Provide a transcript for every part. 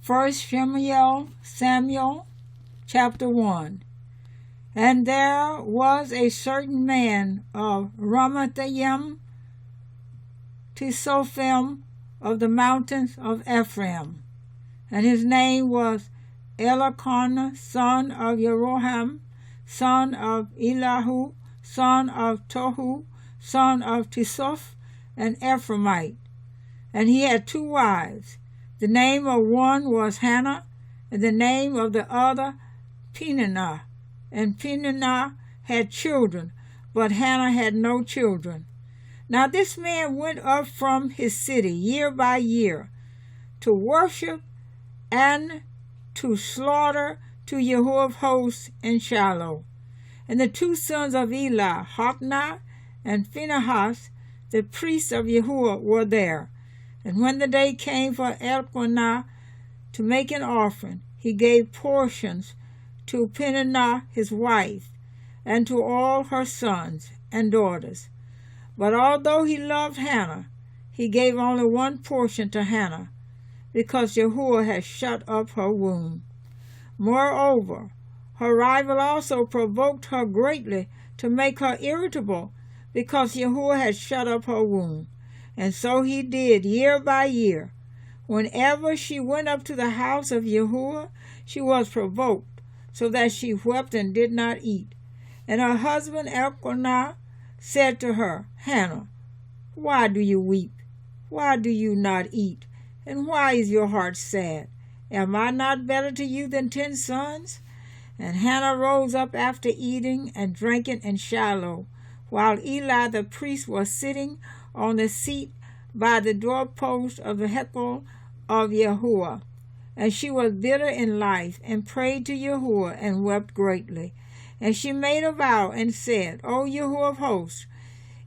1 Samuel chapter 1. And there was a certain man of Ramathaim, Tisophim, of the mountains of Ephraim, and his name was Elkanah, son of Jeroham, son of Elihu, son of Tohu, son of Tisoph, an Ephraimite. And he had 2 wives. The name of one was Hannah, and the name of the other Peninnah. And Peninnah had children, but Hannah had no children. Now this man went up from his city year by year to worship and to slaughter to Jehovah of hosts in Shiloh. And the 2 sons of Eli, Hophni and Phinehas, the priests of Jehovah, were there. And when the day came for Elkanah to make an offering, he gave portions to Peninnah his wife, and to all her sons and daughters. But although he loved Hannah, he gave only 1 portion to Hannah, because Jehovah had shut up her womb. Moreover, her rival also provoked her greatly to make her irritable, because Jehovah had shut up her womb. And so he did year by year. Whenever she went up to the house of Jehovah, she was provoked, so that she wept and did not eat. And her husband Elkanah said to her, Hannah, why do you weep? Why do you not eat? And why is your heart sad? Am I not better to you than 10 sons? And Hannah rose up after eating and drinking in Shiloh, while Eli the priest was sitting on the seat by the doorpost of the Hechel of Jehovah. And she was bitter in life, and prayed to Jehovah, and wept greatly. And she made a vow, and said, O Jehovah of hosts,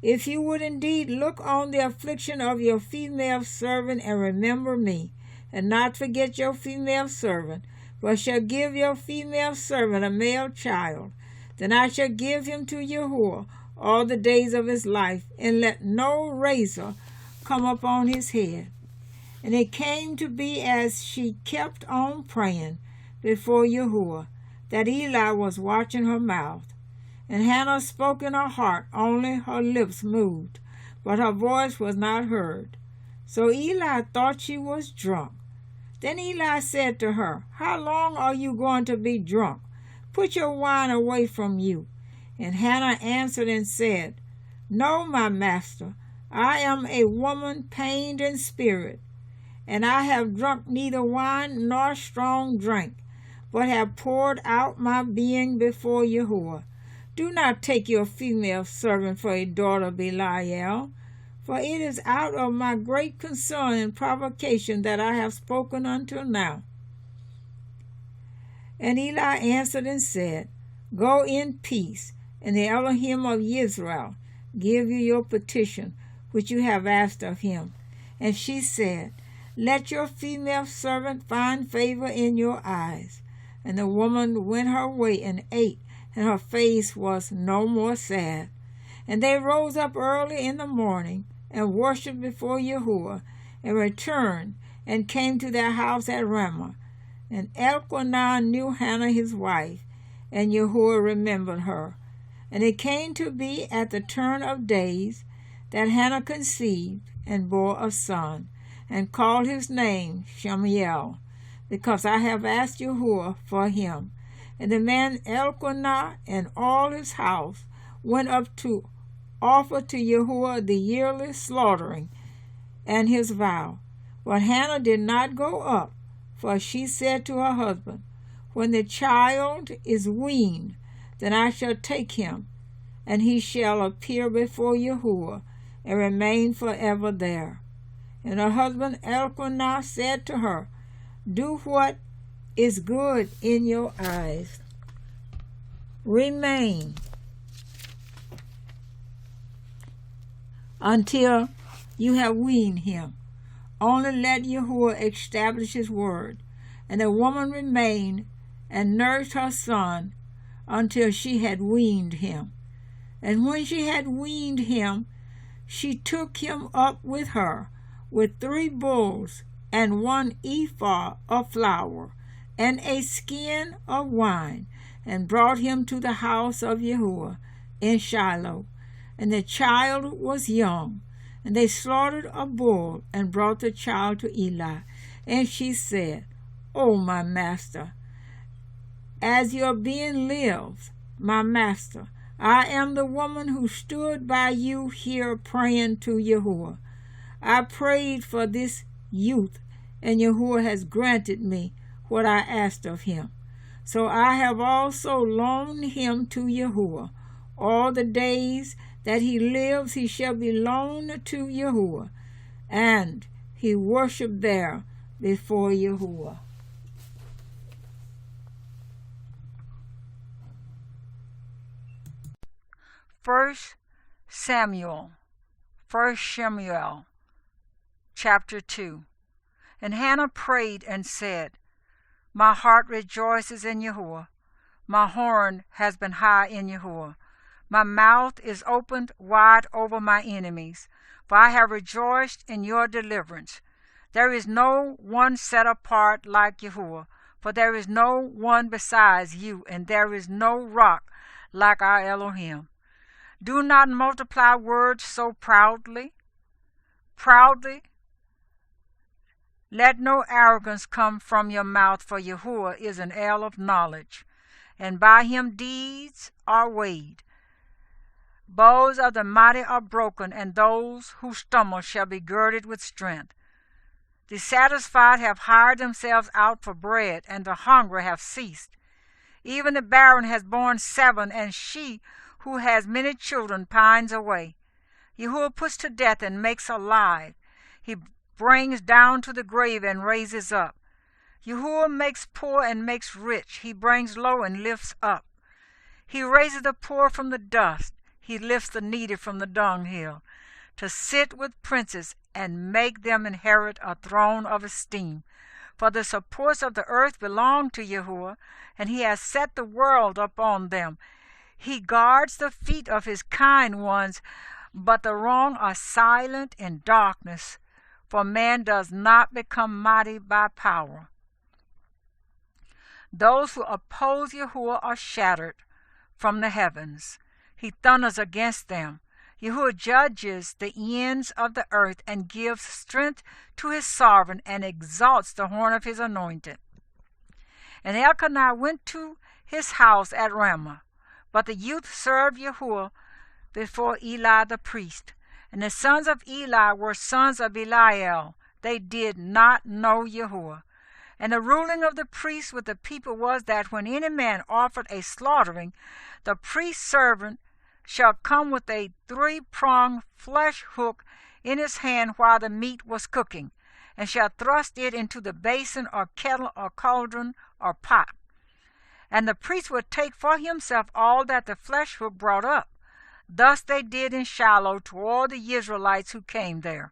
if you would indeed look on the affliction of your female servant, and remember me, and not forget your female servant, but shall give your female servant a male child, then I shall give him to Jehovah all the days of his life, and let no razor come upon his head. And it came to be, as she kept on praying before Jehovah, that Eli was watching her mouth. And Hannah spoke in her heart, only her lips moved, but her voice was not heard. So Eli thought she was drunk. Then Eli said to her, How long are you going to be drunk? Put your wine away from you. And Hannah answered and said, No, my master, I am a woman pained in spirit, and I have drunk neither wine nor strong drink, but have poured out my being before Jehovah. Do not take your female servant for a daughter of Belial, for it is out of my great concern and provocation that I have spoken until now. And Eli answered and said, Go in peace, and the Elohim of Israel give you your petition, which you have asked of him. And she said, Let your female servant find favor in your eyes. And the woman went her way and ate, and her face was no more sad. And they rose up early in the morning, and worshipped before Jehovah, and returned, and came to their house at Ramah. And Elkanah knew Hannah his wife, and Jehovah remembered her. And it came to be at the turn of days that Hannah conceived, and bore a son, and called his name Shemuel, because I have asked Jehovah for him. And the man Elkanah and all his house went up to offer to Jehovah the yearly slaughtering and his vow. But Hannah did not go up, for she said to her husband, When the child is weaned, then I shall take him, and he shall appear before Jehovah, and remain forever there. And her husband Elkanah said to her, Do what is good in your eyes. Remain until you have weaned him. Only let Jehovah establish his word. And the woman remained and nursed her son until she had weaned him. And when she had weaned him, she took him up with her, with 3 bulls and 1 ephah of flour, and a skin of wine, and brought him to the house of Yahuwah in Shiloh. And the child was young. And they slaughtered a bull, and brought the child to Eli. And she said, O my master, as your being lives, my master, I am the woman who stood by you here praying to Yahuwah. I prayed for this youth, and Yahuwah has granted me what I asked of him. So I have also loaned him to Yahuwah. All the days that he lives he shall be loaned to Yahuwah, and he worshiped there before Yahuwah. First Shemuel, chapter 2. And Hannah prayed and said, My heart rejoices in Yahuwah. My horn has been high in Yahuwah. My mouth is opened wide over my enemies, for I have rejoiced in your deliverance. There is no one set apart like Yahuwah, for there is no one besides you, and there is no rock like our Elohim. Do not multiply words so proudly. Let no arrogance come from your mouth, for Yahuwah is an el of knowledge, and by him deeds are weighed. Bows of the mighty are broken, and those who stumble shall be girded with strength. The satisfied have hired themselves out for bread, and the hungry have ceased. Even the barren has borne 7, and she who has many children pines away. Yahuwah puts to death and makes alive. He brings down to the grave and raises up. Yahuwah makes poor and makes rich. He brings low and lifts up. He raises the poor from the dust. He lifts the needy from the dunghill, to sit with princes and make them inherit a throne of esteem. For the supports of the earth belong to Yahuwah, and he has set the world upon them. He guards the feet of his kind ones, but the wrong are silent in darkness, for man does not become mighty by power. Those who oppose Yahuwah are shattered from the heavens. He thunders against them. Yahuwah judges the ends of the earth and gives strength to his sovereign and exalts the horn of his anointed. And Elkanah went to his house at Ramah, but the youth served Yahuwah before Eli the priest. And the sons of Eli were sons of Belial. They did not know Yahuwah. And the ruling of the priests with the people was that when any man offered a slaughtering, the priest's servant shall come with a 3-pronged flesh hook in his hand while the meat was cooking, and shall thrust it into the basin or kettle or cauldron or pot. And the priest would take for himself all that the flesh hook brought up. Thus they did in Shiloh to all the Israelites who came there.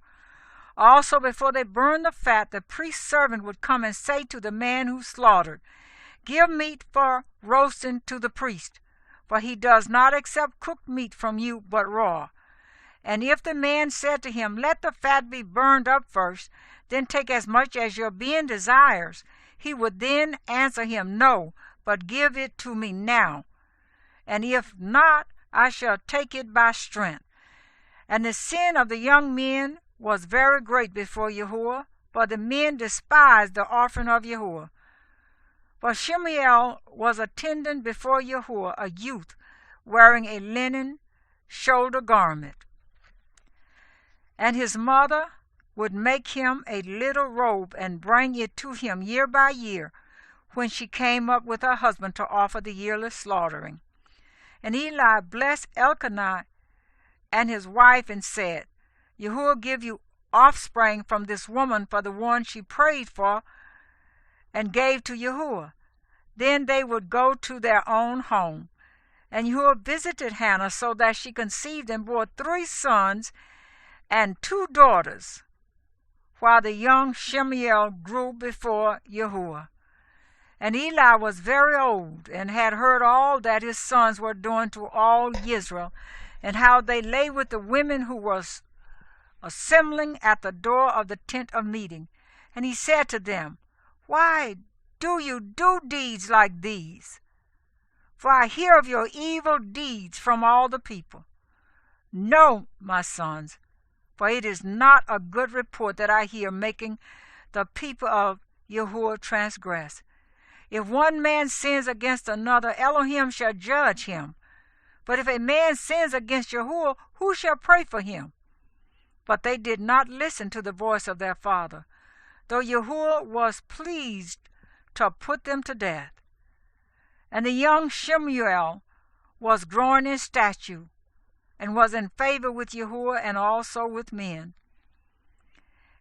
Also before they burned the fat, the priest's servant would come and say to the man who slaughtered, Give meat for roasting to the priest, for he does not accept cooked meat from you, but raw. And if the man said to him, Let the fat be burned up first, then take as much as your being desires, he would then answer him, No, but give it to me now. And if not, I shall take it by strength. And the sin of the young men was very great before Yahuwah, for the men despised the offering of Yahuwah. For Shemuel was attending before Yahuwah, a youth, wearing a linen shoulder garment. And his mother would make him a little robe and bring it to him year by year, when she came up with her husband to offer the yearly slaughtering. And Eli blessed Elkanah and his wife and said, Yahuwah give you offspring from this woman for the one she prayed for and gave to Yahuwah. Then they would go to their own home. And Yahuwah visited Hannah so that she conceived and bore 3 sons and 2 daughters, while the young Shemuel grew before Yahuwah. And Eli was very old, and had heard all that his sons were doing to all Israel, and how they lay with the women who were assembling at the door of the tent of meeting. And he said to them, Why do you do deeds like these? For I hear of your evil deeds from all the people. No, my sons, for it is not a good report that I hear making the people of Yahuwah transgress. If one man sins against another, Elohim shall judge him. But if a man sins against Yahuwah, who shall pray for him? But they did not listen to the voice of their father, though Yahuwah was pleased to put them to death. And the young Shemuel was growing in stature, and was in favor with Yahuwah and also with men.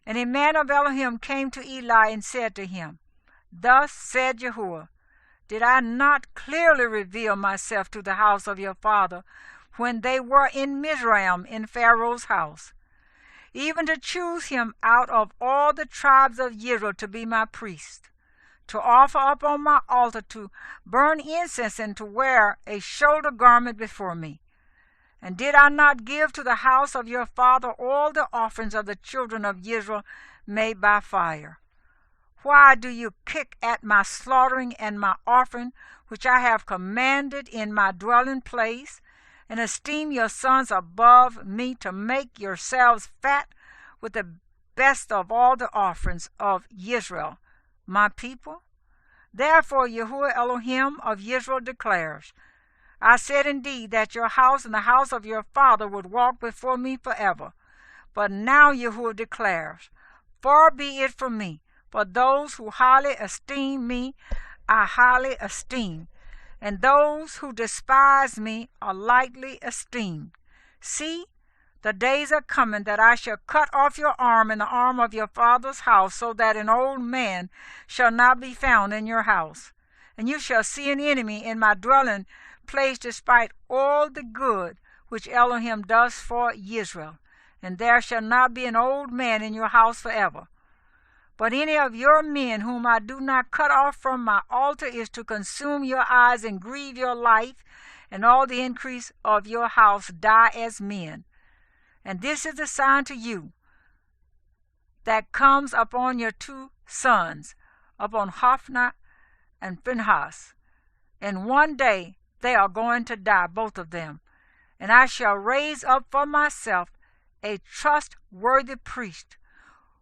And a man of Elohim came to Eli and said to him, Thus said Yahuwah, Did I not clearly reveal myself to the house of your father when they were in Mizraim in Pharaoh's house, even to choose him out of all the tribes of Israel to be my priest, to offer up on my altar, to burn incense, and to wear a shoulder garment before me? And did I not give to the house of your father all the offerings of the children of Israel made by fire? Why do you kick at my slaughtering and my offering, which I have commanded in my dwelling place, and esteem your sons above me, to make yourselves fat with the best of all the offerings of Israel, my people? Therefore Yahuwah Elohim of Israel declares, I said indeed that your house and the house of your father would walk before me forever. But now Yahuwah declares, Far be it from me, for those who highly esteem me I highly esteem, and those who despise me are lightly esteemed. See, the days are coming that I shall cut off your arm and the arm of your father's house, so that an old man shall not be found in your house. And you shall see an enemy in my dwelling place, despite all the good which Elohim does for Israel. And there shall not be an old man in your house forever. But any of your men whom I do not cut off from my altar is to consume your eyes and grieve your life, and all the increase of your house die as men. And this is the sign to you that comes upon your two sons, upon Hophni and Phinehas. And one day they are going to die, both of them. And I shall raise up for myself a trustworthy priest,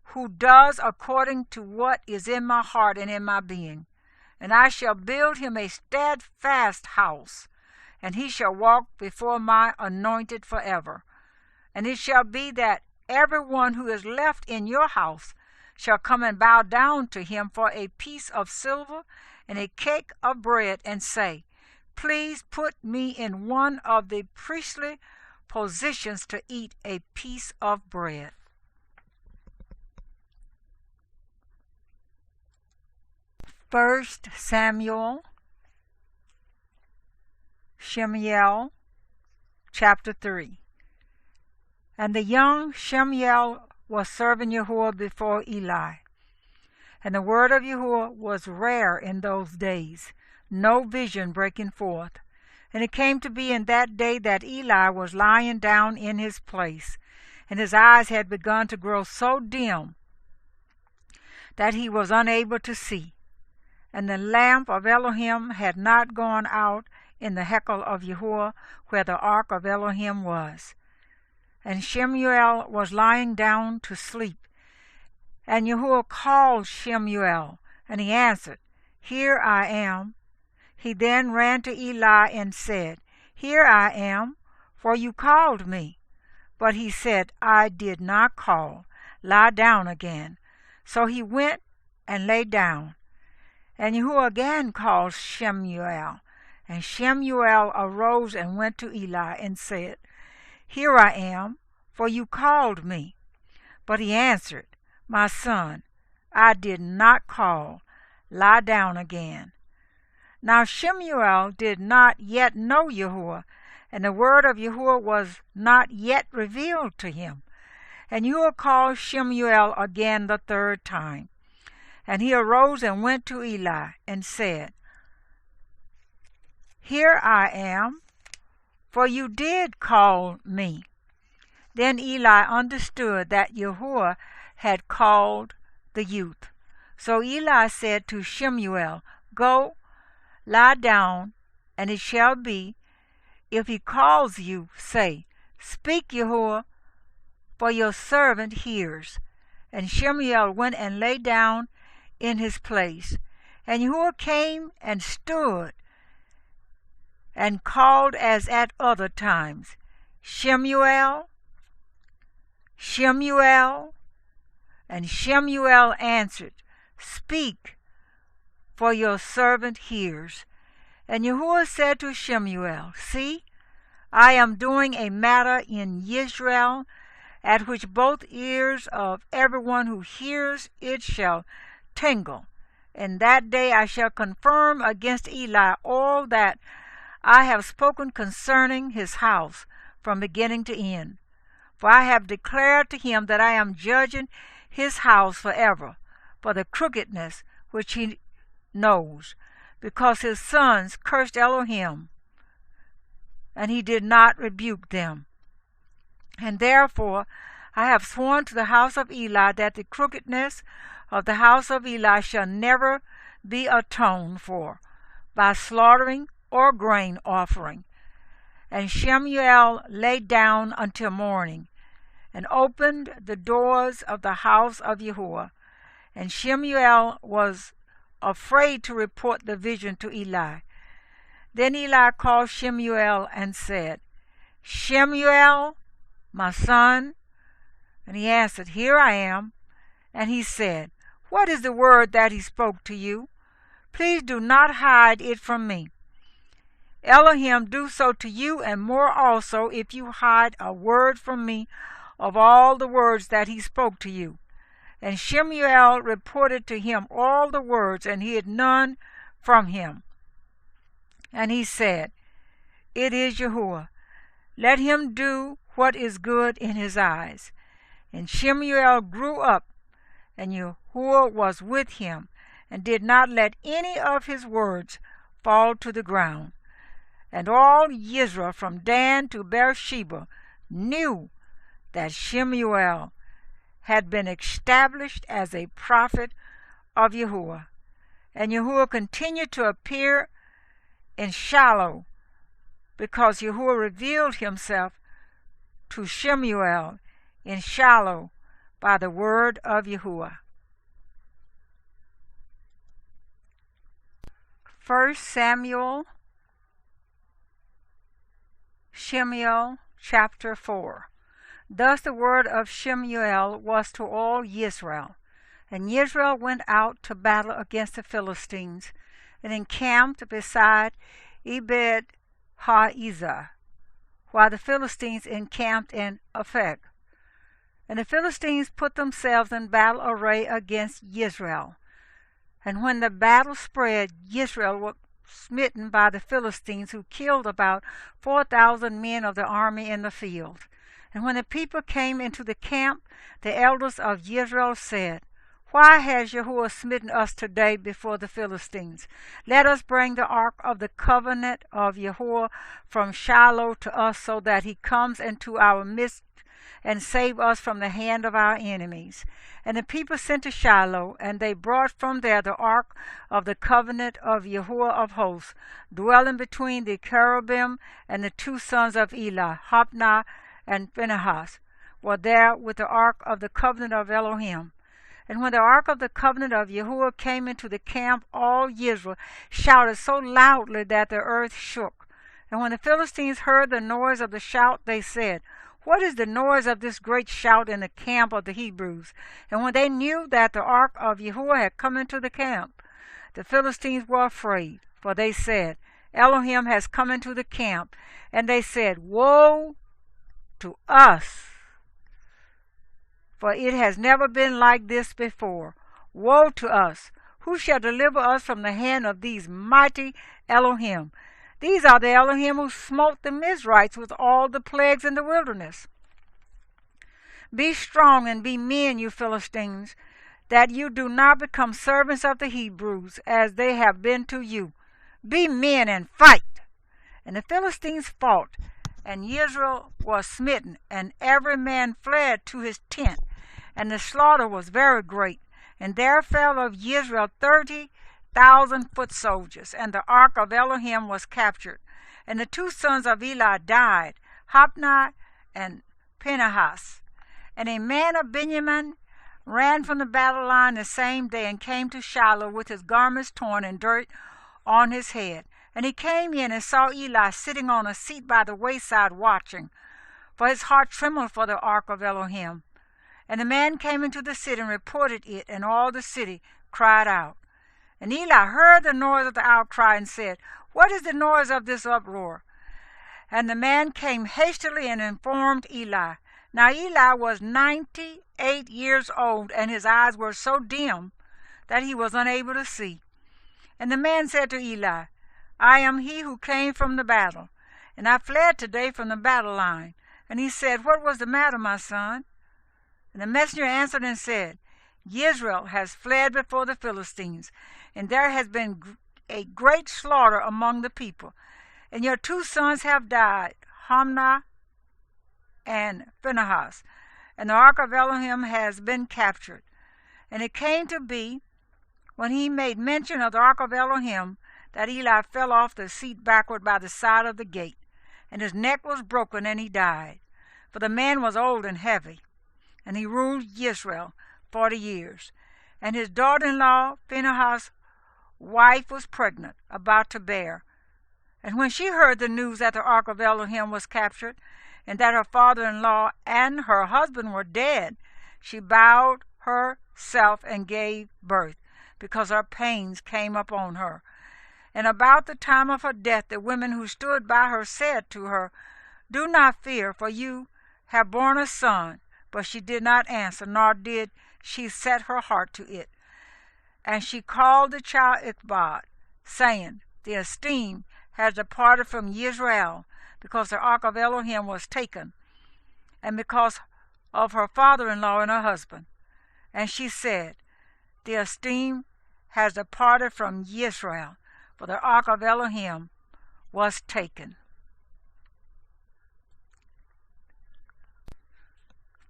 who does according to what is in my heart and in my being. And I shall build him a steadfast house, and he shall walk before my anointed forever. And it shall be that everyone who is left in your house shall come and bow down to him for a piece of silver and a cake of bread, and say, Please put me in one of the priestly positions to eat a piece of bread. First Samuel, Shemuel, chapter 3. And the young Shemuel was serving Yahuwah before Eli. And the word of Yahuwah was rare in those days, no vision breaking forth. And it came to be in that day that Eli was lying down in his place, and his eyes had begun to grow so dim that he was unable to see. And the lamp of Elohim had not gone out in the hekel of Yahuwah, where the ark of Elohim was. And Shemuel was lying down to sleep. And Yahuwah called Shemuel, and he answered, Here I am. He then ran to Eli and said, Here I am, for you called me. But he said, I did not call. Lie down again. So he went and lay down. And Yahuwah again called Shemuel. And Shemuel arose and went to Eli and said, Here I am, for you called me. But he answered, My son, I did not call. Lie down again. Now Shemuel did not yet know Yahuwah, and the word of Yahuwah was not yet revealed to him. And Yahuwah called Shemuel again the third time. And he arose and went to Eli and said, Here I am, for you did call me. Then Eli understood that Yahuwah had called the youth. So Eli said to Shemuel, Go, lie down, and it shall be, if he calls you, say, Speak, Yahuwah, for your servant hears. And Shemuel went and lay down in his place. And Yahuwah came and stood and called as at other times, Shemuel, Shemuel. And Shemuel answered, Speak, for your servant hears. And Yahuwah said to Shemuel, See, I am doing a matter in Israel, at which both ears of everyone who hears it shall tingle. In that day I shall confirm against Eli all that I have spoken concerning his house from beginning to end. For I have declared to him that I am judging his house forever, for the crookedness which he knows, because his sons cursed Elohim, and he did not rebuke them. And therefore I have sworn to the house of Eli that the crookedness of the house of Eli shall never be atoned for by slaughtering or grain offering. And Shemuel lay down until morning, and opened the doors of the house of Yahuwah. And Shemuel was afraid to report the vision to Eli. Then Eli called Shemuel and said, Shemuel, my son. And he answered, Here I am. And he said, What is the word that he spoke to you? Please do not hide it from me. Elohim do so to you, and more also, if you hide a word from me of all the words that he spoke to you. And Shemuel reported to him all the words, and hid none from him. And he said, It is Yahuwah. Let him do what is good in his eyes. And Shemuel grew up, and Yahuwah was with him, and did not let any of his words fall to the ground. And all Israel from Dan to Beersheba knew that Shemuel had been established as a prophet of Yahuwah. And Yahuwah continued to appear in Shiloh, because Yahuwah revealed himself to Shemuel in Shiloh by the word of Yahuwah. 1 Samuel, Shemuel, chapter 4. Thus the word of Shemuel was to all Israel. And Israel went out to battle against the Philistines, and encamped beside Ebed-ha-ezer, while the Philistines encamped in Aphek. And the Philistines put themselves in battle array against Israel. And when the battle spread, Israel was smitten by the Philistines, who killed about 4,000 men of the army in the field. And when the people came into the camp, the elders of Israel said, Why has Yahuwah smitten us today before the Philistines? Let us bring the ark of the covenant of Yahuwah from Shiloh to us, so that he comes into our midst and save us from the hand of our enemies. And the people sent to Shiloh, and they brought from there the ark of the covenant of Yahuwah of hosts, dwelling between the cherubim, and the two sons of Eli, Hophni and Phinehas, were there with the ark of the covenant of Elohim. And when the ark of the covenant of Yahuwah came into the camp, all Israel shouted so loudly that the earth shook. And when the Philistines heard the noise of the shout, they said, What is the noise of this great shout in the camp of the Hebrews? And when they knew that the ark of Yahuwah had come into the camp, the Philistines were afraid, for they said, Elohim has come into the camp. And they said, Woe to us! For it has never been like this before. Woe to us! Who shall deliver us from the hand of these mighty Elohim? These are the Elohim who smote the Mizrites with all the plagues in the wilderness. Be strong and be men, you Philistines, that you do not become servants of the Hebrews, as they have been to you. Be men and fight. And the Philistines fought, and Israel was smitten, and every man fled to his tent. And the slaughter was very great. And there fell of Israel 30,000 foot soldiers, and the ark of Elohim was captured. And the two sons of Eli died, Hophni and Phinehas. And a man of Benjamin ran from the battle line the same day, and came to Shiloh with his garments torn and dirt on his head. And he came in and saw Eli sitting on a seat by the wayside watching, for his heart trembled for the ark of Elohim. And the man came into the city and reported it, and all the city cried out. And Eli heard the noise of the outcry and said, What is the noise of this uproar? And the man came hastily and informed Eli. Now Eli was 98 years old, and his eyes were so dim that he was unable to see. And the man said to Eli, I am he who came from the battle, and I fled today from the battle line. And he said, What was the matter, my son? And the messenger answered and said, Israel has fled before the Philistines, and there has been a great slaughter among the people. And your two sons have died, Hophni and Phinehas, and the ark of Elohim has been captured. And it came to be, when he made mention of the ark of Elohim, that Eli fell off the seat backward by the side of the gate, and his neck was broken, and he died. For the man was old and heavy, and he ruled Israel 40 years. And his daughter-in-law, Phinehas' wife, was pregnant, about to bear. And when she heard the news that the ark of Elohim was captured, and that her father-in-law and her husband were dead, she bowed herself and gave birth, because her pains came upon her. And about the time of her death, the women who stood by her said to her, Do not fear, for you have borne a son. But she did not answer, nor did she set her heart to it. And she called the child Ichabod, saying, The esteem has departed from Israel, because the ark of Elohim was taken, and because of her father-in-law and her husband. And she said, The esteem has departed from Israel, for the ark of Elohim was taken.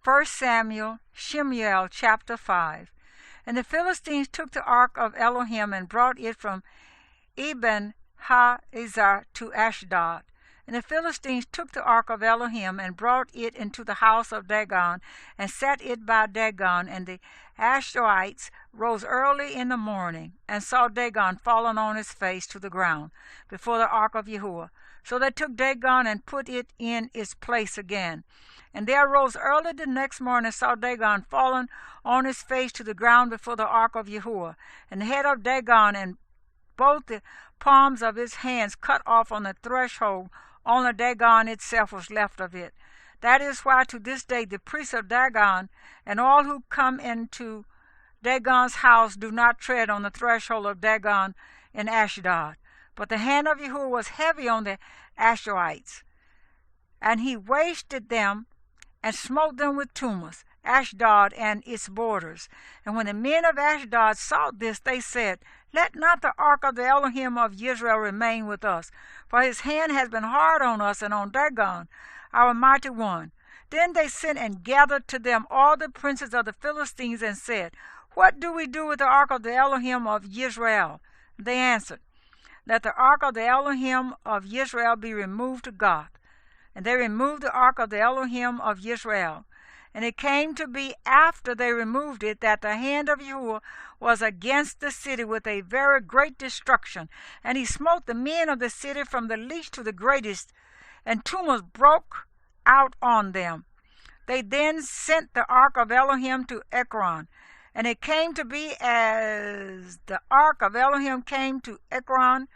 1 Samuel, Shemuel, chapter 5. And the Philistines took the ark of Elohim and brought it from Eben-Haezer to Ashdod. And the Philistines took the ark of Elohim and brought it into the house of Dagon, and set it by Dagon. And the Ashdodites rose early in the morning, and saw Dagon fallen on his face to the ground before the ark of Yahuwah. So they took Dagon and put it in its place again. And they arose early the next morning and saw Dagon fallen on his face to the ground before the ark of Yahuwah, and the head of Dagon and both the palms of his hands cut off on the threshold. Only Dagon itself was left of it. That is why to this day the priests of Dagon and all who come into Dagon's house do not tread on the threshold of Dagon in Ashdod. But the hand of Yahuwah was heavy on the Ashdodites, and he wasted them and smote them with tumors, Ashdod and its borders. And when the men of Ashdod saw this, they said, Let not the ark of the Elohim of Israel remain with us, for his hand has been hard on us and on Dagon, our mighty one. Then they sent and gathered to them all the princes of the Philistines, and said, What do we do with the ark of the Elohim of Israel? They answered, Let the ark of the Elohim of Israel be removed to Gath. And they removed the ark of the Elohim of Israel. And it came to be after they removed it, that the hand of Yahuwah was against the city with a very great destruction. And he smote the men of the city from the least to the greatest, and tumors broke out on them. They then sent the ark of Elohim to Ekron. And it came to be, as the ark of Elohim came to Ekron,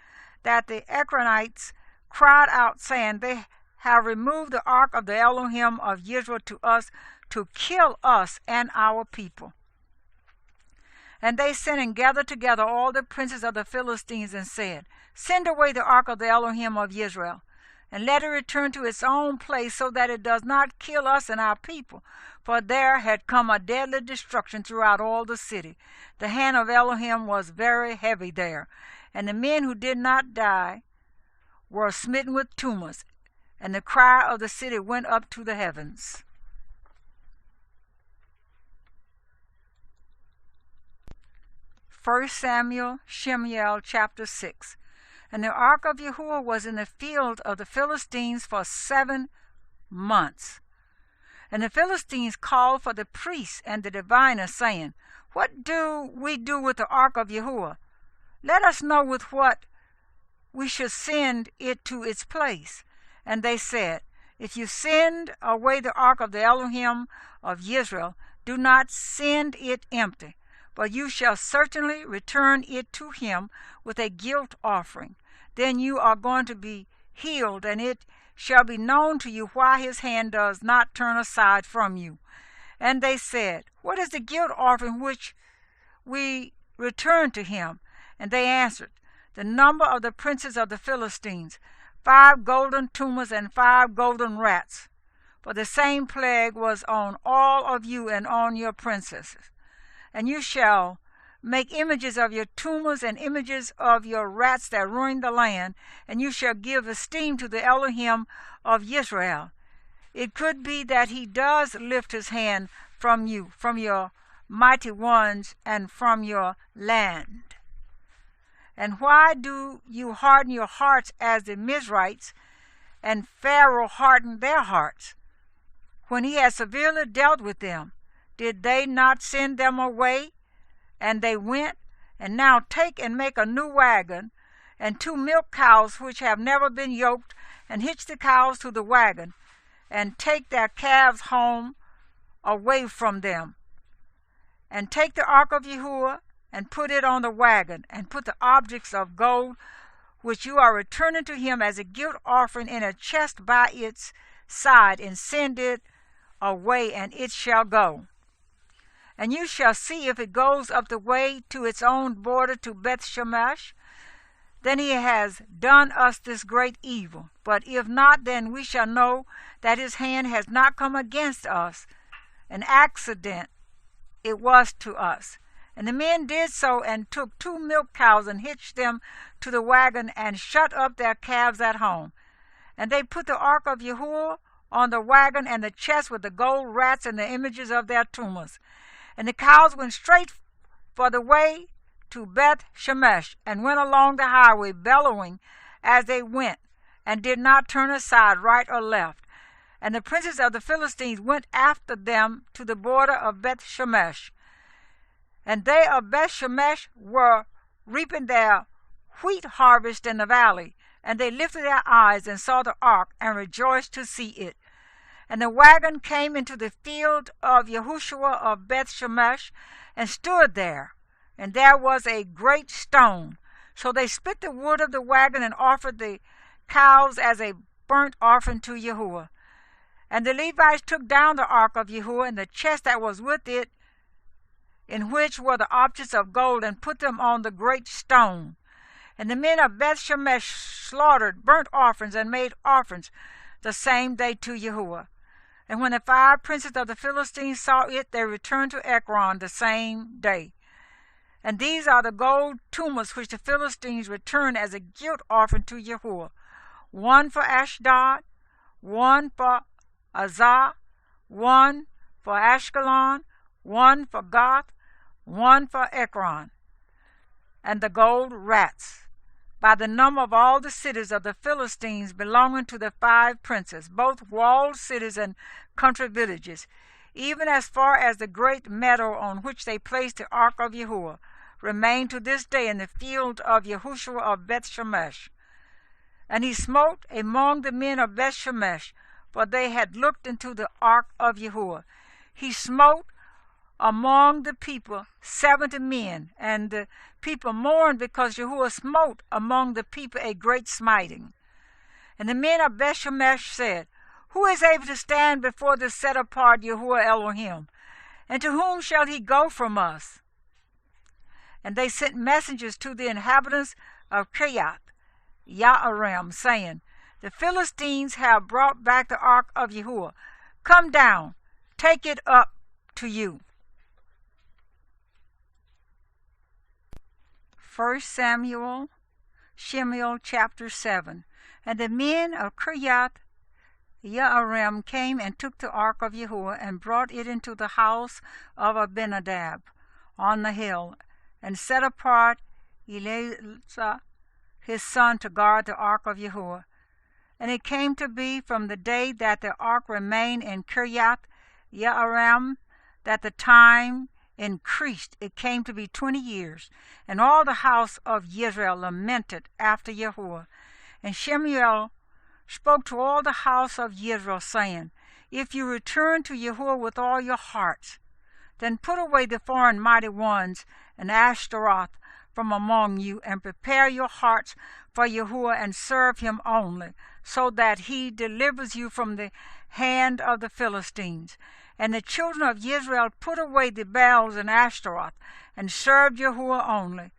that the Ekronites cried out, saying, They have removed the ark of the Elohim of Israel to us, to kill us and our people. And they sent and gathered together all the princes of the Philistines, and said, Send away the ark of the Elohim of Israel, and let it return to its own place, so that it does not kill us and our people. For there had come a deadly destruction throughout all the city. The hand of Elohim was very heavy there. And the men who did not die were smitten with tumors, and the cry of the city went up to the heavens. 1 Samuel, Shemuel chapter 6. And the ark of Yahuwah was in the field of the Philistines for 7 months. And the Philistines called for the priests and the diviners, saying, What do we do with the ark of Yahuwah? Let us know with what we should send it to its place. And they said, If you send away the ark of the Elohim of Israel, do not send it empty, but you shall certainly return it to him with a guilt offering. Then you are going to be healed, and it shall be known to you why his hand does not turn aside from you. And they said, What is the guilt offering which we return to him? And they answered, The number of the princes of the Philistines, 5 golden tumors and 5 golden rats. For the same plague was on all of you and on your princesses. And you shall make images of your tumors and images of your rats that ruin the land, and you shall give esteem to the Elohim of Israel. It could be that he does lift his hand from you, from your mighty ones, and from your land. And why do you harden your hearts as the Mizrites, and Pharaoh hardened their hearts? When he had severely dealt with them, did they not send them away? And they went. And now take and make a new wagon, and 2 milk cows which have never been yoked, and hitch the cows to the wagon, and take their calves home away from them. And take the ark of Yahuwah, and put it on the wagon, and put the objects of gold which you are returning to him as a guilt offering in a chest by its side, and send it away, and it shall go. And you shall see if it goes up the way to its own border to Beth Shemesh, then he has done us this great evil. But if not, then we shall know that his hand has not come against us. An accident it was to us. And the men did so, and took 2 milk cows, and hitched them to the wagon, and shut up their calves at home. And they put the ark of Yahuwah on the wagon, and the chest with the gold rats and the images of their tumors. And the cows went straight for the way to Beth Shemesh, and went along the highway, bellowing as they went, and did not turn aside right or left. And the princes of the Philistines went after them to the border of Beth Shemesh. And they of Beth Shemesh were reaping their wheat harvest in the valley. And they lifted their eyes and saw the ark, and rejoiced to see it. And the wagon came into the field of Yahushua of Beth Shemesh, and stood there. And there was a great stone. So they split the wood of the wagon, and offered the cows as a burnt offering to Yahuwah. And the Levites took down the ark of Yahuwah, and the chest that was with it, in which were the objects of gold, and put them on the great stone. And the men of Beth Shemesh slaughtered burnt offerings, and made offerings the same day to Yahuwah. And when the 5 princes of the Philistines saw it, they returned to Ekron the same day. And these are the gold tumors which the Philistines returned as a guilt offering to Yahuwah: 1 for Ashdod, 1 for Azah, 1 for Ashkelon, 1 for Gath, 1 for Ekron. And the gold rats, by the number of all the cities of the Philistines belonging to the 5 princes, both walled cities and country villages, even as far as the great meadow on which they placed the ark of Yahuwah, remain to this day in the field of Yahushua of Beth Shemesh. And he smote among the men of Beth Shemesh, for they had looked into the ark of Yahuwah. He smote among the people 70 men, and the people mourned because Yahuwah smote among the people a great smiting. And the men of Beth Shemesh said, Who is able to stand before the set-apart Yahuwah Elohim? And to whom shall he go from us? And they sent messengers to the inhabitants of Kiriath Yearim, saying, The Philistines have brought back the ark of Yahuwah. Come down, take it up to you. 1 Samuel, Shemuel chapter 7. And the men of Kiriath Yearim came and took the ark of Yahuwah, and brought it into the house of Abinadab on the hill, and set apart Eleazar his son to guard the ark of Yahuwah. And it came to be from the day that the ark remained in Kiriath Yearim that the time increased. It came to be 20 years. And all the house of Israel lamented after Yahuwah. And Shemuel spoke to all the house of Israel, saying, If you return to Yahuwah with all your hearts, then put away the foreign mighty ones and Ashtaroth from among you, and prepare your hearts for Yahuwah, and serve him only, so that he delivers you from the hand of the Philistines. And the children of Israel put away the Baals and Ashtaroth, and served Yahuwah only.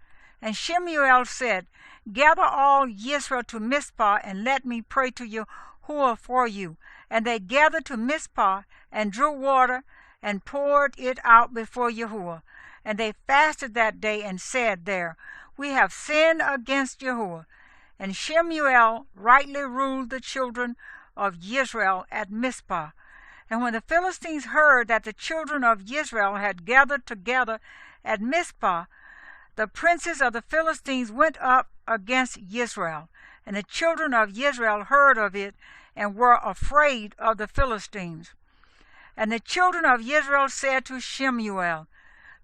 And Shemuel said, Gather all Israel to Mizpah, and let me pray to Yahuwah for you. And they gathered to Mizpah, and drew water, and poured it out before Yahuwah. And they fasted that day, and said there, We have sinned against Yahuwah. And Shemuel rightly ruled the children of Israel at Mizpah. And when the Philistines heard that the children of Israel had gathered together at Mizpah, the princes of the Philistines went up against Israel. And the children of Israel heard of it, and were afraid of the Philistines. And the children of Israel said to Shemuel,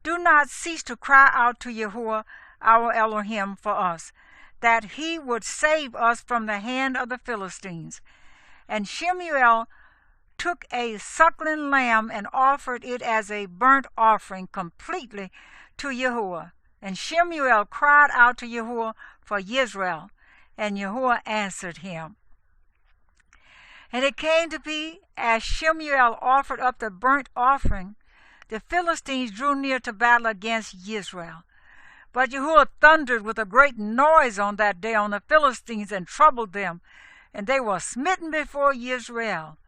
Do not cease to cry out to Yahuwah our Elohim for us, that he would save us from the hand of the Philistines. And Shemuel took a suckling lamb and offered it as a burnt offering completely to Yahuwah. And Shemuel cried out to Yahuwah for Israel, and Yahuwah answered him. And it came to be, as Shemuel offered up the burnt offering, the Philistines drew near to battle against Israel. But Yahuwah thundered with a great noise on that day on the Philistines, and troubled them, and they were smitten before Israel.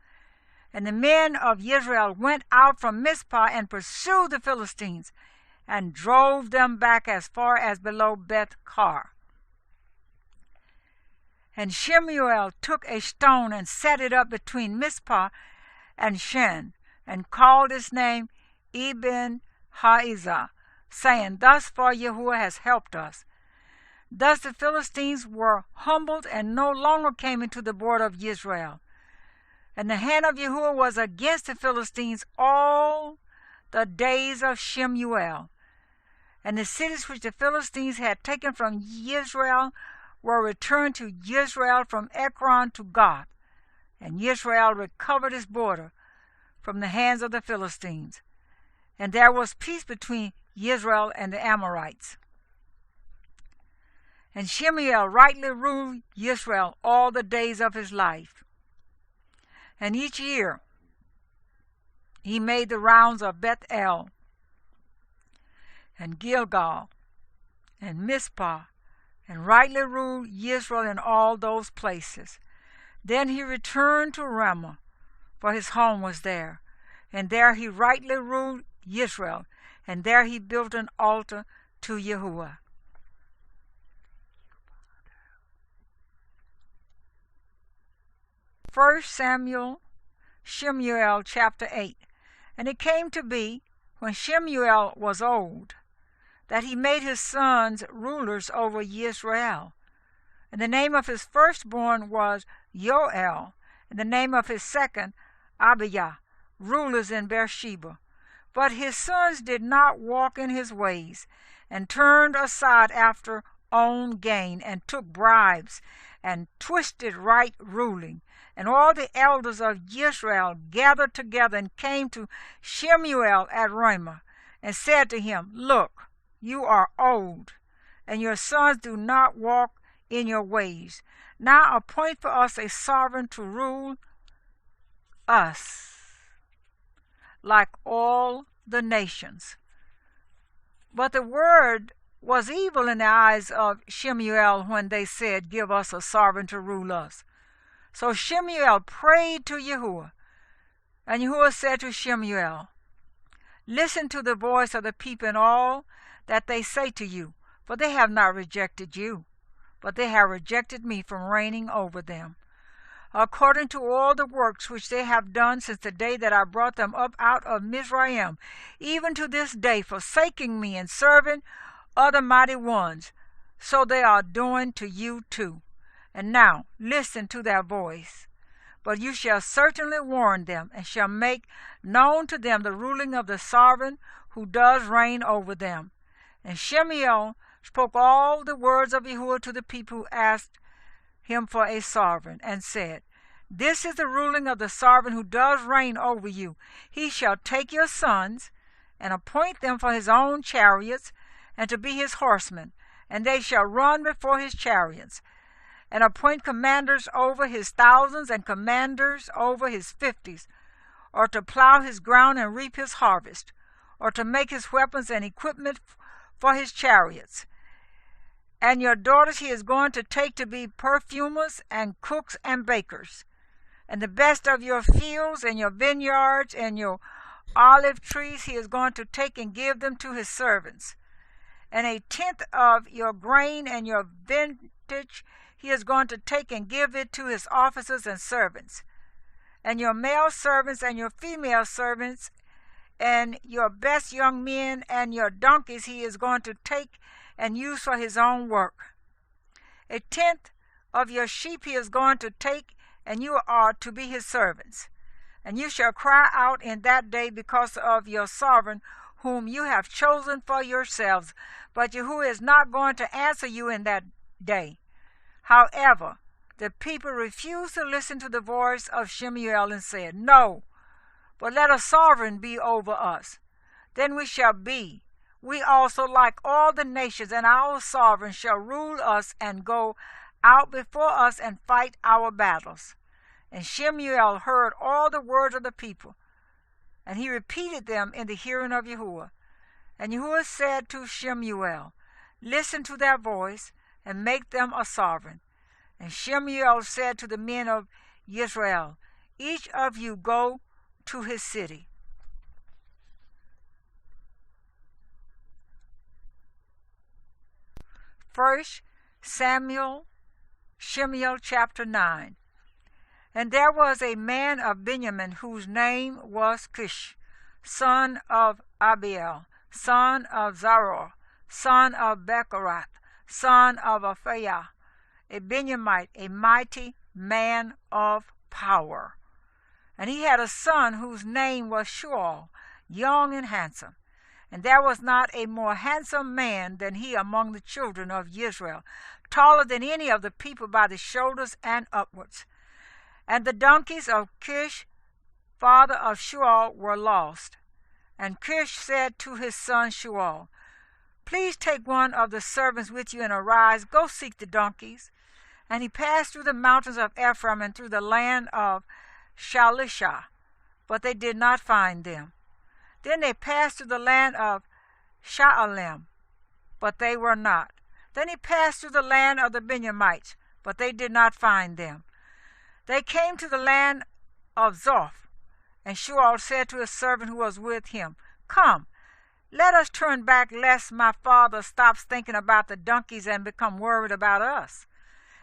And the men of Israel went out from Mizpah and pursued the Philistines, and drove them back as far as below Beth-kar. And Shemuel took a stone and set it up between Mizpah and Shen, and called its name Eben-Haizah, saying, Thus far Yahuwah has helped us. Thus the Philistines were humbled, and no longer came into the border of Israel. And the hand of Yahuwah was against the Philistines all the days of Shemuel. And the cities which the Philistines had taken from Israel were returned to Israel from Ekron to Gath. And Israel recovered its border from the hands of the Philistines. And there was peace between Israel and the Amorites. And Shemuel rightly ruled Israel all the days of his life. And each year he made the rounds of Bethel and Gilgal and Mizpah, and rightly ruled Israel in all those places. Then he returned to Ramah, for his home was there. And there he rightly ruled Israel, and there he built an altar to Yahuwah. 1 Shemuel chapter 8. And it came to be, when Shemuel was old, that he made his sons rulers over Israel. And the name of his firstborn was Yoel, and the name of his second, Abijah, rulers in Beersheba. But his sons did not walk in his ways, and turned aside after own gain, and took bribes, and twisted right ruling. And all the elders of Israel gathered together, and came to Shemuel at Ramah, and said to him, Look, you are old, and your sons do not walk in your ways. Now appoint for us a sovereign to rule us, like all the nations. But the word was evil in the eyes of Shemuel when they said, Give us a sovereign to rule us. So Shemuel prayed to Yahuwah, and Yahuwah said to Shemuel, Listen to the voice of the people in all that they say to you, for they have not rejected you, but they have rejected me from reigning over them, according to all the works which they have done since the day that I brought them up out of Mizraim, even to this day, forsaking me and serving other mighty ones, so they are doing to you too. And now listen to their voice. But you shall certainly warn them, and shall make known to them the ruling of the sovereign who does reign over them. And Shemuel spoke all the words of Yahuwah to the people who asked him for a sovereign, and said, This is the ruling of the sovereign who does reign over you. He shall take your sons, and appoint them for his own chariots, and to be his horsemen, and they shall run before his chariots, and appoint commanders over his thousands, and commanders over his 50s, or to plow his ground and reap his harvest, or to make his weapons and equipment for his chariots. And your daughters he is going to take to be perfumers and cooks and bakers. And the best of your fields and your vineyards and your olive trees he is going to take and give them to his servants. And 1/10 of your grain and your vintage he is going to take and give it to his officers and servants. And your male servants and your female servants and your best young men and your donkeys he is going to take and use for his own work. 1/10 of your sheep he is going to take, and you are to be his servants. And you shall cry out in that day because of your sovereign, whom you have chosen for yourselves. But Yahuwah is not going to answer you in that day. However, the people refused to listen to the voice of Shemuel and said, No, but let a sovereign be over us. Then we shall be, we also like all the nations, and our sovereign shall rule us and go out before us and fight our battles. And Shemuel heard all the words of the people, and he repeated them in the hearing of Yahuwah. And Yahuwah said to Shemuel, Listen to their voice, and make them a sovereign. And Shemuel said to the men of Israel, Each of you go to his city. First Shemuel chapter 9. And there was a man of Benjamin whose name was Kish, son of Abiel, son of Zaror, son of Becharath, son of Aphiah, a Benjamite, a mighty man of power. And he had a son whose name was Shemuel, young and handsome. And there was not a more handsome man than he among the children of Israel, taller than any of the people by the shoulders and upwards. And the donkeys of Kish, father of Shemuel, were lost. And Kish said to his son Shemuel, Please take one of the servants with you and arise, go seek the donkeys. And he passed through the mountains of Ephraim and through the land of Shalisha, but they did not find them. Then they passed through the land of Shaalim, but they were not. Then he passed through the land of the Benjamites, but they did not find them. They came to the land of Zoph, and Shemuel said to his servant who was with him, Come, let us turn back, lest my father stops thinking about the donkeys and become worried about us.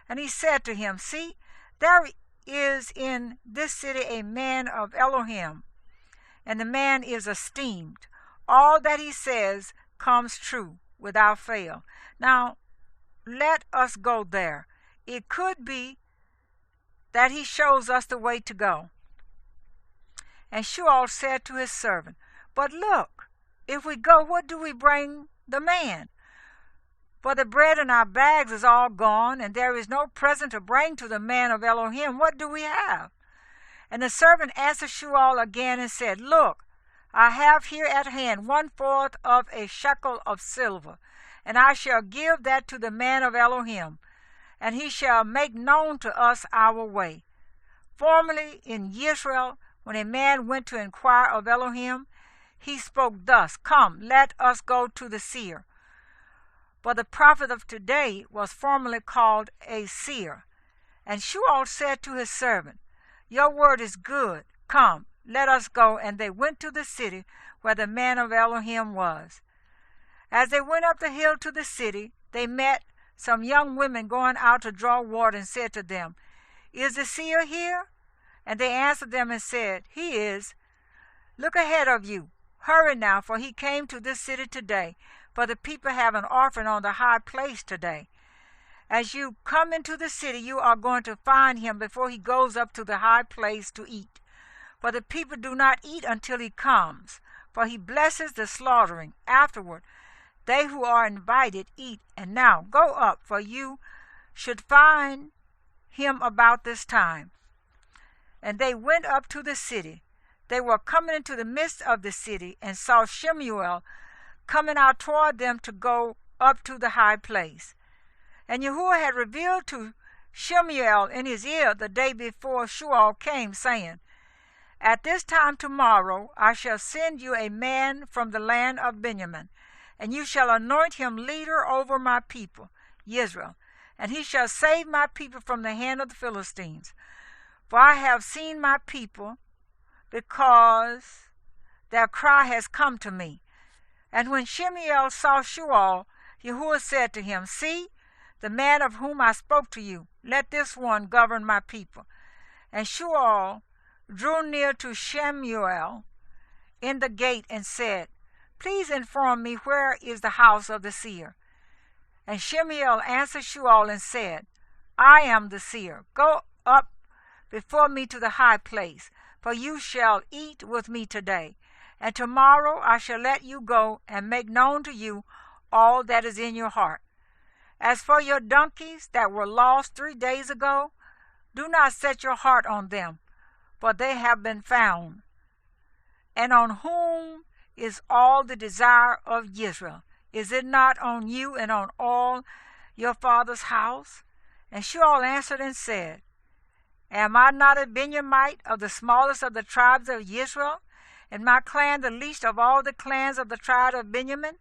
And he said to him, See, there is in this city a man of Elohim, and the man is esteemed. All that he says comes true without fail. Now, let us go there. It could be that he shows us the way to go. And Shemuel said to his servant, But look, if we go, what do we bring the man? For the bread in our bags is all gone, and there is no present to bring to the man of Elohim. What do we have? And the servant answered Shemuel again and said, Look, I have here at hand 1/4 of a shekel of silver, and I shall give that to the man of Elohim, and he shall make known to us our way. Formerly in Israel, when a man went to inquire of Elohim, he spoke thus, Come, let us go to the seer. But the prophet of today was formerly called a seer. And Shemuel said to his servant, Your word is good. Come, let us go. And they went to the city where the man of Elohim was. As they went up the hill to the city, they met some young women going out to draw water, and said to them, Is the seer here? And they answered them and said, He is. Look ahead of you. Hurry now, for he came to this city today. for the people have an offering on the high place today. As you come into the city, you are going to find him before he goes up to the high place to eat. For the people do not eat until he comes, for he blesses the slaughtering. Afterward, they who are invited eat. And now go up, for you should find him about this time. And they went up to the city. They were coming into the midst of the city, and saw Shemuel coming out toward them to go up to the high place. And Yahuwah had revealed to Shemuel in his ear the day before Shemuel came, saying, At this time tomorrow I shall send you a man from the land of Benjamin, and you shall anoint him leader over my people, Israel, and he shall save my people from the hand of the Philistines. For I have seen my people, because their cry has come to me. And when Shemuel saw Shemuel, Yahuwah said to him, See, the man of whom I spoke to you, let this one govern my people. And Shemuel drew near to Shemuel in the gate and said, Please inform me, where is the house of the seer? And Shemuel answered Shemuel and said, I am the seer. Go up before me to the high place, for you shall eat with me today. And tomorrow I shall let you go and make known to you all that is in your heart. As for your donkeys that were lost 3 days ago, do not set your heart on them, for they have been found. And on whom is all the desire of Israel? Is it not on you and on all your father's house? And Shemuel answered and said, Am I not a Benjamite of the smallest of the tribes of Israel, and my clan the least of all the clans of the tribe of Benjamin?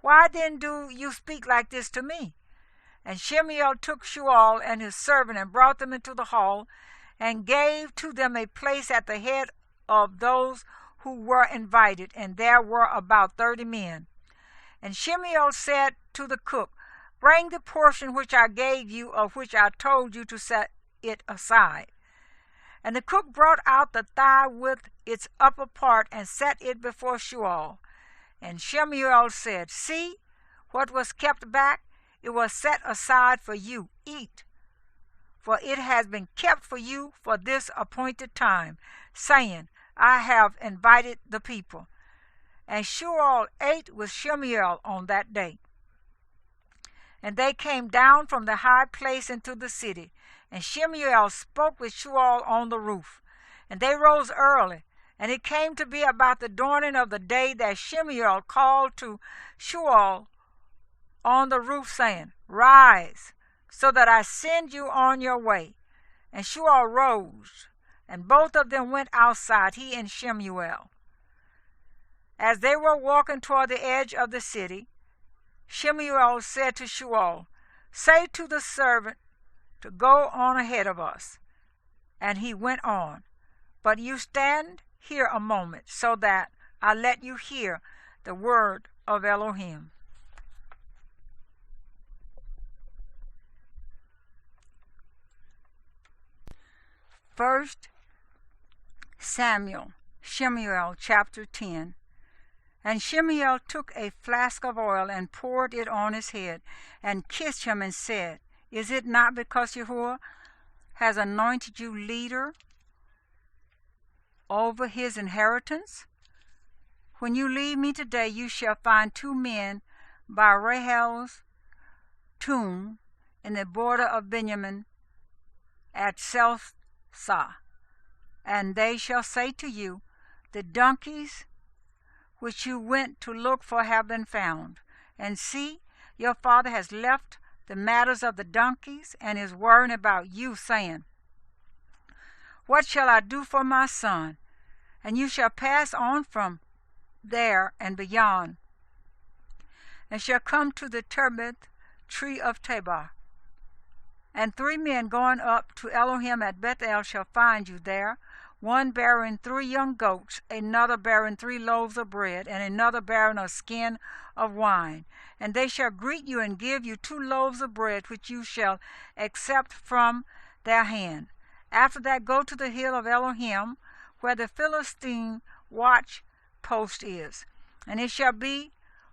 Why then do you speak like this to me? And Shemuel took Shemuel and his servant and brought them into the hall, and gave to them a place at the head of those who were invited, and there were about 30 men. And Shemuel said to the cook, Bring the portion which I gave you, of which I told you to set it aside. And the cook brought out the thigh with its upper part, and set it before Shemuel. And Shemuel said, See, what was kept back, it was set aside for you. Eat, for it has been kept for you for this appointed time, saying, I have invited the people. And Shemuel ate with Shemuel on that day. And they came down from the high place into the city, and Shemuel spoke with Shemuel on the roof. And they rose early, and it came to be about the dawning of the day that Shemuel called to Shemuel on the roof, saying, Rise, so that I send you on your way. And Shemuel rose, and both of them went outside, he and Shemuel. As they were walking toward the edge of the city, Shemuel said to Shemuel, Say to the servant to go on ahead of us. And he went on. But you stand here a moment, so that I let you hear the word of Elohim. First Shemuel chapter 10. And Shemuel took a flask of oil and poured it on his head, and kissed him and said, Is it not because Yahuwah has anointed you leader over his inheritance? When you leave me today, you shall find 2 men by Rahel's tomb in the border of Benjamin at Selsa, and they shall say to you, The donkeys which you went to look for have been found. And see, your father has left the matters of the donkeys, and is worrying about you, saying, What shall I do for my son? And you shall pass on from there and beyond, and shall come to the terebinth tree of Tabor. And 3 men going up to Elohim at Bethel shall find you there, one bearing 3 young goats, another bearing 3 loaves of bread, and another bearing a skin of wine. And they shall greet you and give you 2 loaves of bread, which you shall accept from their hand. After that, go to the hill of Elohim, where the Philistine watch post is. And it shall be,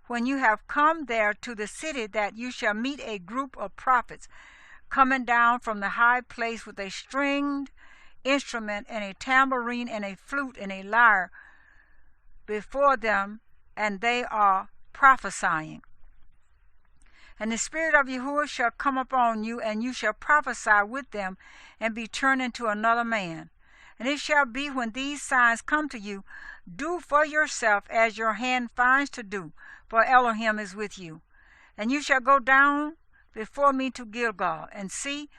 when you have come there to the city, that you shall meet a group of prophets coming down from the high place with a stringed instrument and a tambourine and a flute and a lyre before them, and they are prophesying. And the Spirit of Yahuwah shall come upon you, and you shall prophesy with them, and be turned into another man. And it shall be, when these signs come to you, do for yourself as your hand finds to do, for Elohim is with you. And you shall go down before me to Gilgal, and see,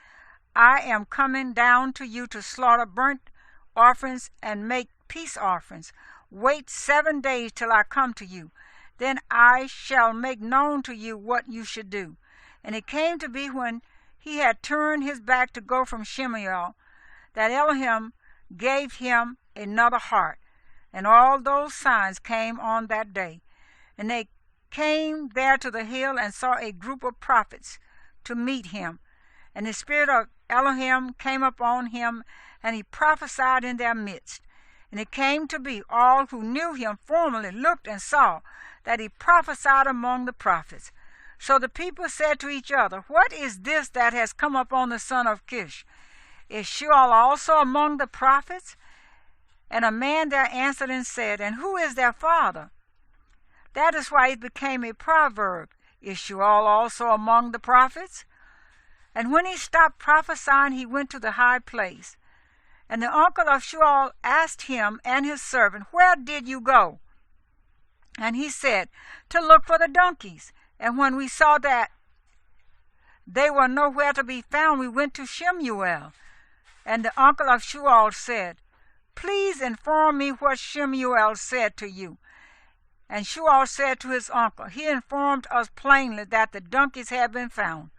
I am coming down to you to slaughter burnt offerings and make peace offerings. Wait 7 days till I come to you. Then I shall make known to you what you should do. And it came to be, when he had turned his back to go from Shemuel, that Elohim gave him another heart. And all those signs came on that day. And they came there to the hill, and saw a group of prophets to meet him. And the Spirit of Elohim came upon him, and he prophesied in their midst. And it came to be, all who knew him formerly looked and saw that he prophesied among the prophets. So the people said to each other, What is this that has come upon the son of Kish? Is Shemuel also among the prophets? And a man there answered and said, And who is their father? That is why it became a proverb, Is Shemuel also among the prophets? And when he stopped prophesying, he went to the high place. And the uncle of Shemuel asked him and his servant, Where did you go? And he said, To look for the donkeys. And when we saw that they were nowhere to be found, we went to Shemuel. And the uncle of Shemuel said, Please inform me what Shemuel said to you. And Shemuel said to his uncle, He informed us plainly that the donkeys had been found.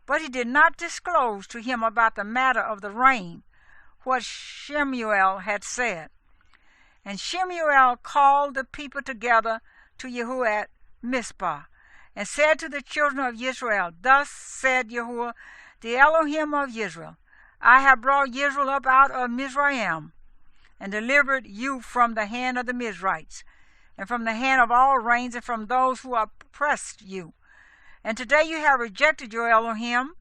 But he did not disclose to him about the matter of the rain, what Shemuel had said. And Shemuel called the people together to Yahuwah at Mizpah, and said to the children of Israel, Thus said Yahuwah, the Elohim of Israel, I have brought Israel up out of Mizraim, and delivered you from the hand of the Mizrites, and from the hand of all reigns, and from those who oppressed you. And today you have rejected your Elohim,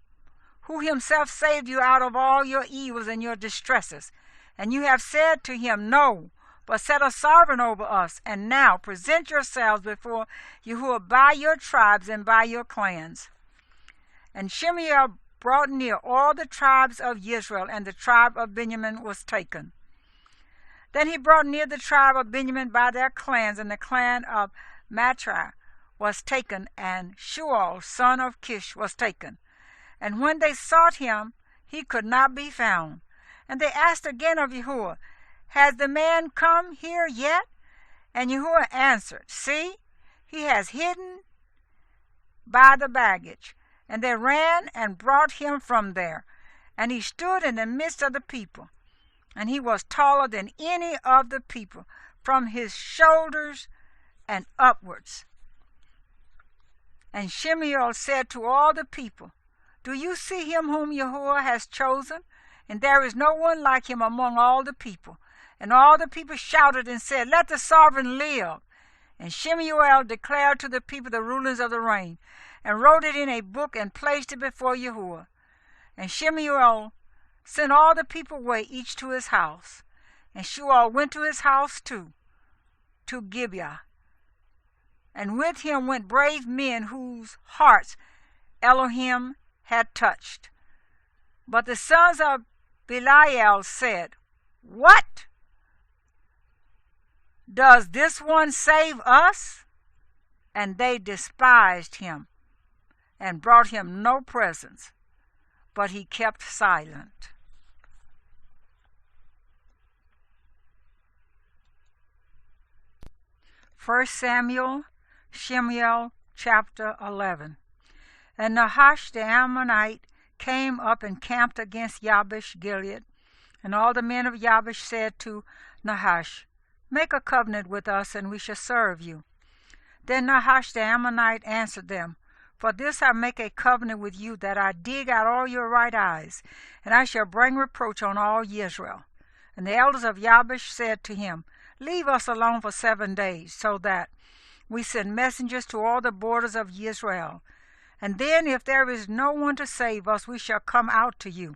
who himself saved you out of all your evils and your distresses. And you have said to him, No, but set a sovereign over us. And now present yourselves before Yahuwah by your tribes and by your clans. And Shemuel brought near all the tribes of Israel, and the tribe of Benjamin was taken. Then he brought near the tribe of Benjamin by their clans, and the clan of Matri was taken, and Shemuel, son of Kish, was taken. And when they sought him, he could not be found. And they asked again of Yahuwah, Has the man come here yet? And Yahuwah answered, See, he has hidden by the baggage. And they ran and brought him from there. And he stood in the midst of the people. And he was taller than any of the people, from his shoulders and upwards. And Shemuel said to all the people, Do you see him whom Yahuwah has chosen? And there is no one like him among all the people. And all the people shouted and said, Let the sovereign live. And Shemuel declared to the people the rulings of the reign, and wrote it in a book, and placed it before Yahuwah. And Shemuel sent all the people away, each to his house. And Shemuel went to his house too, to Gibeah. And with him went brave men whose hearts Elohim had touched. But the sons of Belial said, What? Does this one save us? And they despised him, and brought him no presents, but he kept silent. First Samuel, Shemuel, chapter 11. And Nahash the Ammonite came up and camped against Jabesh Gilead. And all the men of Jabesh said to Nahash, Make a covenant with us, and we shall serve you. Then Nahash the Ammonite answered them, For this I make a covenant with you, that I dig out all your right eyes, and I shall bring reproach on all Israel. And the elders of Jabesh said to him, Leave us alone for 7 days, so that we send messengers to all the borders of Israel. And then, if there is no one to save us, we shall come out to you.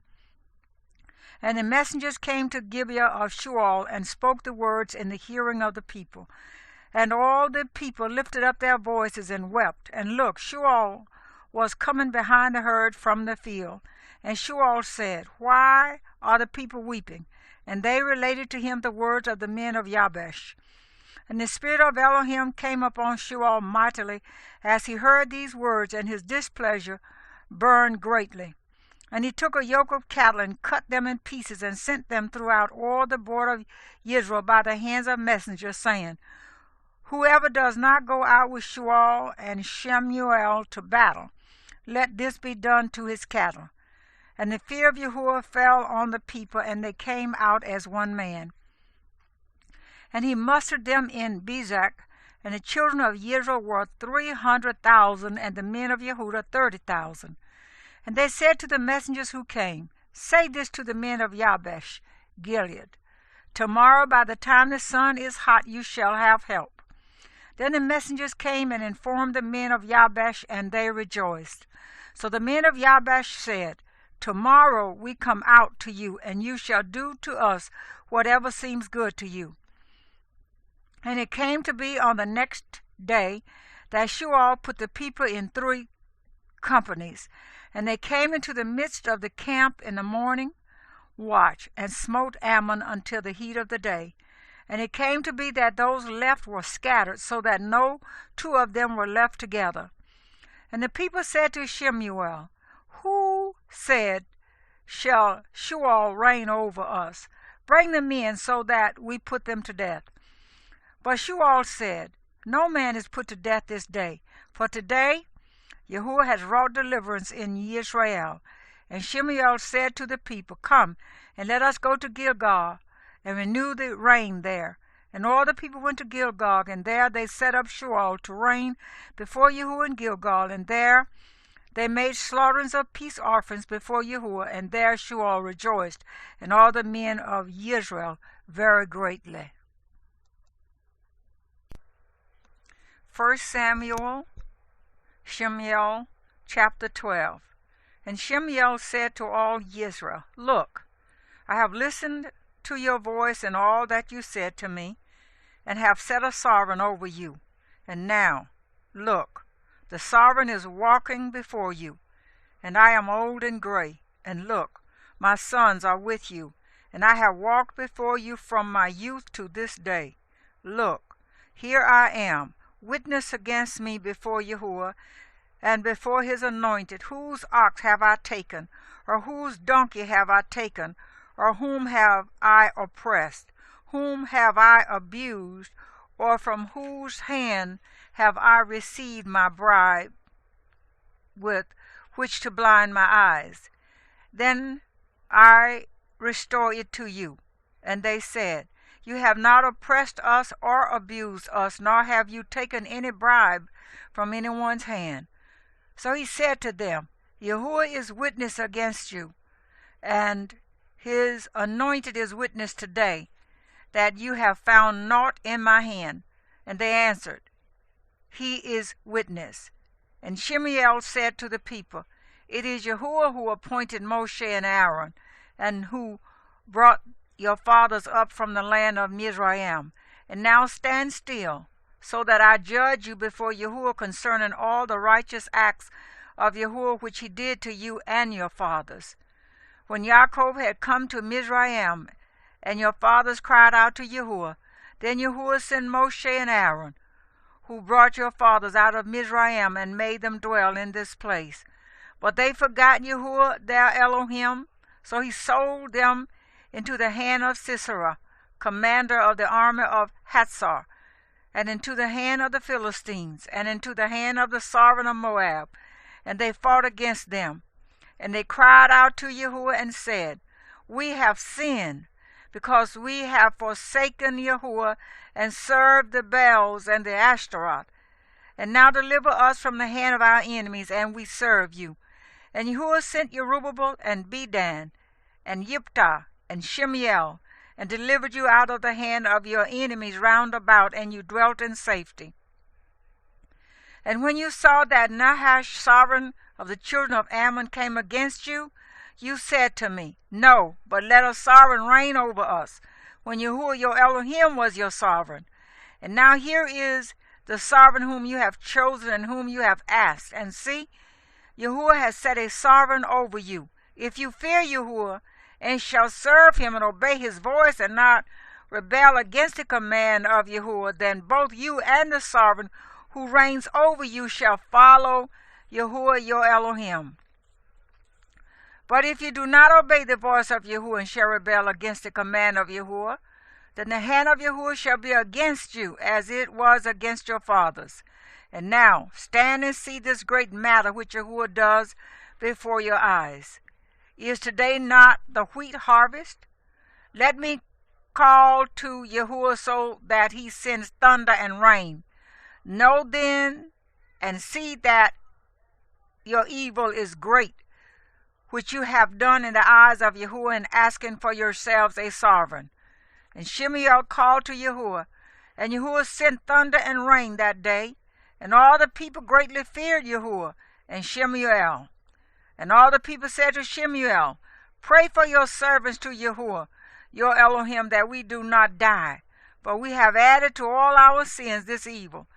And the messengers came to Gibeah of Shemuel, and spoke the words in the hearing of the people. And all the people lifted up their voices and wept. And look, Shemuel was coming behind the herd from the field. And Shemuel said, Why are the people weeping? And they related to him the words of the men of Jabesh. And the spirit of Elohim came upon Shemuel mightily as he heard these words, and his displeasure burned greatly. And he took a yoke of cattle and cut them in pieces, and sent them throughout all the border of Israel by the hands of messengers, saying, Whoever does not go out with Shemuel and Shemuel to battle, let this be done to his cattle. And the fear of Yahuwah fell on the people, and they came out as one man. And he mustered them in Bezek, and the children of Israel were 300,000, and the men of Yehudah 30,000. And they said to the messengers who came, Say this to the men of Jabesh Gilead, Tomorrow by the time the sun is hot you shall have help. Then the messengers came and informed the men of Jabesh, and they rejoiced. So the men of Jabesh said, Tomorrow we come out to you, and you shall do to us whatever seems good to you. And it came to be on the next day that Shemuel put the people in 3 companies. And they came into the midst of the camp in the morning watch, and smote Ammon until the heat of the day. And it came to be that those left were scattered, so that no 2 of them were left together. And the people said to Shemuel, Who said, Shall Shemuel reign over us? Bring them in, so that we put them to death. But Shemuel said, No man is put to death this day, for today Yahuwah has wrought deliverance in Israel. And Shemuel said to the people, Come, and let us go to Gilgal, and renew the reign there. And all the people went to Gilgal, and there they set up Shemuel to reign before Yahuwah in Gilgal. And there they made slaughterings of peace offerings before Yahuwah, and there Shemuel rejoiced, and all the men of Israel very greatly. 1 Samuel, Shemuel, chapter 12. And Shemuel said to all Israel, Look, I have listened to your voice and all that you said to me, and have set a sovereign over you. And now, look, the sovereign is walking before you, and I am old and gray. And look, my sons are with you, and I have walked before you from my youth to this day. Look, here I am, witness against me before Yahuwah, and before his anointed. Whose ox have I taken, or whose donkey have I taken, or whom have I oppressed? Whom have I abused, or from whose hand have I received my bribe with which to blind my eyes? Then I restore it to you. And they said, You have not oppressed us or abused us, nor have you taken any bribe from anyone's hand. So he said to them, Yahuwah is witness against you, and his anointed is witness today, that you have found naught in my hand. And they answered, He is witness. And Shemuel said to the people, It is Yahuwah who appointed Moshe and Aaron, and who brought your fathers up from the land of Mizraim. And now stand still, so that I judge you before Yahuwah concerning all the righteous acts of Yahuwah which he did to you and your fathers. When Jacob had come to Mizraim, and your fathers cried out to Yahuwah, then Yahuwah sent Moshe and Aaron, who brought your fathers out of Mizraim and made them dwell in this place. But they forgot Yahuwah their Elohim, so he sold them into the hand of Sisera, commander of the army of Hatzar, and into the hand of the Philistines, and into the hand of the sovereign of Moab. And they fought against them. And they cried out to Yahuwah and said, We have sinned, because we have forsaken Yahuwah and served the Baals and the Ashtaroth. And now deliver us from the hand of our enemies, and we serve you. And Yahuwah sent Jerubbaal and Bedan and Yiptah and Shemuel, and delivered you out of the hand of your enemies round about, and you dwelt in safety. And when you saw that Nahash, sovereign of the children of Ammon, came against you, you said to me, No, but let a sovereign reign over us, when Yahuwah your Elohim was your sovereign. And now here is the sovereign whom you have chosen and whom you have asked. And see, Yahuwah has set a sovereign over you. If you fear Yahuwah, and shall serve him and obey his voice, and not rebel against the command of Yahuwah, then both you and the sovereign who reigns over you shall follow Yahuwah your Elohim. But if you do not obey the voice of Yahuwah and shall rebel against the command of Yahuwah, then the hand of Yahuwah shall be against you, as it was against your fathers. And now stand and see this great matter which Yahuwah does before your eyes. Is today not the wheat harvest? Let me call to Yahuwah so that he sends thunder and rain. Know then and see that your evil is great, which you have done in the eyes of Yahuwah in asking for yourselves a sovereign. And Shemuel called to Yahuwah, and Yahuwah sent thunder and rain that day, and all the people greatly feared Yahuwah and Shemuel. And all the people said to Shemuel, Pray for your servants to Yahuwah, your Elohim, that we do not die. For we have added to all our sins this evil,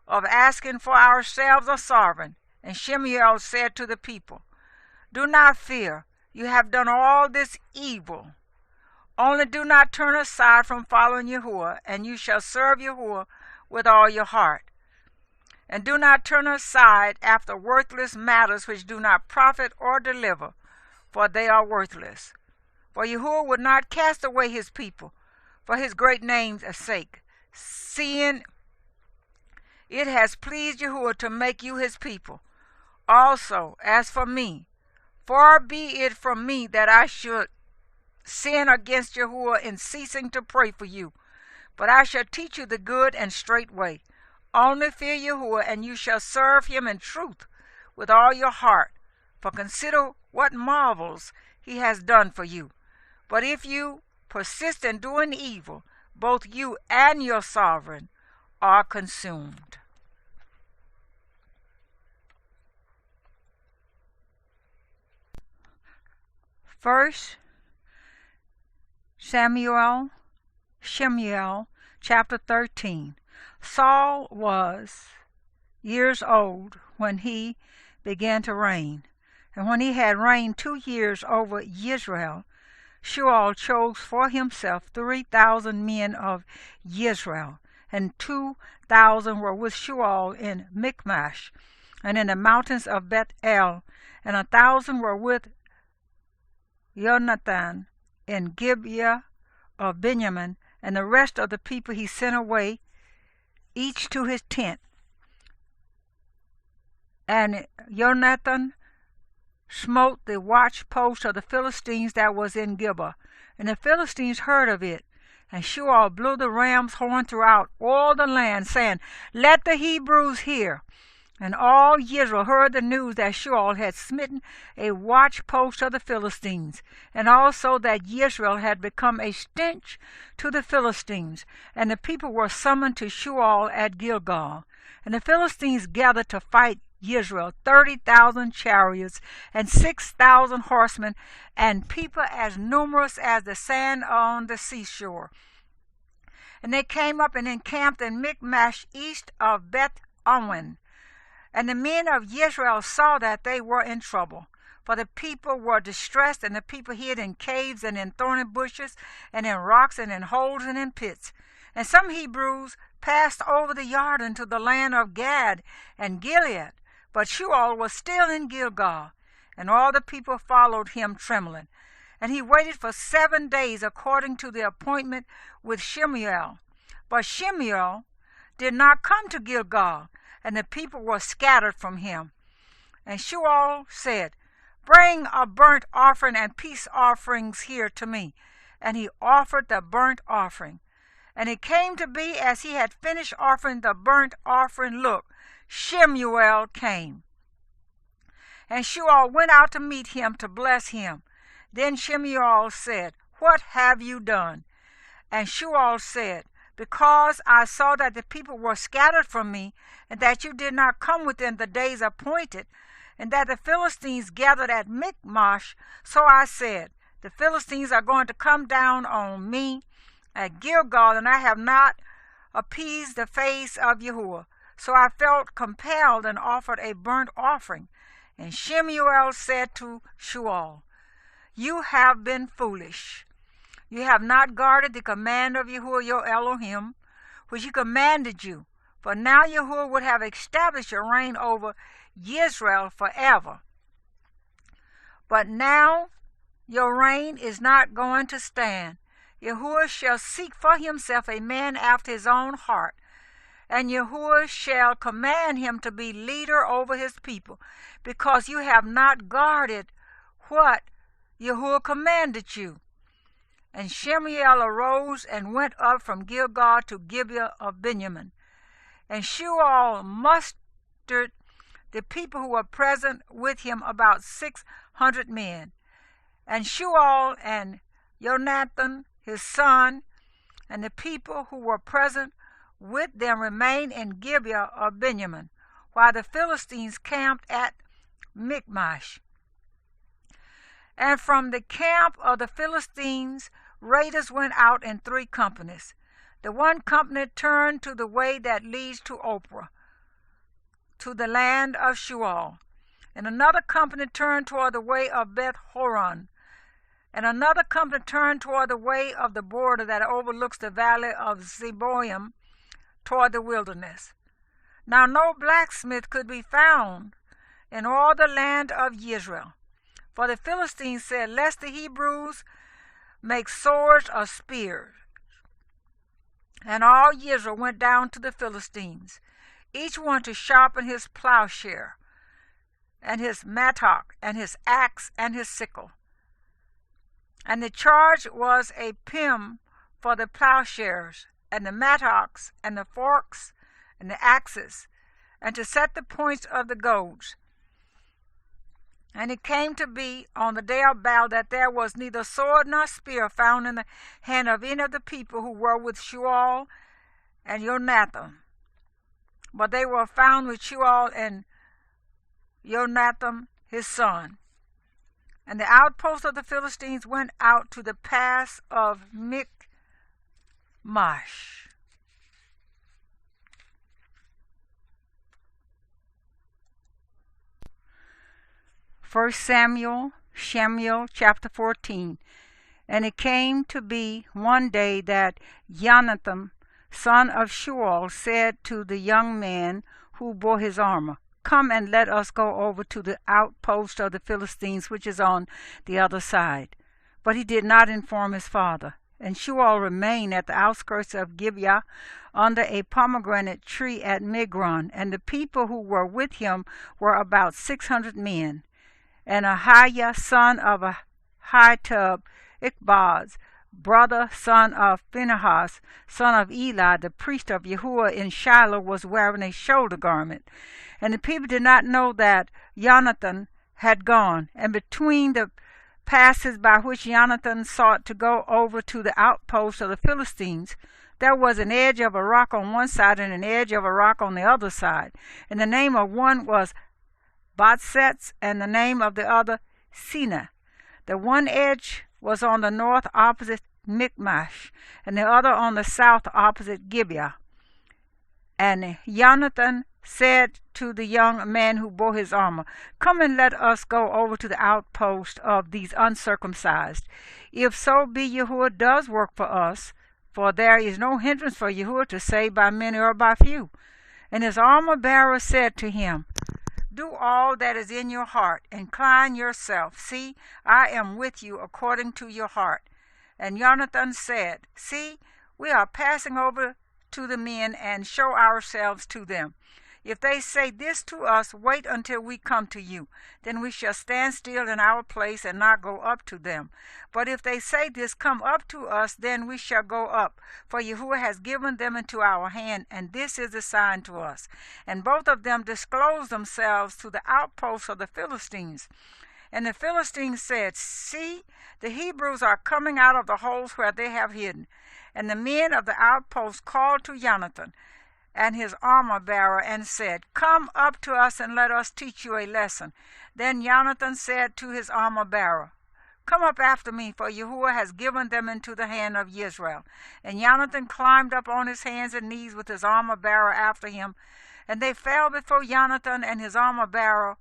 of asking for ourselves a sovereign. And Shemuel said to the people, Do not fear, you have done all this evil. Only do not turn aside from following Yahuwah, and you shall serve Yahuwah with all your heart. And do not turn aside after worthless matters which do not profit or deliver, for they are worthless. For Yahuwah would not cast away his people for his great name's sake, seeing it has pleased Yahuwah to make you his people. Also, as for me, far be it from me that I should sin against Yahuwah in ceasing to pray for you, but I shall teach you the good and straight way. Only fear Yahuwah, and you shall serve him in truth with all your heart. For consider what marvels he has done for you. But if you persist in doing evil, both you and your sovereign are consumed. First Shemuel, chapter 13. Saul was years old when he began to reign. And when he had reigned 2 years over Israel, Shemuel chose for himself 3,000 men of Israel, and 2,000 were with Shemuel in Michmash, and in the mountains of Beth-el, and 1,000 were with Jonathan in Gibeah of Benjamin, and the rest of the people he sent away, each to his tent. And Jonathan smote the watchpost of the Philistines that was in Gibeah, and the Philistines heard of it. And Shemuel blew the ram's horn throughout all the land, saying, Let the Hebrews hear. And all Israel heard the news that Shemuel had smitten a watchpost of the Philistines, and also that Israel had become a stench to the Philistines. And the people were summoned to Shemuel at Gilgal. And the Philistines gathered to fight Israel, 30,000 chariots and 6,000 horsemen, and people as numerous as the sand on the seashore. And they came up and encamped in Michmash east of Beth-awen. And the men of Israel saw that they were in trouble, for the people were distressed, and the people hid in caves and in thorny bushes and in rocks and in holes and in pits. And some Hebrews passed over the Jordan to the land of Gad and Gilead, but Shemuel was still in Gilgal, and all the people followed him trembling. And he waited for 7 days according to the appointment with Shemuel. But Shemuel did not come to Gilgal, and the people were scattered from him. And Shemuel said, Bring a burnt offering and peace offerings here to me. And he offered the burnt offering. And it came to be, as he had finished offering the burnt offering, look, Shemuel came. And Shemuel went out to meet him to bless him. Then Shemuel said, What have you done? And Shemuel said, because I saw that the people were scattered from me, and that you did not come within the days appointed, and that the Philistines gathered at Michmash. So I said, the Philistines are going to come down on me at Gilgal, and I have not appeased the face of Yahuwah. So I felt compelled and offered a burnt offering. And Shemuel said to Saul, you have been foolish. You have not guarded the command of Yahuwah your Elohim, which he commanded you. For now Yahuwah would have established your reign over Israel forever. But now your reign is not going to stand. Yahuwah shall seek for himself a man after his own heart, and Yahuwah shall command him to be leader over his people, because you have not guarded what Yahuwah commanded you. And Shemuel arose and went up from Gilgal to Gibeah of Benjamin. And Shemuel mustered the people who were present with him, about 600 men. And Shemuel and Jonathan his son, and the people who were present with them remained in Gibeah of Benjamin, while the Philistines camped at Michmash. And from the camp of the Philistines raiders went out in 3 companies. The one company turned to the way that leads to Ophrah, to the land of Sheol, and another company turned toward the way of Beth Horon, and another company turned toward the way of the border that overlooks the valley of Zeboim toward the wilderness. Now no blacksmith could be found in all the land of Israel. For the Philistines said, lest the Hebrews make swords or spears. And all Israel went down to the Philistines, each one to sharpen his plowshare, and his mattock, and his axe, and his sickle. And the charge was a pim for the plowshares, and the mattocks, and the forks, and the axes, and to set the points of the goads. And it came to be on the day of battle that there was neither sword nor spear found in the hand of any of the people who were with Shemuel and Jonathan, but they were found with Shemuel and Jonathan his son. And the outposts of the Philistines went out to the pass of Michmash. First Shemuel chapter 14. And it came to be one day that Jonathan, son of Shemuel, said to the young man who bore his armor, come and let us go over to the outpost of the Philistines, which is on the other side. But he did not inform his father. And Shemuel remained at the outskirts of Gibeah under a pomegranate tree at Migron, and the people who were with him were about 600 men. And Ahiah, son of Ahitub, Ichabod's brother, son of Phinehas, son of Eli, the priest of Yahuwah in Shiloh, was wearing a shoulder garment. And the people did not know that Jonathan had gone. And between the passes by which Jonathan sought to go over to the outpost of the Philistines, there was an edge of a rock on one side and an edge of a rock on the other side. And the name of one was Botsets, and the name of the other Sina. The one edge was on the north opposite Michmash, and the other on the south opposite Gibeah. And Jonathan said to the young man who bore his armor, come and let us go over to the outpost of these uncircumcised. If so be Yahuwah does work for us, for there is no hindrance for Yahuwah to save by many or by few. And his armor bearer said to him, do all that is in your heart, incline yourself. See, I am with you according to your heart. And Jonathan said, see, we are passing over to the men and show ourselves to them. If they say this to us, wait until we come to you. Then we shall stand still in our place and not go up to them. But if they say this, come up to us, then we shall go up. For Yahuwah has given them into our hand, and this is a sign to us. And both of them disclosed themselves to the outposts of the Philistines. And the Philistines said, See, the Hebrews are coming out of the holes where they have hidden. And the men of the outpost called to Jonathan and his armor-bearer and said, Come up to us and let us teach you a lesson. Then Jonathan said to his armor-bearer, Come up after me, for Yahuwah has given them into the hand of Israel. And Jonathan climbed up on his hands and knees with his armor-bearer after him. And they fell before Jonathan, and his armor-bearer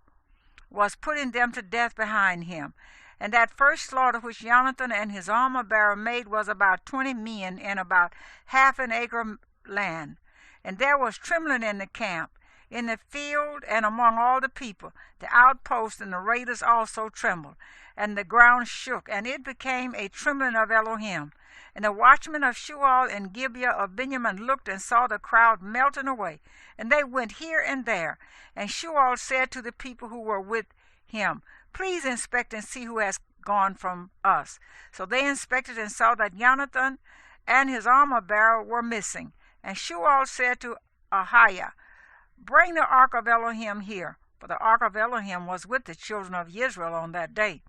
was putting them to death behind him. And that first slaughter which Jonathan and his armor-bearer made was about 20 men in about half an acre land. And there was trembling in the camp, in the field, and among all the people. The outposts and the raiders also trembled, and the ground shook, and it became a trembling of Elohim. And the watchmen of Shemuel and Gibeah of Benjamin looked and saw the crowd melting away, and they went here and there. And Shemuel said to the people who were with him, Please inspect and see who has gone from us. So they inspected and saw that Jonathan and his armor-bearer were missing. And Shemuel said to Ahiah, Bring the ark of Elohim here. For the ark of Elohim was with the children of Israel on that day.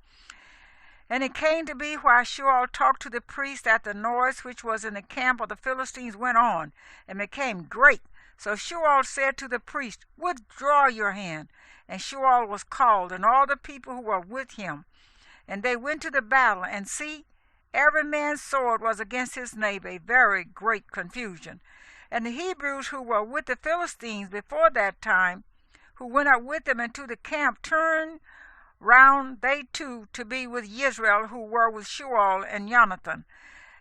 And it came to be while Shemuel talked to the priest that the noise which was in the camp of the Philistines went on, and became great. So Shemuel said to the priest, Withdraw your hand. And Shemuel was called, and all the people who were with him. And they went to the battle, and see, every man's sword was against his neighbor, a very great confusion. And the Hebrews who were with the Philistines before that time, who went up with them into the camp, turned round they too to be with Israel, who were with Shemuel and Jonathan.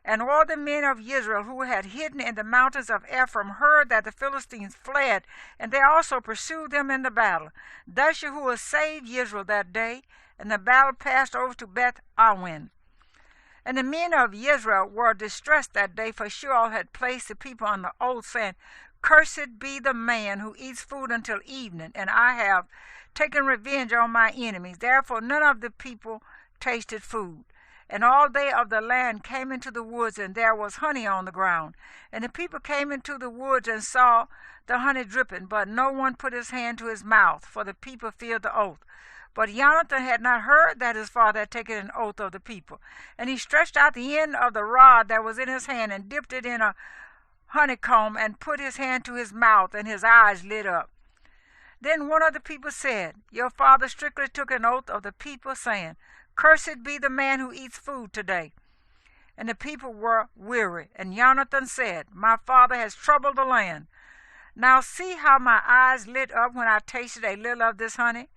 And all the men of Israel who had hidden in the mountains of Ephraim heard that the Philistines fled, and they also pursued them in the battle. Thus Yahuwah saved Israel that day, and the battle passed over to Beth-awen. And the men of Israel were distressed that day, for Shemuel had placed the people on the oath, saying, Cursed be the man who eats food until evening, and I have taken revenge on my enemies. Therefore none of the people tasted food. And all they of the land came into the woods, and there was honey on the ground. And the people came into the woods and saw the honey dripping, but no one put his hand to his mouth, for the people feared the oath. But Jonathan had not heard that his father had taken an oath of the people. And he stretched out the end of the rod that was in his hand, and dipped it in a honeycomb, and put his hand to his mouth, and his eyes lit up. Then one of the people said, Your father strictly took an oath of the people, saying, Cursed be the man who eats food today. And the people were weary. And Jonathan said, My father has troubled the land. Now see how my eyes lit up when I tasted a little of this honey.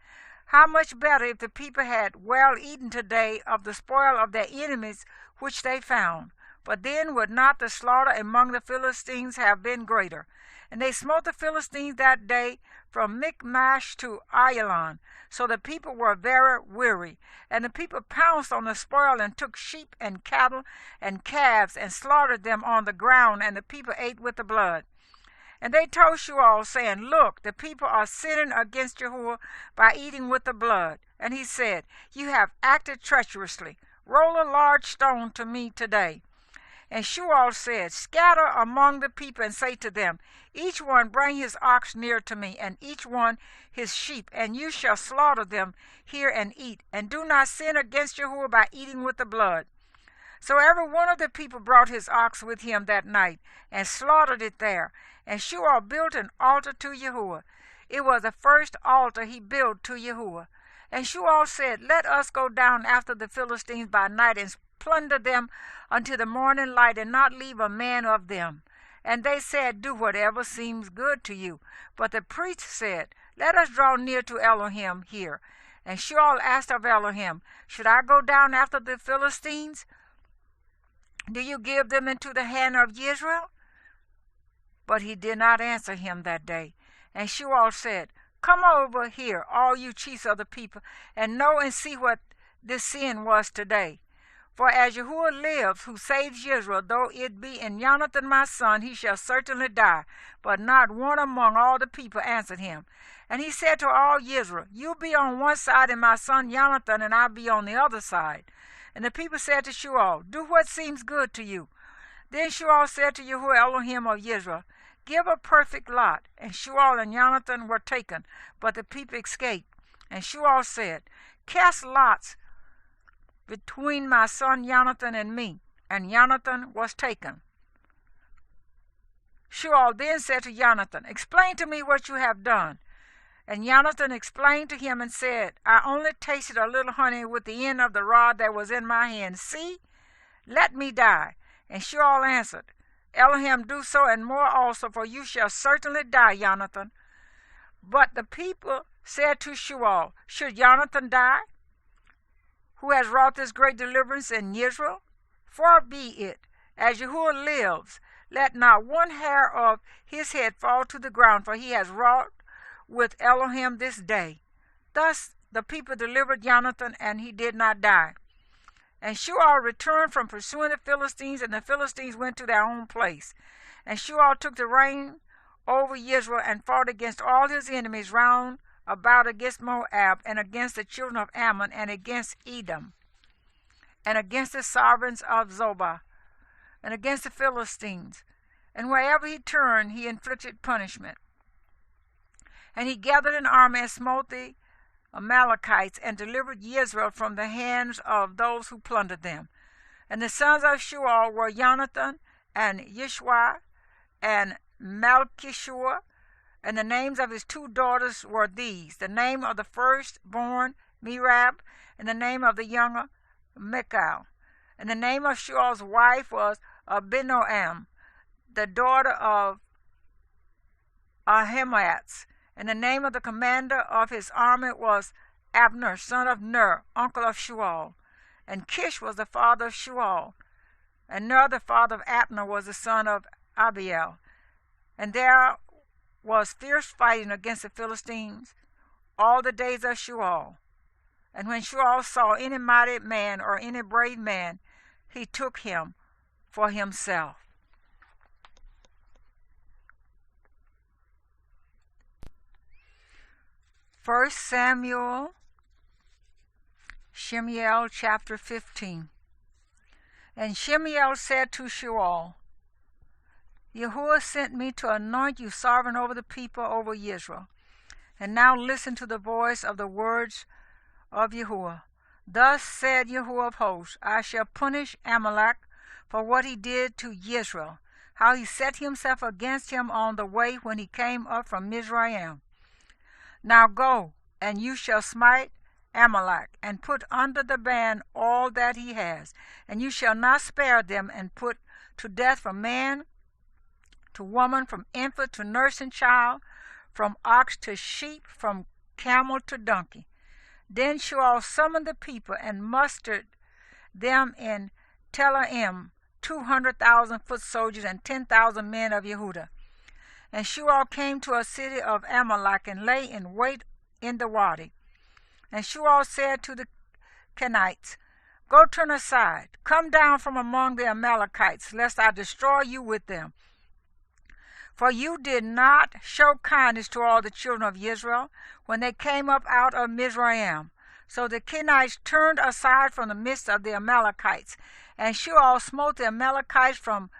How much better if the people had well eaten today of the spoil of their enemies which they found. But then would not the slaughter among the Philistines have been greater? And they smote the Philistines that day from Michmash to Ayalon. So the people were very weary. And the people pounced on the spoil, and took sheep and cattle and calves, and slaughtered them on the ground, and the people ate with the blood. And they told Shemuel, saying, Look, the people are sinning against Yahuwah by eating with the blood. And he said, You have acted treacherously. Roll a large stone to me today. And Shemuel said, Scatter among the people, and say to them, Each one bring his ox near to me, and each one his sheep, and you shall slaughter them here and eat. And do not sin against Yahuwah by eating with the blood. So every one of the people brought his ox with him that night, and slaughtered it there. And Shemuel built an altar to Yahuwah. It was the first altar he built to Yahuwah. And Shemuel said, Let us go down after the Philistines by night, and plunder them until the morning light, and not leave a man of them. And they said, Do whatever seems good to you. But the priest said, Let us draw near to Elohim here. And Shemuel asked of Elohim, Should I go down after the Philistines? Do you give them into the hand of Israel? But he did not answer him that day. And Shemuel said, Come over here, all you chiefs of the people, and know and see what this sin was today. For as Yahuwah lives, who saves Israel, though it be in Jonathan my son, he shall certainly die. But not one among all the people answered him. And he said to all Israel, You be on one side, and my son Jonathan, and I be on the other side. And the people said to Shemuel, Do what seems good to you. Then Shemuel said to Yahuwah Elohim of Israel, Give a perfect lot. And Shemuel and Jonathan were taken, but the people escaped. And Shemuel said, Cast lots between my son Jonathan and me. And Jonathan was taken. Shemuel then said to Jonathan, Explain to me what you have done. And Jonathan explained to him and said, I only tasted a little honey with the end of the rod that was in my hand. See, let me die. And Shemuel answered, Elohim do so and more also, for you shall certainly die, Jonathan. But the people said to Shemuel, Should Jonathan die, who has wrought this great deliverance in Israel? Far be it, as Yahuwah lives, let not one hair of his head fall to the ground, for he has wrought with Elohim this day. Thus the people delivered Jonathan, and he did not die. And Shemuel returned from pursuing the Philistines, and the Philistines went to their own place. And Shemuel took the reign over Israel, and fought against all his enemies round about, against Moab, and against the children of Ammon, and against Edom, and against the sovereigns of Zobah, and against the Philistines. And wherever he turned, he inflicted punishment. And he gathered an army and smote the Amalekites, and delivered Israel from the hands of those who plundered them. And the sons of Shemuel were Jonathan, and Yeshua, and Malchishua, and the names of his 2 daughters were these: the name of the firstborn Merab, and the name of the younger Michal. And the name of Shemuel's wife was Abinoam, the daughter of Ahimaaz. And the name of the commander of his army was Abner, son of Ner, uncle of Shemuel. And Kish was the father of Shemuel. And Ner, the father of Abner, was the son of Abiel. And there was fierce fighting against the Philistines all the days of Shemuel. And when Shemuel saw any mighty man or any brave man, he took him for himself. First Samuel, Shemuel chapter 15. And Shemuel said to Shemuel, Yahuwah sent me to anoint you sovereign over the people over Israel. And now listen to the voice of the words of Yahuwah. Thus said Yahuwah of hosts, I shall punish Amalek for what he did to Israel, how he set himself against him on the way when he came up from Mizraim. Now go, and you shall smite Amalek, and put under the ban all that he has, and you shall not spare them, and put to death from man to woman, from infant to nursing child, from ox to sheep, from camel to donkey. Then Shemuel summoned the people, and mustered them in Telaim 200,000 foot soldiers, and 10,000 men of Yehudah. And Shemuel came to a city of Amalek, and lay in wait in the wadi. And Shemuel said to the Kenites, Go turn aside, come down from among the Amalekites, lest I destroy you with them. For you did not show kindness to all the children of Israel when they came up out of Mizraim. So the Kenites turned aside from the midst of the Amalekites, and Shemuel smote the Amalekites from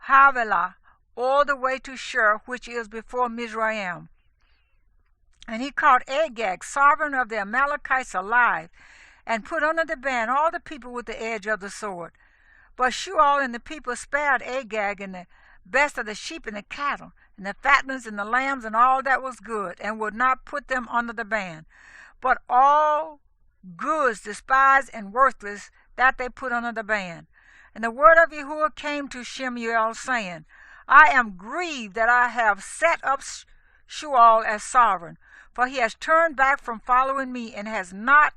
Havilah all the way to Shur, which is before Mizraim. And he caught Agag, sovereign of the Amalekites, alive, and put under the ban all the people with the edge of the sword. But Shemuel and the people spared Agag and the best of the sheep and the cattle, and the fattenings and the lambs and all that was good, and would not put them under the ban. But all goods despised and worthless, that they put under the ban. And the word of Yahuwah came to Shemuel, saying, I am grieved that I have set up Shemuel as sovereign, for he has turned back from following me, and has not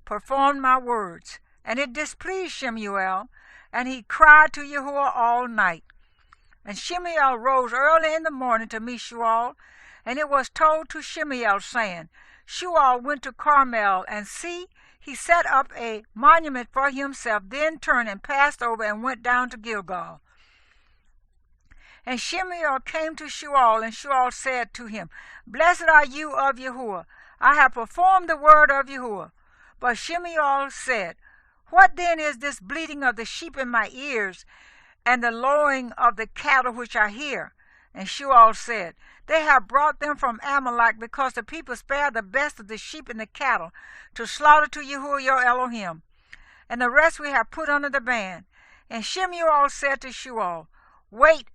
performed my words. And it displeased Shemuel, and he cried to Yahuwah all night. And Shemuel rose early in the morning to meet Shemuel, and it was told to Shemuel, saying, Shemuel went to Carmel, and see, he set up a monument for himself, then turned and passed over and went down to Gilgal. And Shemuel came to Shemuel, and Shemuel said to him, Blessed are you of Yahuwah. I have performed the word of Yahuwah. But Shemuel said, What then is this bleating of the sheep in my ears, and the lowing of the cattle which I hear? And Shemuel said, They have brought them from Amalek, because the people spared the best of the sheep and the cattle to slaughter to Yahuwah your Elohim. And the rest we have put under the ban. And Shemuel said to Sheol, Wait,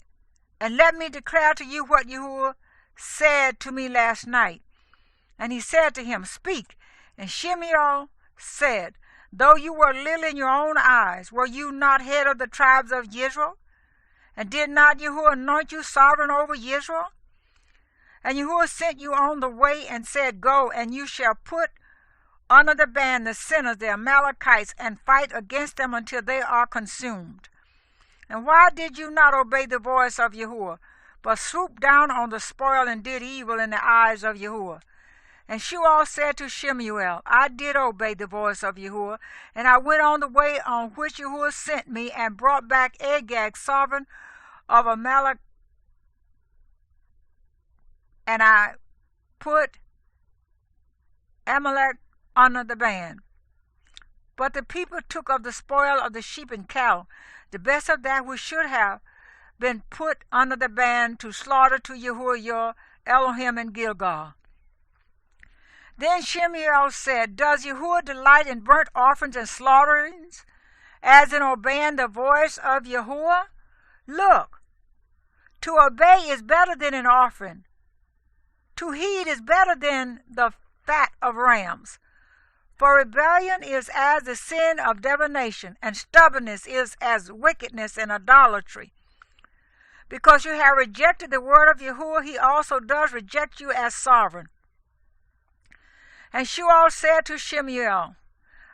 and let me declare to you what Yahuwah said to me last night. And he said to him, Speak. And Shemuel said, Though you were little in your own eyes, were you not head of the tribes of Israel? And did not Yahuwah anoint you sovereign over Israel? And Yahuwah sent you on the way and said, Go, and you shall put under the ban the sinners, the Amalekites, and fight against them until they are consumed. And why did you not obey the voice of Yahuwah, but swooped down on the spoil and did evil in the eyes of Yahuwah? And Sheol said to Shemuel, I did obey the voice of Yahuwah, and I went on the way on which Yahuwah sent me, and brought back Agag, sovereign of Amalek, and I put Amalek under the ban. But the people took of the spoil of the sheep and cattle, the best of that which should have been put under the ban, to slaughter to Yahuwah your Elohim in Gilgal. Then Shemuel said, Does Yahuwah delight in burnt offerings and slaughterings, as in obeying the voice of Yahuwah? Look, to obey is better than an offering. To heed is better than the fat of rams. For rebellion is as the sin of divination, and stubbornness is as wickedness and idolatry. Because you have rejected the word of Yahuwah, he also does reject you as sovereign. And Sheol said to Shemuel,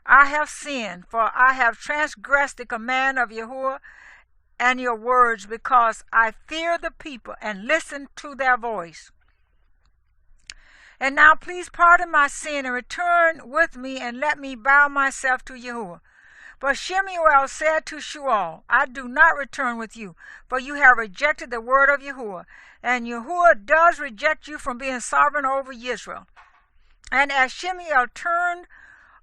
I have sinned, for I have transgressed the command of Yahuwah and your words, because I fear the people and listen to their voice. And now please pardon my sin and return with me, and let me bow myself to Yahuwah. But Shemuel said to Sheol, I do not return with you, for you have rejected the word of Yahuwah, and Yahuwah does reject you from being sovereign over Israel. And as Shemuel turned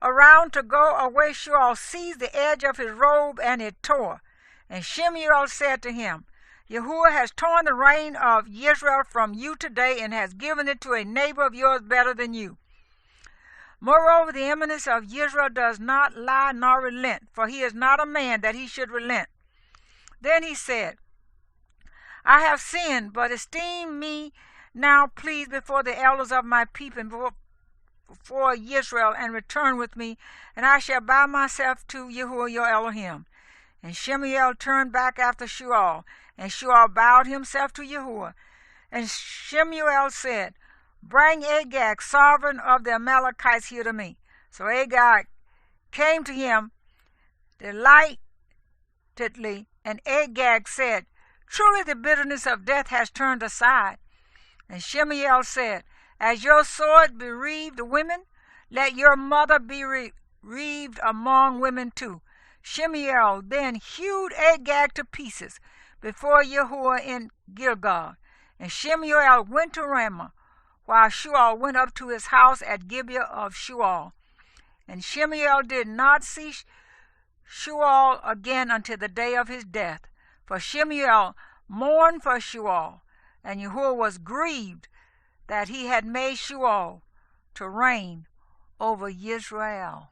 around to go away, Sheol seized the edge of his robe, and it tore. And Shemuel said to him, Yahuwah has torn the reign of Israel from you today, and has given it to a neighbor of yours better than you. Moreover, the eminence of Israel does not lie nor relent, for he is not a man that he should relent. Then he said, I have sinned, but esteem me now, please, before the elders of my people and before Israel, and return with me, and I shall bow myself to Yahuwah your Elohim. And Shemuel turned back after Sheol, and Sheol bowed himself to Yahuwah. And Shemuel said, Bring Agag, sovereign of the Amalekites, here to me. So Agag came to him delightedly, and Agag said, Truly the bitterness of death has turned aside. And Shemuel said, As your sword bereaved the women, let your mother be bereaved among women too. Shemuel then hewed Agag to pieces before Yahuwah in Gilgal. And Shemuel went to Ramah, while Sheol went up to his house at Gibeah of Sheol. And Shemuel did not see Sheol again until the day of his death. For Shemuel mourned for Sheol, and Yahuwah was grieved that he had made Sheol to reign over Israel.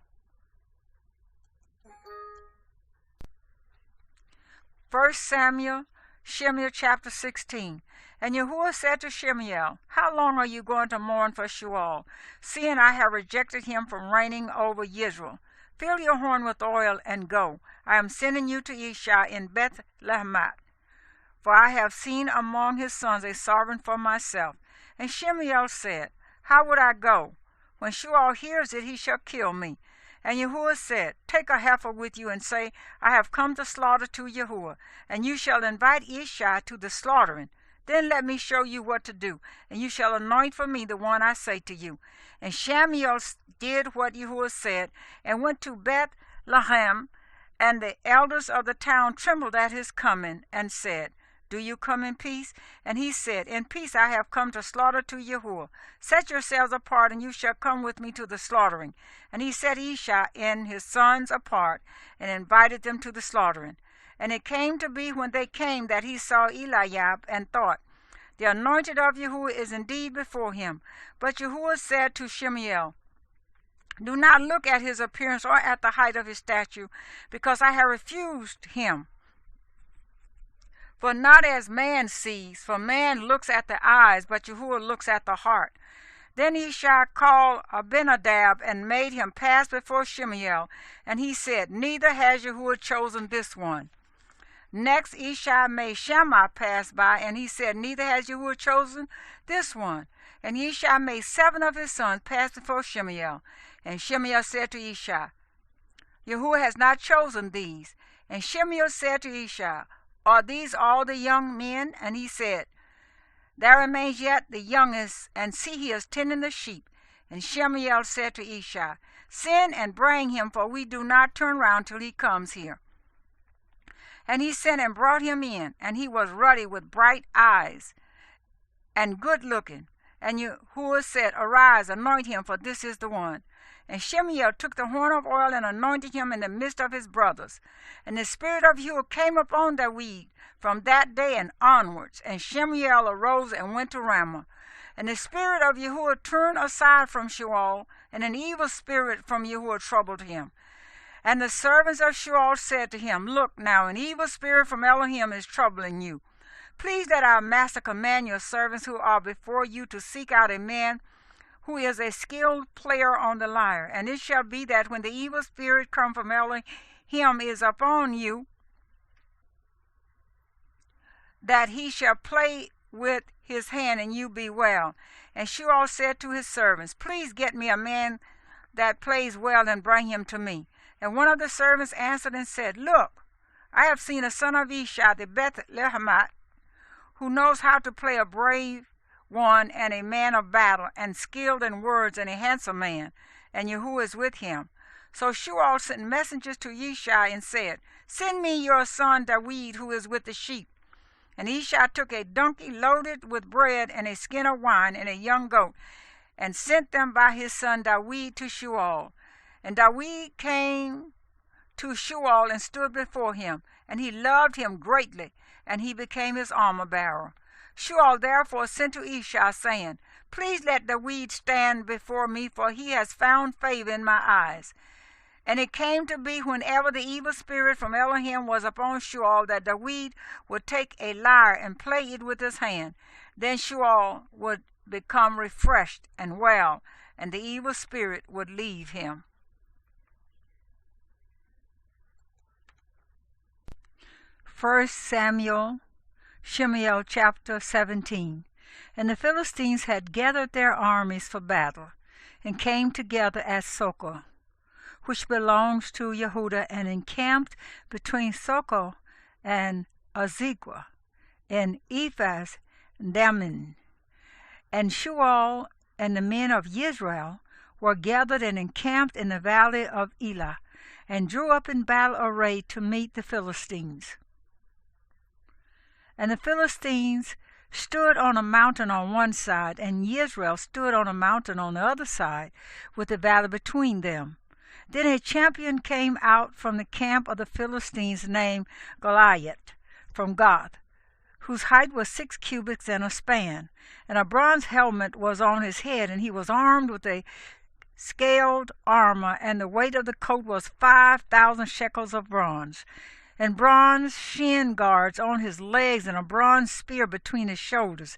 1 Samuel, Shemuel chapter 16. And Yahuwah said to Shemuel, How long are you going to mourn for Sheol, seeing I have rejected him from reigning over Israel? Fill your horn with oil and go. I am sending you to Isha in Bethlehem, for I have seen among his sons a sovereign for myself. And Shemuel said, How would I go? When Sheol hears it, he shall kill me. And Yahuwah said, Take a heifer with you, and say, I have come to slaughter to Yahuwah, and you shall invite Isha to the slaughtering. Then let me show you what to do, and you shall anoint for me the one I say to you. And Shemuel did what Yahuwah said, and went to Bethlehem, and the elders of the town trembled at his coming, and said, Do you come in peace? And he said, In peace I have come to slaughter to Yahuwah. Set yourselves apart, and you shall come with me to the slaughtering. And he set Isha and his sons apart, and invited them to the slaughtering. And it came to be when they came that he saw Eliab, and thought, The anointed of Yahuwah is indeed before him. But Yahuwah said to Shemuel, do not look at his appearance or at the height of his stature, because I have refused him. For not as man sees, for man looks at the eyes, but Yahuwah looks at the heart. Then Ishai called Abinadab and made him pass before Shemuel, and he said, neither has Yahuwah chosen this one. Next Ishai made Shammah pass by, and he said, neither has Yahuwah chosen this one. And Ishai made 7 of his sons pass before Shemuel. And Shemuel said to Ishai, Yahuwah has not chosen these. And Shemuel said to Ishai, are these all the young men? And he said, there remains yet the youngest, and see, he is tending the sheep. And Shemuel said to Ishai, send and bring him, for we do not turn round till he comes here. And he sent and brought him in, and he was ruddy with bright eyes and good looking. And Yahuwah said, arise, anoint him, for this is the one. And Shemuel took the horn of oil and anointed him in the midst of his brothers. And the spirit of Yahuwah came upon David from that day and onwards. And Shemuel arose and went to Ramah. And the spirit of Yahuwah turned aside from Sheol, and an evil spirit from Yahuwah troubled him. And the servants of Sheol said to him, look now, an evil spirit from Elohim is troubling you. Please let our master command your servants who are before you to seek out a man who is a skilled player on the lyre. And it shall be that when the evil spirit come from Elohim is upon you, that he shall play with his hand, and you be well. And Sheol said to his servants, please get me a man that plays well, and bring him to me. And one of the servants answered and said, look, I have seen a son of Ishai the Bethlehemite, who knows how to play a brave one and a man of battle, and skilled in words, and a handsome man, and Yahuwah is with him. So Sheol sent messengers to Ishai and said, send me your son David, who is with the sheep. And Ishai took a donkey loaded with bread, and a skin of wine, and a young goat, and sent them by his son David to Sheol. And David came to Sheol and stood before him, and he loved him greatly, and he became his armor-bearer. Sheol therefore sent to Ishai, saying, please let David stand before me, for he has found favor in my eyes. And it came to be, whenever the evil spirit from Elohim was upon Sheol, that David would take a lyre and play it with his hand. Then Sheol would become refreshed and well, and the evil spirit would leave him. 1 Samuel, Shemuel chapter 17. And the Philistines had gathered their armies for battle, and came together at Socoh, which belongs to Yehudah, and encamped between Socoh and Azekah in Ephas Dammim. And Sheol and the men of Israel were gathered and encamped in the valley of Elah, and drew up in battle array to meet the Philistines. And the Philistines stood on a mountain on one side, and Israel stood on a mountain on the other side, with the valley between them. Then a champion came out from the camp of the Philistines, named Goliath, from Gath, whose height was 6 cubits and a span, and a bronze helmet was on his head, and he was armed with a scaled armor, and the weight of the coat was 5,000 shekels of bronze, and bronze shin guards on his legs, and a bronze spear between his shoulders.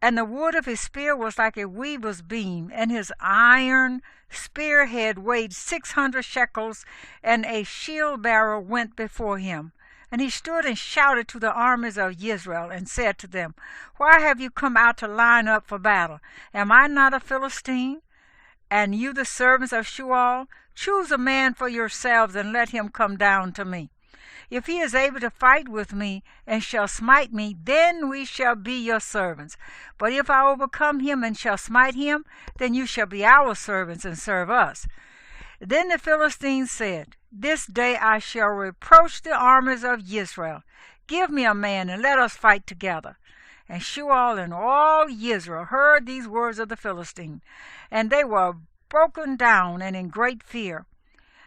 And the wood of his spear was like a weaver's beam, and his iron spearhead weighed 600 shekels, and a shield bearer went before him. And he stood and shouted to the armies of Israel, and said to them, why have you come out to line up for battle? Am I not a Philistine? And you the servants of Sheol? Choose a man for yourselves, and let him come down to me. If he is able to fight with me, and shall smite me, then we shall be your servants. But if I overcome him and shall smite him, then you shall be our servants and serve us. Then the Philistines said, this day I shall reproach the armies of Israel. Give me a man, and let us fight together. And Sheol and all Israel heard these words of the Philistine, and they were broken down and in great fear.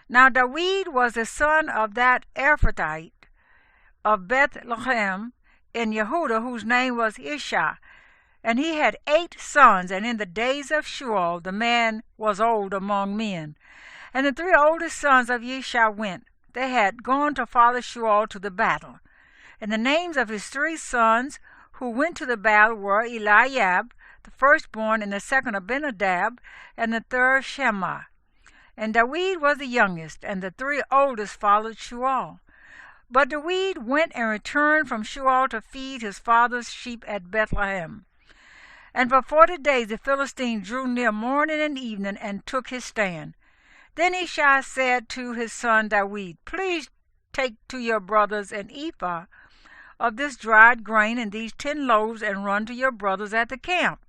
Now David was the son of that Ephrathite of Bethlehem in Yehudah, whose name was Ishai. And he had 8 sons, and in the days of Shemuel the man was old among men. And the 3 oldest sons of Yeshua went. They had gone to follow Shemuel to the battle. And the names of his 3 sons who went to the battle were Eliab, the firstborn, and the second Abinadab, and the third Shemuel. And David was the youngest, and the 3 oldest followed Shemuel. But David went and returned from Shemuel to feed his father's sheep at Bethlehem. And for 40 days the Philistine drew near morning and evening and took his stand. Then Ishai said to his son David, Please take to your brothers an ephah of this dried grain and these 10 loaves, and run to your brothers at the camp.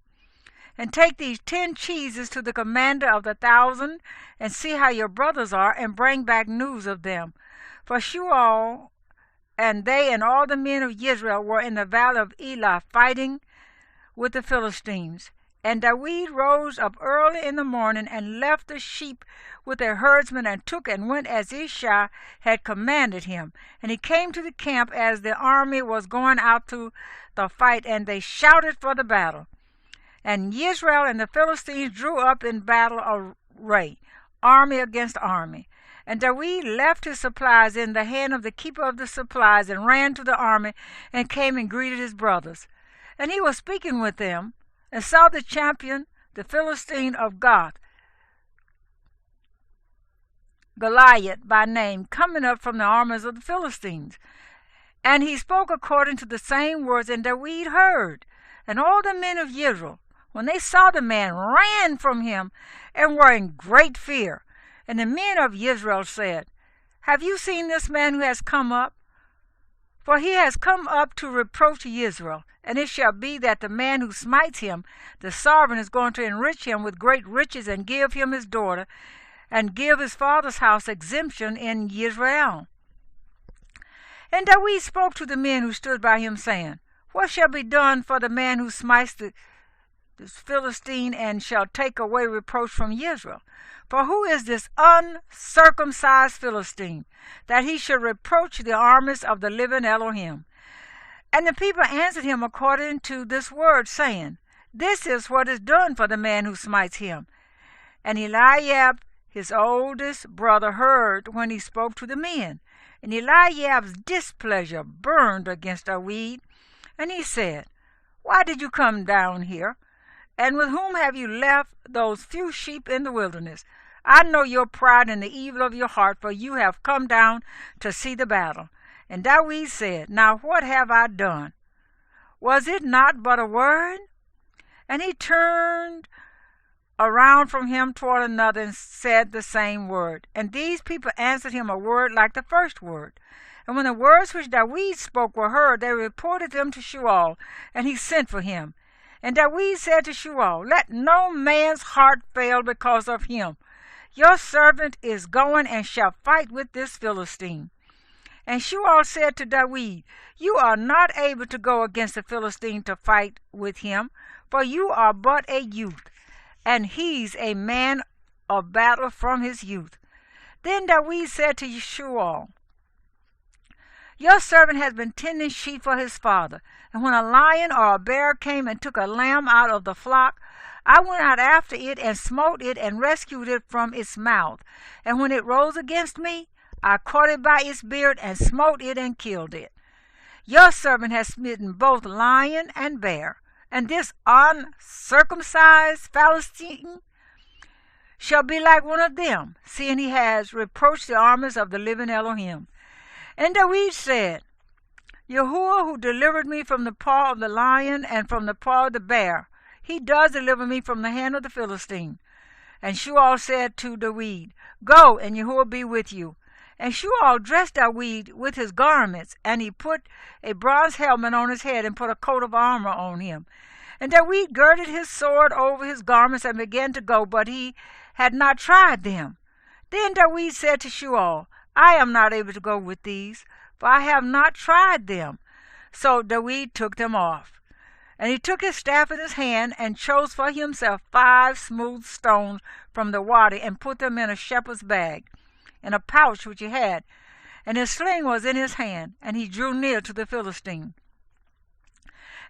And take these 10 cheeses to the commander of the 1,000, and see how your brothers are, and bring back news of them. For Shemuel and they and all the men of Israel were in the valley of Elah fighting with the Philistines. And David rose up early in the morning and left the sheep with their herdsmen, and took and went as Ishai had commanded him. And he came to the camp as the army was going out to the fight, and they shouted for the battle. And Israel and the Philistines drew up in battle array, army against army. And David left his supplies in the hand of the keeper of the supplies, and ran to the army, and came and greeted his brothers. And he was speaking with them, and saw the champion, the Philistine of Gath, Goliath by name, coming up from the armies of the Philistines. And he spoke according to the same words, and David heard. And all the men of Israel, when they saw the man, ran from him, and were in great fear. And the men of Israel said, Have you seen this man who has come up? For he has come up to reproach Israel. And it shall be that the man who smites him, the sovereign, is going to enrich him with great riches, and give him his daughter, and give his father's house exemption in Israel. And David spoke to the men who stood by him, saying, What shall be done for the man who smites this Philistine, and shall take away reproach from Israel? For who is this uncircumcised Philistine, that he should reproach the armies of the living Elohim? And the people answered him according to this word, saying, This is what is done for the man who smites him. And Eliab, his oldest brother, heard when he spoke to the men. And Eliab's displeasure burned against David, and he said, Why did you come down here? And with whom have you left those few sheep in the wilderness? I know your pride and the evil of your heart, for you have come down to see the battle. And David said, Now what have I done? Was it not but a word? And he turned around from him toward another, and said the same word. And these people answered him a word like the first word. And when the words which David spoke were heard, they reported them to Shemuel, and he sent for him. And David said to Shemuel, Let no man's heart fail because of him. Your servant is going and shall fight with this Philistine. And Shemuel said to David, You are not able to go against the Philistine to fight with him, for you are but a youth, and he's a man of battle from his youth. Then David said to Shemuel, Your servant has been tending sheep for his father, and when a lion or a bear came and took a lamb out of the flock, I went out after it and smote it and rescued it from its mouth. And when it rose against me, I caught it by its beard and smote it and killed it. Your servant has smitten both lion and bear, and this uncircumcised Philistine shall be like one of them, seeing he has reproached the armies of the living Elohim. And David said, Yahuwah, who delivered me from the paw of the lion and from the paw of the bear, he does deliver me from the hand of the Philistine. And Shemuel said to David, Go, and Yahuwah be with you. And Shemuel dressed David with his garments, and he put a bronze helmet on his head and put a coat of armor on him. And David girded his sword over his garments and began to go, but he had not tried them. Then David said to Shemuel, I am not able to go with these, for I have not tried them. So David took them off. And he took his staff in his hand and chose for himself 5 smooth stones from the wadi and put them in a shepherd's bag, in a pouch which he had, and his sling was in his hand, and he drew near to the Philistine.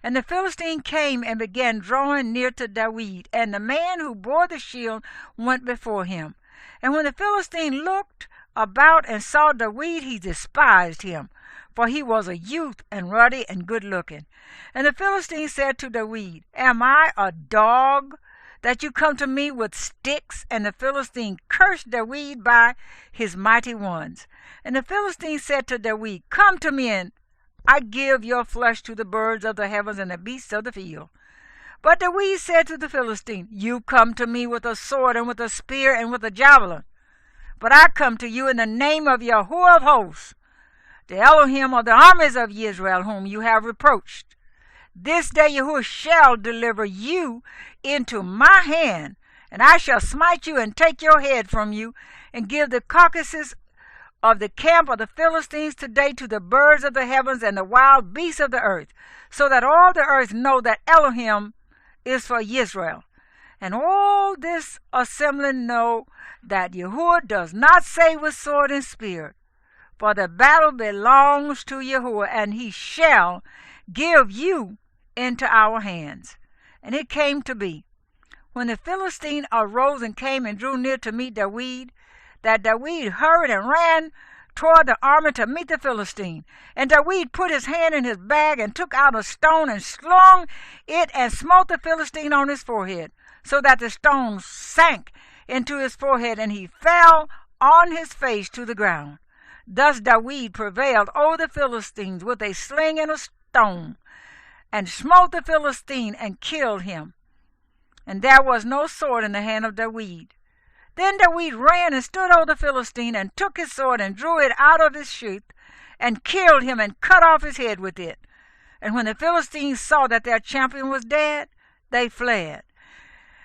And the Philistine came and began drawing near to David, and the man who bore the shield went before him. And when the Philistine looked about and saw David, he despised him, for he was a youth and ruddy and good-looking. And the Philistine said to David, Am I a dog, that you come to me with sticks? And the Philistine cursed David by his mighty ones. And the Philistine said to David, Come to me, and I give your flesh to the birds of the heavens and the beasts of the field. But David said to the Philistine, You come to me with a sword and with a spear and with a javelin. But I come to you in the name of Yahuwah of hosts, the Elohim of the armies of Israel, whom you have reproached. This day Yahuwah shall deliver you into my hand, and I shall smite you and take your head from you, and give the carcasses of the camp of the Philistines today to the birds of the heavens and the wild beasts of the earth, so that all the earth know that Elohim is for Israel. And all this assembly know that Yahuwah does not save with sword and spear, for the battle belongs to Yahuwah, and he shall give you into our hands. And it came to be, when the Philistine arose and came and drew near to meet David, that David hurried and ran toward the army to meet the Philistine. And David put his hand in his bag and took out a stone and slung it and smote the Philistine on his forehead, so that the stone sank into his forehead, and he fell on his face to the ground. Thus David prevailed over the Philistines with a sling and a stone, and smote the Philistine and killed him. And there was no sword in the hand of David. Then David ran and stood over the Philistine, and took his sword and drew it out of his sheath, and killed him and cut off his head with it. And when the Philistines saw that their champion was dead, they fled.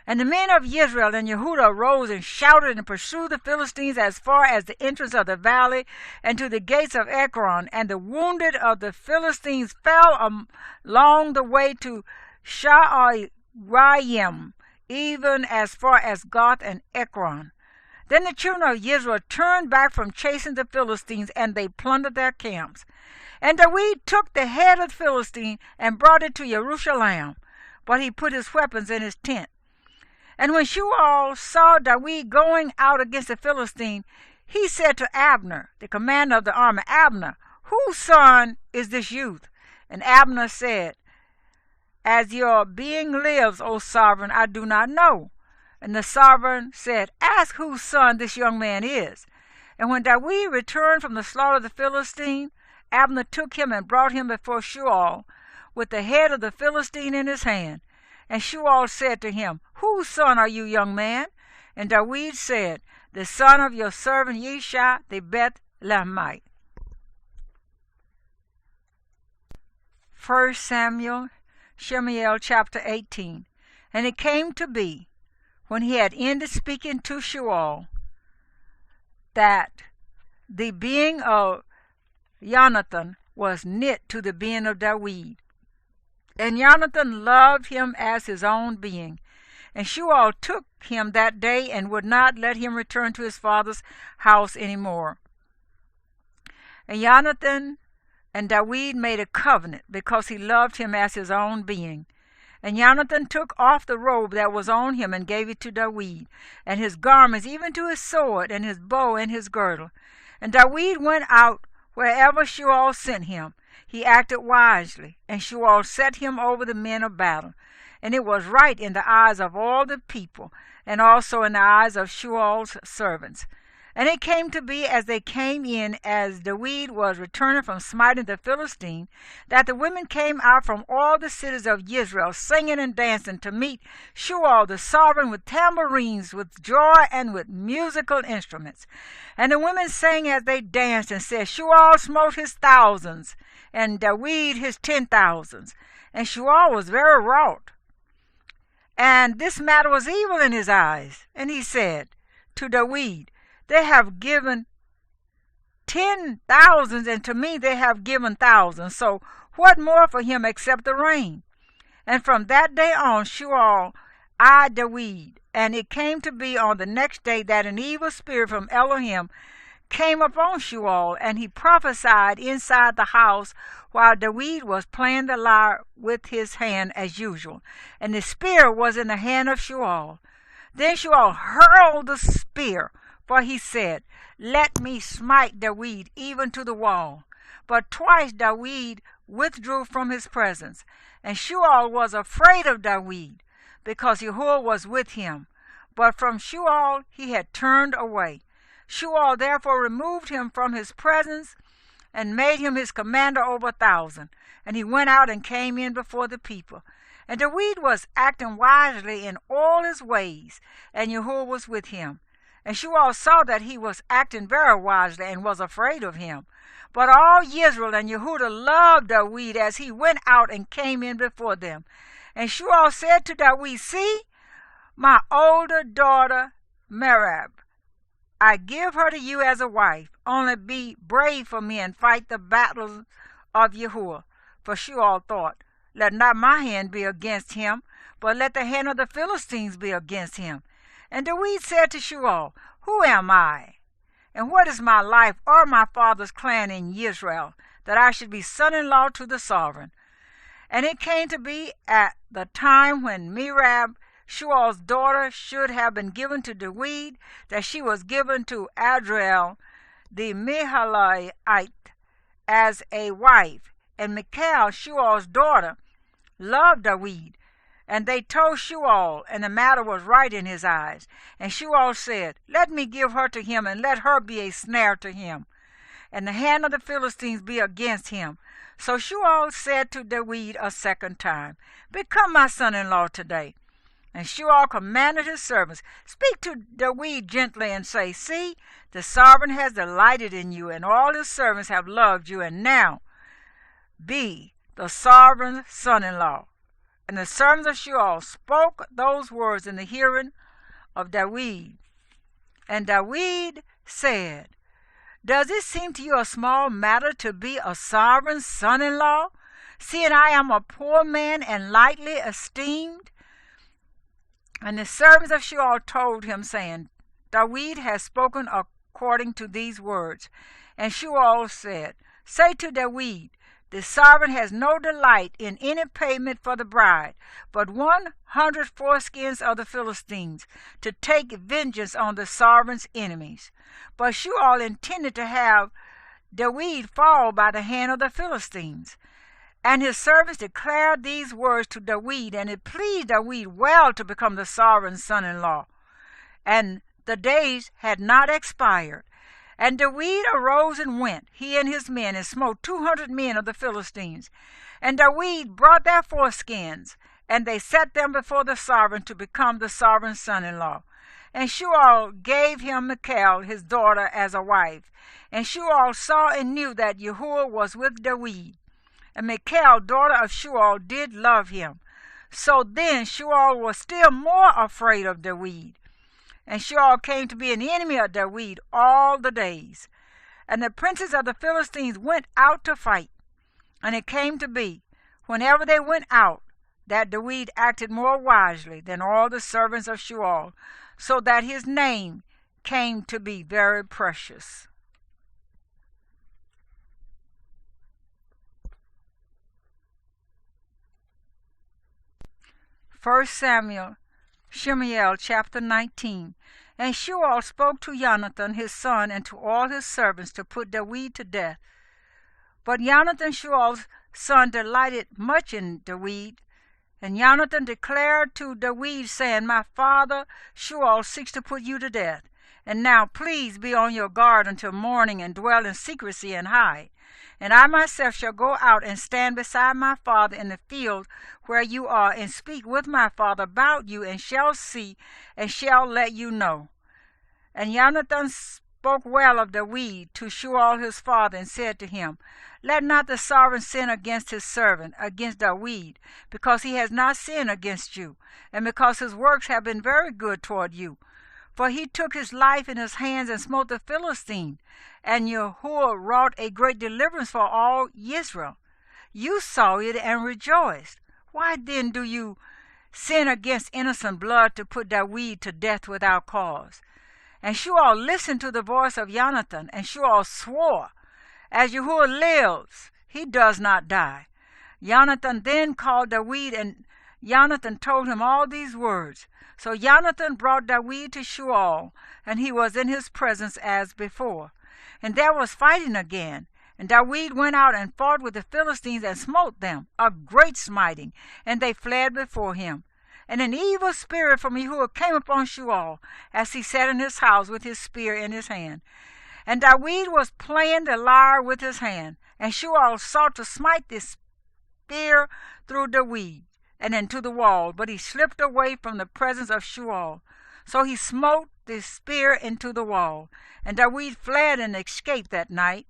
And the men of Israel and Yehudah arose and shouted and pursued the Philistines as far as the entrance of the valley and to the gates of Ekron. And the wounded of the Philistines fell along the way to Sha'arayim, even as far as Gath and Ekron. Then the children of Israel turned back from chasing the Philistines, and they plundered their camps. And David took the head of the Philistine and brought it to Jerusalem, but he put his weapons in his tent. And when Shemuel saw David going out against the Philistine, he said to Abner, the commander of the army, Abner, whose son is this youth? And Abner said, As your being lives, O sovereign, I do not know. And the sovereign said, Ask whose son this young man is. And when David returned from the slaughter of the Philistine, Abner took him and brought him before Shemuel with the head of the Philistine in his hand. And Shemuel said to him, Whose son are you, young man? And David said, The son of your servant Yishai the Bethlehemite. 1 Samuel, Shemuel chapter 18. And it came to be, when he had ended speaking to Shemuel, that the being of Jonathan was knit to the being of David. And Jonathan loved him as his own being. And Shemuel took him that day and would not let him return to his father's house any more. And Jonathan and David made a covenant, because he loved him as his own being. And Jonathan took off the robe that was on him and gave it to David, and his garments, even to his sword, and his bow, and his girdle. And David went out wherever Shemuel sent him. He acted wisely, and Shemuel set him over the men of battle. And it was right in the eyes of all the people, and also in the eyes of Shemuel's servants. And it came to be, as they came in, as David was returning from smiting the Philistine, that the women came out from all the cities of Israel, singing and dancing, to meet Shemuel the sovereign with tambourines, with joy, and with musical instruments. And the women sang as they danced, and said, Shemuel smote his thousands, and David his 10,000s. And Shemuel was very wroth, and this matter was evil in his eyes. And he said to David, They have given 10,000s, and to me they have given thousands. So what more for him except the rain? And from that day on Shemuel eyed David. And it came to be on the next day that an evil spirit from Elohim came upon Shemuel, and he prophesied inside the house while David was playing the lyre with his hand as usual, and the spear was in the hand of Shemuel. Then Shemuel hurled the spear, for he said, "Let me smite David even to the wall." But twice David withdrew from his presence, and Shemuel was afraid of David, because Jehovah was with him. But from Shemuel he had turned away. Shemuel therefore removed him from his presence and made him his commander over 1,000. And he went out and came in before the people. And David was acting wisely in all his ways, and Jehovah was with him. And Shemuel saw that he was acting very wisely and was afraid of him. But all Israel and Yehudah loved David as he went out and came in before them. And Shemuel said to David, "See, my older daughter Merab, I give her to you as a wife. Only be brave for me and fight the battles of Yehudah." For Shemuel thought, "Let not my hand be against him, but let the hand of the Philistines be against him." And David said to Shemuel, "Who am I? And what is my life or my father's clan in Israel, that I should be son-in-law to the sovereign?" And it came to be at the time when Merab, Shemuel's daughter, should have been given to David, that she was given to Adriel the Mahalaite as a wife. And Michal, Shemuel's daughter, loved David. And they told Shemuel, and the matter was right in his eyes. And Shemuel said, "Let me give her to him, and let her be a snare to him, and the hand of the Philistines be against him." So Shemuel said to David a second time, "Become my son-in-law today." And Shemuel commanded his servants, "Speak to David gently and say, 'See, the sovereign has delighted in you, and all his servants have loved you, and now be the sovereign's son-in-law.'" And the servants of Shemuel spoke those words in the hearing of David. And David said, "Does it seem to you a small matter to be a sovereign's son-in-law, seeing I am a poor man and lightly esteemed?" And the servants of Shemuel told him, saying, "David has spoken according to these words." And Shemuel said, "Say to David, the sovereign has no delight in any payment for the bride, but 100 foreskins of the Philistines, to take vengeance on the sovereign's enemies." But Shemuel intended to have David fall by the hand of the Philistines. And his servants declared these words to David, and it pleased David well to become the sovereign's son-in-law. And the days had not expired. And David arose and went, he and his men, and smote 200 men of the Philistines. And David brought their foreskins, and they set them before the sovereign to become the sovereign's son-in-law. And Shemuel gave him Michal, his daughter, as a wife. And Shemuel saw and knew that Jehovah was with David. And Michal, daughter of Shemuel, did love him. So then Shemuel was still more afraid of David. And Shemuel came to be an enemy of David all the days. And the princes of the Philistines went out to fight. And it came to be, whenever they went out, that David acted more wisely than all the servants of Shemuel, so that his name came to be very precious. 1 Samuel, Shemuel, chapter 19. And Shemuel spoke to Jonathan his son and to all his servants to put David to death. But Jonathan, Shemuel's son, delighted much in David. And Jonathan declared to David, saying, "My father Shemuel seeks to put you to death. And now please be on your guard until morning, and dwell in secrecy and hide. And I myself shall go out and stand beside my father in the field where you are, and speak with my father about you, and shall see, and shall let you know." And Jonathan spoke well of David to Shemuel his father, and said to him, "Let not the sovereign sin against his servant, against David, because he has not sinned against you, and because his works have been very good toward you. For he took his life in his hands and smote the Philistine, and Jehovah wrought a great deliverance for all Israel. You saw it and rejoiced. Why then do you sin against innocent blood to put David to death without cause?" And Shemuel listened to the voice of Jonathan, and Shemuel swore, "As Yahuwah lives, he does not die." Jonathan then called David, and Jonathan told him all these words. So Jonathan brought David to Shemuel, and he was in his presence as before. And there was fighting again. And David went out and fought with the Philistines and smote them, a great smiting, and they fled before him. And an evil spirit from Yahuwah came upon Shemuel as he sat in his house with his spear in his hand. And David was playing the lyre with his hand, and Shemuel sought to smite this spear through David and into the wall, but he slipped away from the presence of Shemuel. So he smote the spear into the wall, and David fled and escaped that night.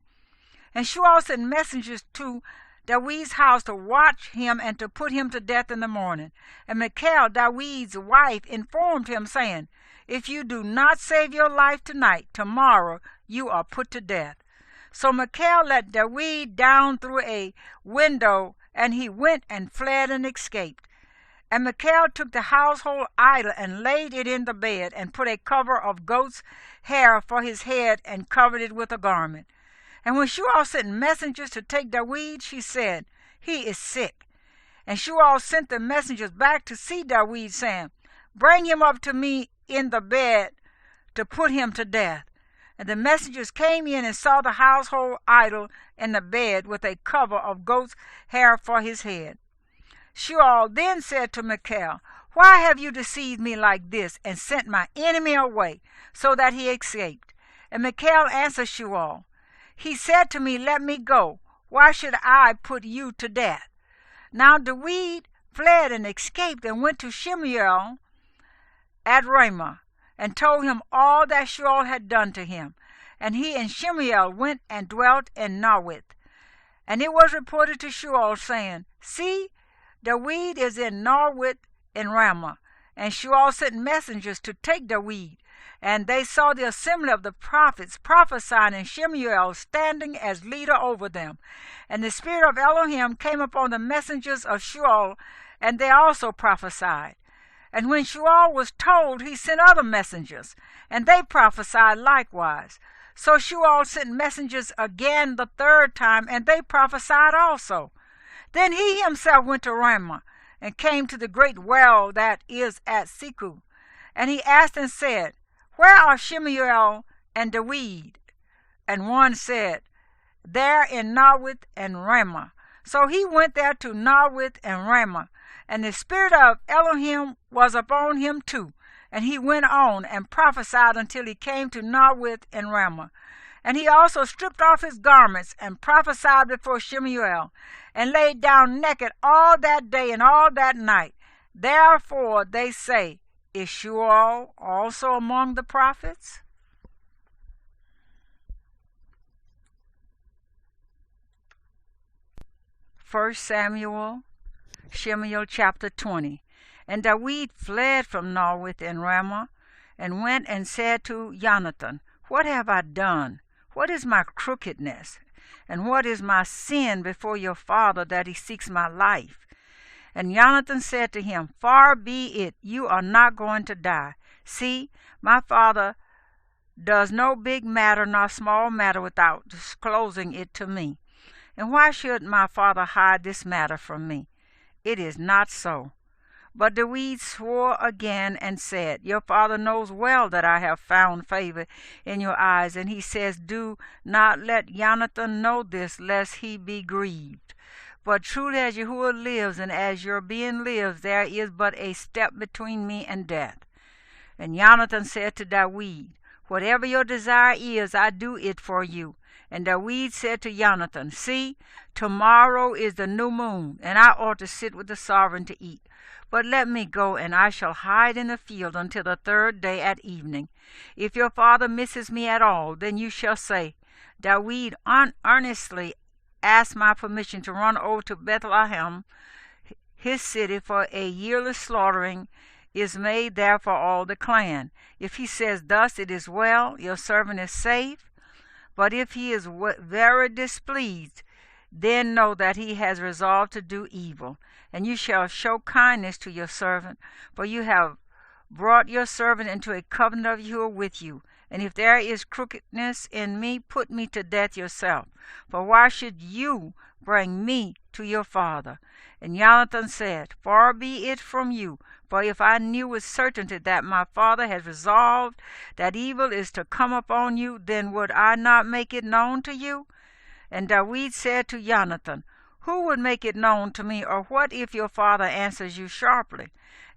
And Shemuel sent messengers to David's house to watch him and to put him to death in the morning. And Michal, David's wife, informed him, saying, "If you do not save your life tonight, tomorrow you are put to death." So Michal let David down through a window, and he went and fled and escaped. And Michal took the household idol and laid it in the bed, and put a cover of goat's hair for his head, and covered it with a garment. And when Shemuel sent messengers to take David, she said, "He is sick." And Shemuel sent the messengers back to see David, saying, "Bring him up to me in the bed to put him to death." And the messengers came in and saw the household idol in the bed with a cover of goat's hair for his head. Shemuel then said to Michal, "Why have you deceived me like this and sent my enemy away so that he escaped?" And Michal answered Shemuel, "He said to me, 'Let me go. Why should I put you to death?'" Now David fled and escaped and went to Shemuel at Ramah, and told him all that Shemuel had done to him. And he and Shemuel went and dwelt in Nawith. And it was reported to Shemuel, saying, "See, David is in Nawith in Ramah." And Shemuel sent messengers to take David. And they saw the assembly of the prophets prophesying, and Shemuel standing as leader over them. And the spirit of Elohim came upon the messengers of Shemuel, and they also prophesied. And when Shemuel was told, he sent other messengers, and they prophesied likewise. So Shemuel sent messengers again the third time, and they prophesied also. Then he himself went to Ramah, and came to the great well that is at Siku. And he asked and said, "Where are Shemuel and David?" And one said, "There in Nawith and Ramah." So he went there to Nawith and Ramah. And the spirit of Elohim was upon him too. And he went on and prophesied until he came to Nawith and Ramah. And he also stripped off his garments and prophesied before Shemuel, and laid down naked all that day and all that night. Therefore they say, "Is Shemuel also among the prophets?" First Samuel, Shemuel chapter 20. And David fled from Nawith and Ramah, and went and said to Jonathan, "What have I done? What is my crookedness? And what is my sin before your father, that he seeks my life?" And Jonathan said to him, "Far be it, you are not going to die. See, my father does no big matter nor small matter without disclosing it to me. And why should my father hide this matter from me? It is not so." But David swore again and said, "Your father knows well that I have found favor in your eyes." And he says, "Do not let Jonathan know this, lest he be grieved. But truly as Yahuwah lives, and as your being lives, there is but a step between me and death." And Jonathan said to David, "Whatever your desire is, I do it for you." And David said to Jonathan, "See, tomorrow is the new moon, and I ought to sit with the sovereign to eat. But let me go, and I shall hide in the field until the third day at evening. If your father misses me at all, then you shall say, 'David earnestly asked my permission to run over to Bethlehem, his city, for a yearly slaughtering is made there for all the clan.' If he says thus, it is well, your servant is safe. But if he is very displeased, then know that he has resolved to do evil. And you shall show kindness to your servant, for you have brought your servant into a covenant of Yahuwah with you. And if there is crookedness in me, put me to death yourself. For why should you bring me to your father? And Jonathan said, Far be it from you, for if I knew with certainty that my father has resolved that evil is to come upon you, then would I not make it known to you? And David said to Jonathan, Who would make it known to me, or what if your father answers you sharply?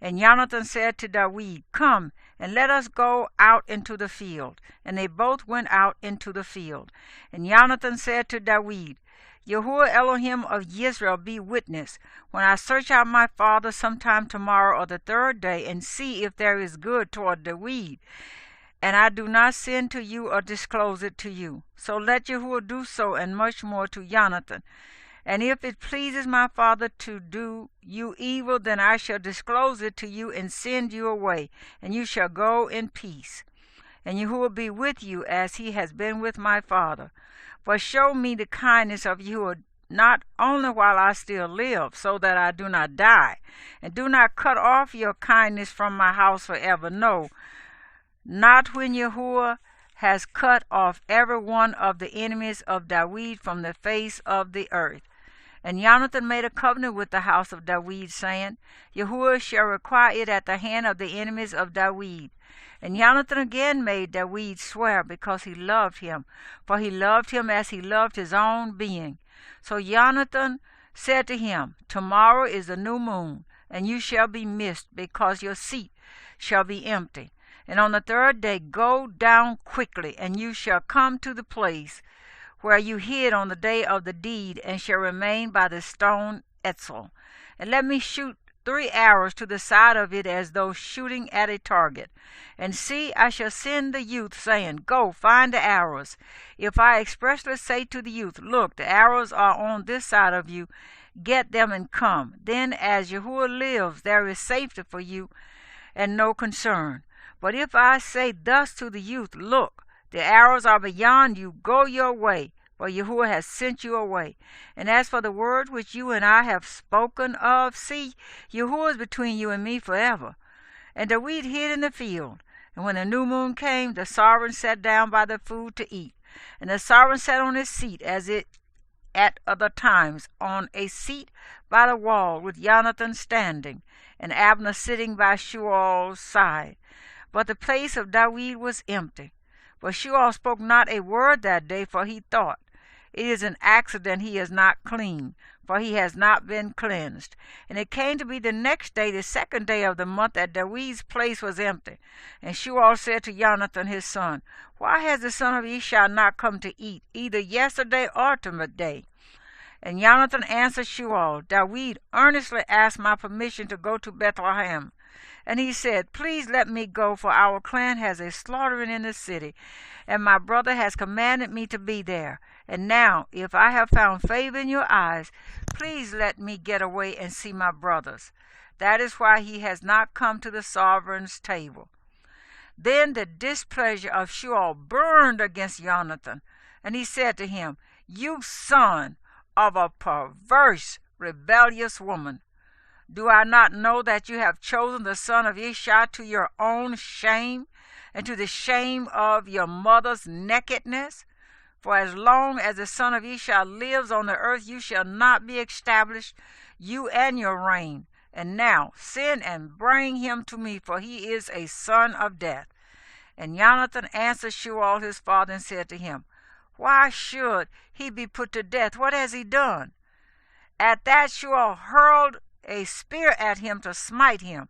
And Jonathan said to David, Come, and let us go out into the field. And they both went out into the field. And Jonathan said to David, Yahuwah Elohim of Israel be witness, when I search out my father sometime tomorrow or the third day, and see if there is good toward David, and I do not send to you or disclose it to you. So let Yahuwah do so, and much more to Jonathan. And if it pleases my father to do you evil, then I shall disclose it to you and send you away, and you shall go in peace. And Yahuwah be with you as he has been with my father. For show me the kindness of Yahuwah, not only while I still live, so that I do not die. And do not cut off your kindness from my house forever. No, not when Yahuwah has cut off every one of the enemies of David from the face of the earth. And Jonathan made a covenant with the house of David, saying, Yahuwah shall require it at the hand of the enemies of David. And Jonathan again made David swear, because he loved him, for he loved him as he loved his own being. So Jonathan said to him, Tomorrow is the new moon, and you shall be missed, because your seat shall be empty. And on the third day go down quickly, and you shall come to the place where you hid on the day of the deed, and shall remain by the stone Etzel. And let me shoot 3 arrows to the side of it, as though shooting at a target. And see, I shall send the youth, saying, Go, find the arrows. If I expressly say to the youth, Look, the arrows are on this side of you, get them and come. Then, as Yahuwah lives, there is safety for you, and no concern. But if I say thus to the youth, Look, the arrows are beyond you, go your way, for Yahuwah has sent you away. And as for the word which you and I have spoken of, see, Yahuwah is between you and me forever. And David hid in the field. And when the new moon came, the sovereign sat down by the food to eat. And the sovereign sat on his seat, as it at other times, on a seat by the wall, with Jonathan standing, and Abner sitting by Shemuel's side. But the place of David was empty. But Shemuel spoke not a word that day, for he thought, It is an accident he is not clean, for he has not been cleansed. And it came to be the next day, the second day of the month, that David's place was empty. And Shemuel said to Jonathan his son, Why has the son of Ishai not come to eat, either yesterday or today? And Jonathan answered Shemuel, David earnestly asked my permission to go to Bethlehem. And he said, Please let me go, for our clan has a slaughtering in the city, and my brother has commanded me to be there. And now, if I have found favor in your eyes, please let me get away and see my brothers. That is why he has not come to the sovereign's table. Then the displeasure of Shemuel burned against Jonathan, and he said to him, You son of a perverse, rebellious woman, do I not know that you have chosen the son of Ishai to your own shame, and to the shame of your mother's nakedness? For as long as the son of Ishai lives on the earth, you shall not be established, you and your reign. And now send and bring him to me, for he is a son of death. And Jonathan answered Shemuel his father, and said to him, Why should he be put to death? What has he done? At that Shemuel hurled a spear at him to smite him.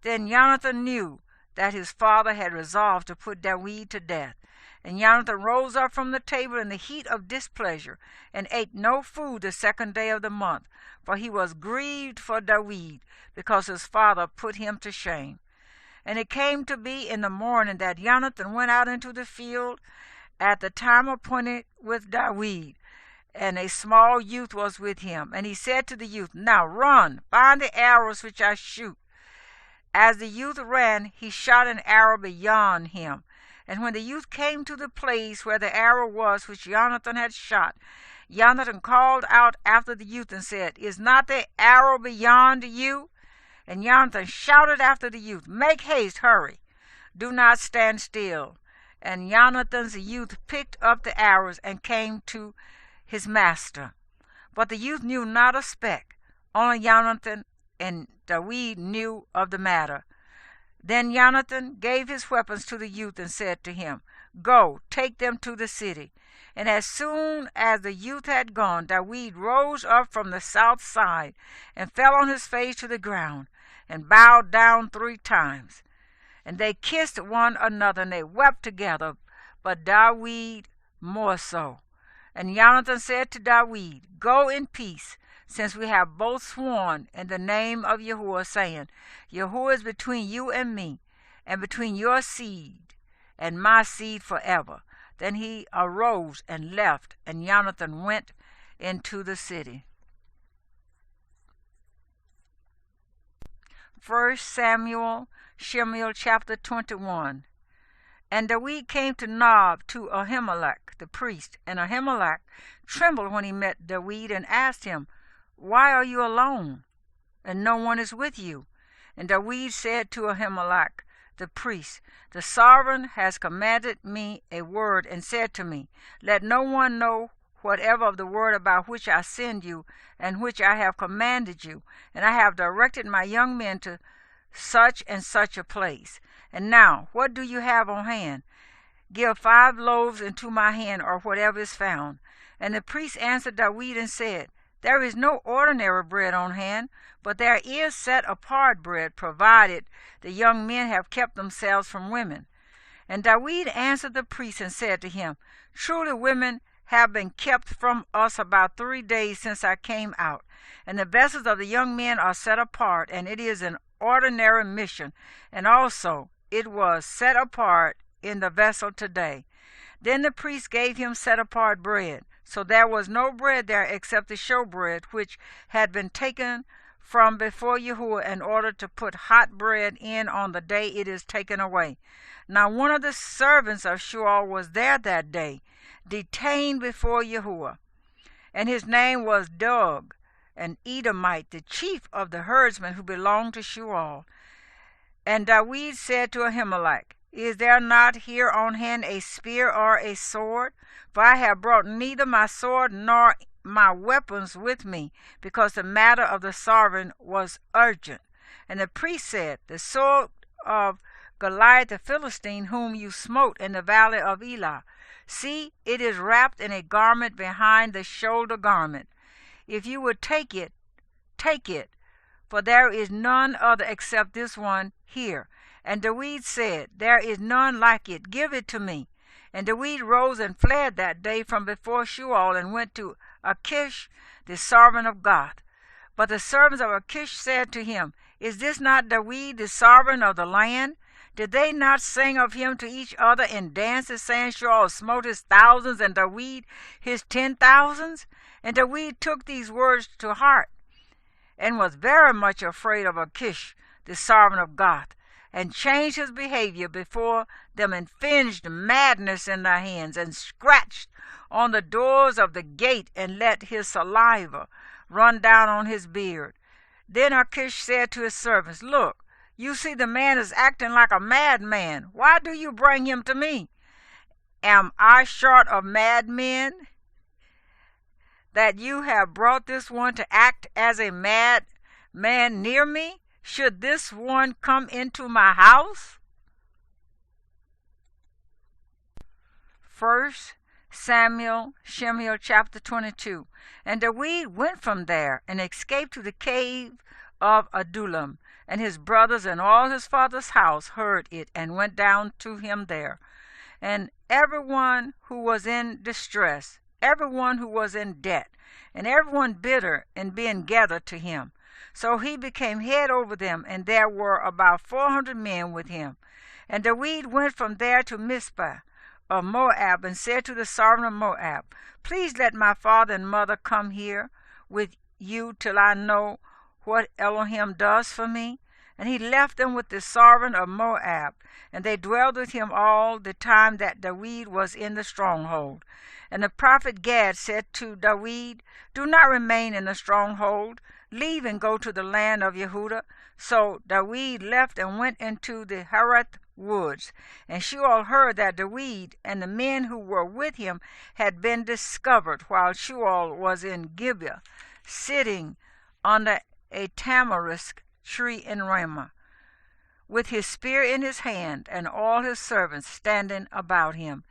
Then Jonathan knew that his father had resolved to put David to death. And Jonathan rose up from the table in the heat of displeasure, and ate no food the second day of the month, for he was grieved for David, because his father put him to shame. And it came to be in the morning that Jonathan went out into the field at the time appointed with David, and a small youth was with him. And he said to the youth, Now run, find the arrows which I shoot. As the youth ran, he shot an arrow beyond him. And when the youth came to the place where the arrow was which Jonathan had shot, Jonathan called out after the youth and said, Is not the arrow beyond you? And Jonathan shouted after the youth, Make haste, hurry. Do not stand still. And Jonathan's youth picked up the arrows and came to his master. But the youth knew not a speck. Only Jonathan and David knew of the matter. Then Jonathan gave his weapons to the youth and said to him, Go, take them to the city. And as soon as the youth had gone, David rose up from the south side and fell on his face to the ground and bowed down 3 times. And they kissed one another and they wept together, but David more so. And Jonathan said to David, Go in peace, since we have both sworn in the name of Yahuwah, saying, Yahuwah is between you and me, and between your seed and my seed forever. Then he arose and left, and Jonathan went into the city. 1 Samuel, Shemuel chapter 21. And David came to Nob to Ahimelech the priest, and Ahimelech trembled when he met David and asked him, Why are you alone, and no one is with you? And David said to Ahimelech the priest, The sovereign has commanded me a word and said to me, Let no one know whatever of the word about which I send you and which I have commanded you. And I have directed my young men to such and such a place. And now, what do you have on hand? Give 5 loaves into my hand, or whatever is found. And the priest answered David and said, There is no ordinary bread on hand, but there is set apart bread, provided the young men have kept themselves from women. And David answered the priest and said to him, Truly women have been kept from us about 3 days since I came out, and the vessels of the young men are set apart, and it is an ordinary mission, and also it was set apart in the vessel today. Then the priest gave him set apart bread. So there was no bread there except the showbread, which had been taken from before Yahuwah in order to put hot bread in on the day it is taken away. Now one of the servants of Saul was there that day, detained before Yahuwah, and his name was Doeg, an Edomite, the chief of the herdsmen who belonged to Saul. And David said to Ahimelech, Is there not here on hand a spear or a sword? For I have brought neither my sword nor my weapons with me, because the matter of the sovereign was urgent. And the priest said, The sword of Goliath the Philistine, whom you smote in the valley of Elah. See, it is wrapped in a garment behind the shoulder garment. If you would take it, for there is none other except this one here. And David said, There is none like it, give it to me. And David rose and fled that day from before Saul and went to Achish, the sovereign of Gath. But the servants of Achish said to him, Is this not David, the sovereign of the land? Did they not sing of him to each other in dances, saying, Saul smote his thousands, and David his 10,000s? And David took these words to heart, and was very much afraid of Achish, the sovereign of Gath, and changed his behavior before them, and finged madness in their hands, and scratched on the doors of the gate, and let his saliva run down on his beard. Then Achish said to his servants, Look, you see the man is acting like a madman. Why do you bring him to me? Am I short of madmen, that you have brought this one to act as a madman near me? Should this one come into my house? 1 Samuel, Shemuel chapter 22. And David went from there and escaped to the cave of Adullam, and his brothers and all his father's house heard it and went down to him there. And everyone who was in distress, everyone who was in debt, and everyone bitter in being gathered to him. So he became head over them, and there were about 400 men with him. And David went from there to Mizpah of Moab, and said to the sovereign of Moab, Please let my father and mother come here with you till I know what Elohim does for me. And he left them with the sovereign of Moab, and they dwelled with him all the time that David was in the stronghold. And the prophet Gad said to David, Do not remain in the stronghold, leave and go to the land of Yehudah. So David left and went into the Hereth woods. And Shemuel heard that David and the men who were with him had been discovered while Shemuel was in Gibeah, sitting under a tamarisk tree in Ramah, with his spear in his hand, and all his servants standing about him.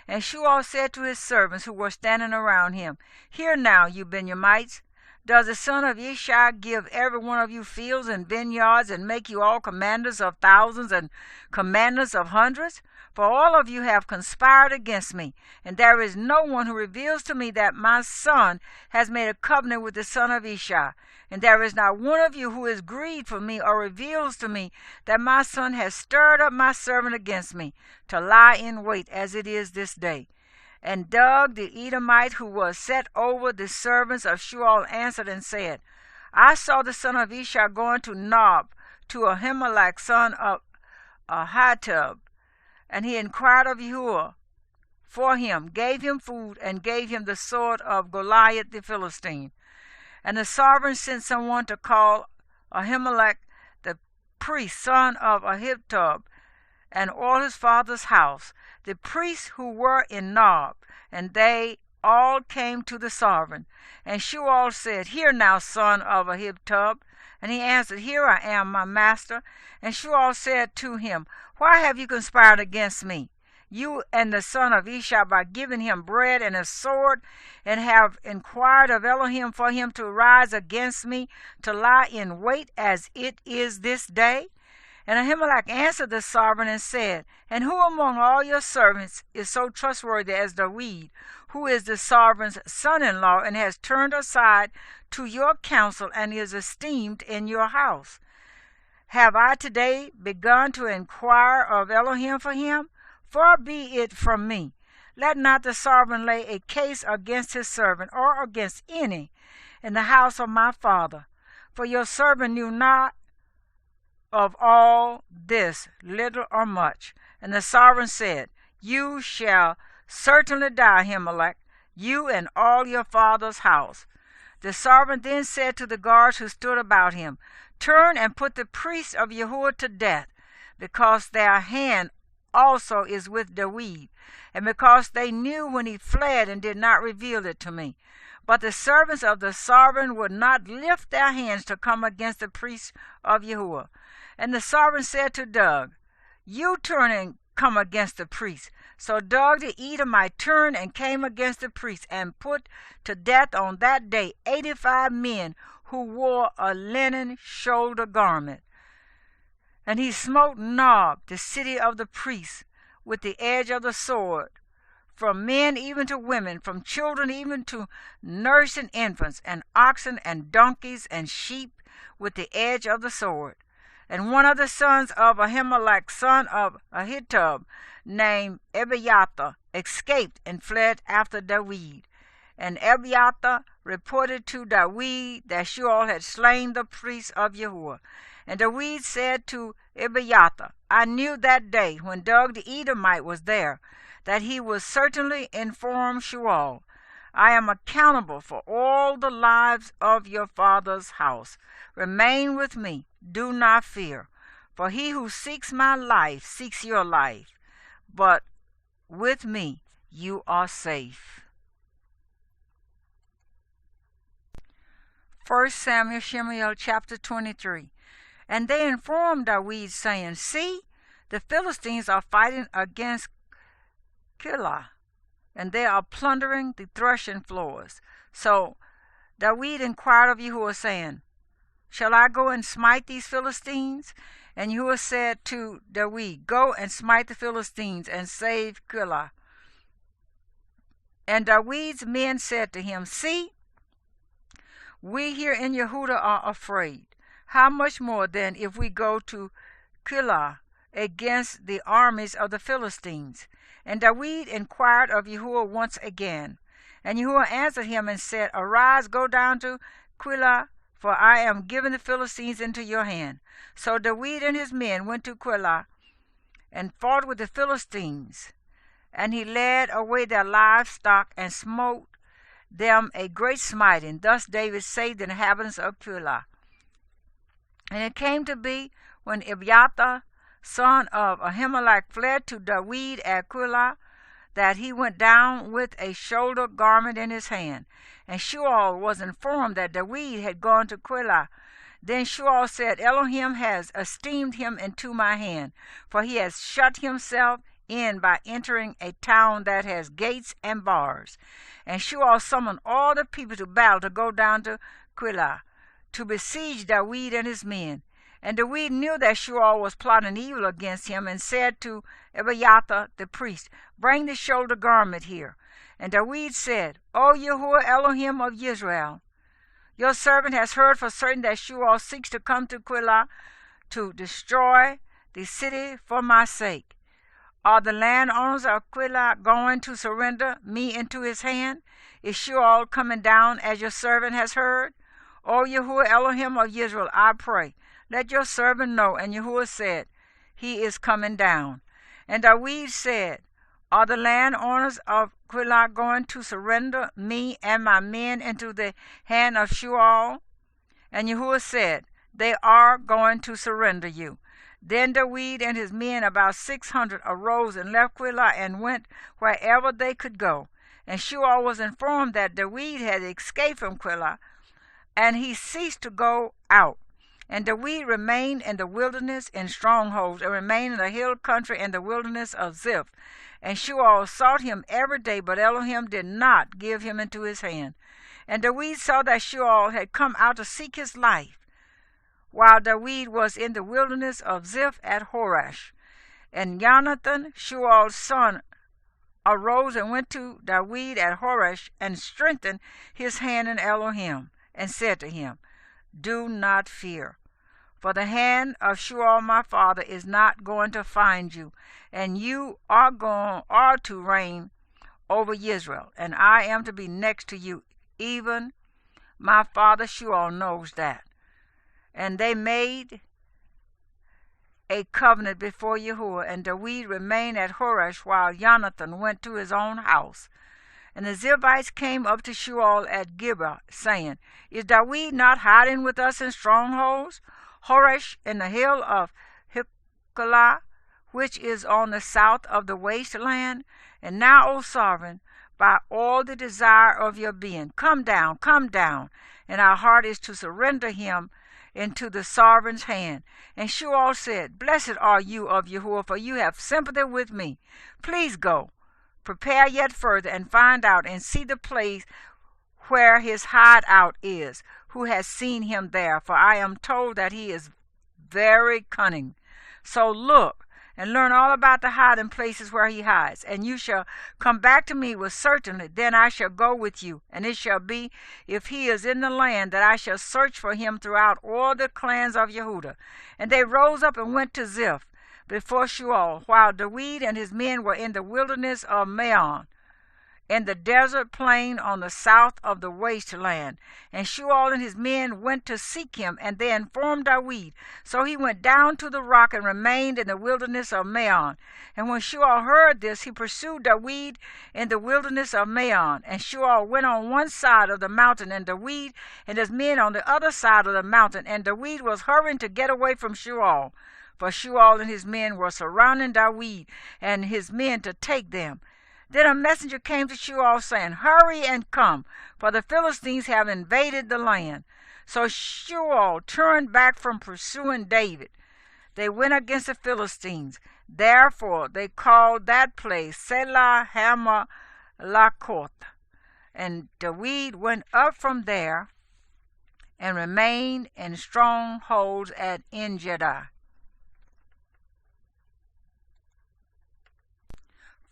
And Shemuel said to his servants who were standing around him, Hear now, you Benjamites, does the son of Ishai give every one of you fields and vineyards, and make you all commanders of thousands and commanders of hundreds? For all of you have conspired against me, and there is no one who reveals to me that my son has made a covenant with the son of Ishai. And there is not one of you who is grieved for me or reveals to me that my son has stirred up my servant against me, to lie in wait as it is this day. And Doeg the Edomite, who was set over the servants of Shemuel, answered and said, I saw the son of Ishai going to Nob, to Ahimelech son of Ahitub, and he inquired of Yahuwah for him, gave him food, and gave him the sword of Goliath the Philistine. And the sovereign sent someone to call Ahimelech the priest, son of Ahitub, and all his father's house, the priests who were in Nob, and they all came to the sovereign. And Shemuel said, Hear now, son of Ahitub. And he answered, Here I am, my master. And Shemuel said to him, Why have you conspired against me, you and the son of Ishai, by giving him bread and a sword, and have inquired of Elohim for him to rise against me, to lie in wait as it is this day? And Ahimelech answered the sovereign and said, And who among all your servants is so trustworthy as David, who is the sovereign's son-in-law, and has turned aside to your counsel, and is esteemed in your house? Have I today begun to inquire of Elohim for him? Far be it from me. Let not the sovereign lay a case against his servant, or against any in the house of my father. For your servant knew not of all this, little or much. And the sovereign said, You shall certainly die, Ahimelech, you and all your father's house. The sovereign then said to the guards who stood about him, Turn and put the priests of Yahuwah to death, because their hand also is with David, and because they knew when he fled and did not reveal it to me. But the servants of the sovereign would not lift their hands to come against the priests of Yahuwah. And the sovereign said to Doeg, You turn and come against the priests. So Doeg the Edomite turned and came against the priests, and put to death on that day 85 men who wore a linen shoulder garment. And he smote Nob, the city of the priests, with the edge of the sword, from men even to women, from children even to nursing infants, and oxen and donkeys and sheep, with the edge of the sword. And one of the sons of Ahimelech, son of Ahitub, named Ebiathar, escaped and fled after David. And Ebiathar reported to David that Shemuel had slain the priests of Yahuwah. And David said to Ebiathar, I knew that day when Doeg the Edomite was there, that he would certainly inform Shemuel. I am accountable for all the lives of your father's house. Remain with me, do not fear, for he who seeks my life seeks your life, but with me you are safe. 1 Samuel, Shemuel chapter 23. And they informed David, saying, See, the Philistines are fighting against Keilah, and they are plundering the threshing floors. So David inquired of Yahuwah, saying, Shall I go and smite these Philistines? And Yahuwah said to David, Go and smite the Philistines, and save Keilah. And David's men said to him, See, we here in Yehudah are afraid. How much more then if we go to Keilah against the armies of the Philistines? And David inquired of Yahuwah once again. And Yahuwah answered him and said, Arise, go down to Keilah, for I am giving the Philistines into your hand. So David and his men went to Keilah and fought with the Philistines. And he led away their livestock and smote them a great smiting. Thus David saved the inhabitants of Keilah. And it came to be, when Ebiathar son of Ahimelech, fled to David at Keilah, that he went down with a shoulder garment in his hand. And Shemuel was informed that David had gone to Keilah. Then Shemuel said, Elohim has esteemed him into my hand, for he has shut himself in by entering a town that has gates and bars. And Shemuel summoned all the people to battle to go down to Keilah to besiege David and his men. And David knew that Shemuel was plotting evil against him, and said to Abiathar the priest, Bring the shoulder garment here. And David said, O Yahuwah Elohim of Israel, your servant has heard for certain that Shemuel seeks to come to Keilah to destroy the city for my sake. Are the landowners of Keilah going to surrender me into his hand? Is Shemuel coming down as your servant has heard? O Yahuwah Elohim of Israel, I pray, let your servant know. And Yahuwah said, He is coming down. And David said, Are the landowners of Keilah going to surrender me and my men into the hand of Shemuel? And Yahuwah said, They are going to surrender you. Then David and his men, about 600, arose and left Keilah and went wherever they could go. And Shemuel was informed that David had escaped from Keilah, and he ceased to go out. And David remained in the wilderness in strongholds, and remained in the hill country in the wilderness of Ziph. And Shemuel sought him every day, but Elohim did not give him into his hand. And David saw that Shemuel had come out to seek his life, while David was in the wilderness of Ziph at Horesh. And Jonathan, Shemuel's son, arose and went to David at Horesh, and strengthened his hand in Elohim, and said to him, Do not fear, for the hand of Shemuel my father is not going to find you, and you are to reign over Israel, and I am to be next to you. Even my father Shemuel knows that. And they made a covenant before Yahuwah, and David remained at Horesh while Jonathan went to his own house. And the Ziphites came up to Shemuel at Gibeah, saying, Is David not hiding with us in strongholds, Horesh in the hill of Keilah, which is on the south of the wasteland? And now, O sovereign, by all the desire of your being, come down, and our heart is to surrender him into the sovereign's hand. And Shemuel said, Blessed are you of Yahuwah, for you have sympathy with me. Please go. Prepare yet further, and find out and see the place where his hideout is, who has seen him there, for I am told that he is very cunning. So look and learn all about the hiding places where he hides, and you shall come back to me with certainty. Then I shall go with you, and it shall be, if he is in the land, that I shall search for him throughout all the clans of Yehudah. And they rose up and went to Ziph before Shemuel, while David and his men were in the wilderness of Maon, in the desert plain on the south of the wasteland. And Shemuel and his men went to seek him, and they informed David. So he went down to the rock and remained in the wilderness of Maon. And when Shemuel heard this, he pursued David in the wilderness of Maon. And Shemuel went on one side of the mountain, and David and his men on the other side of the mountain. And David was hurrying to get away from Shemuel, for Shemuel and his men were surrounding David and his men to take them. Then a messenger came to Shemuel, saying, Hurry and come, for the Philistines have invaded the land. So Shemuel turned back from pursuing David. They went against the Philistines. Therefore they called that place Selah Hamath. And David went up from there and remained in strongholds at En-Gedi.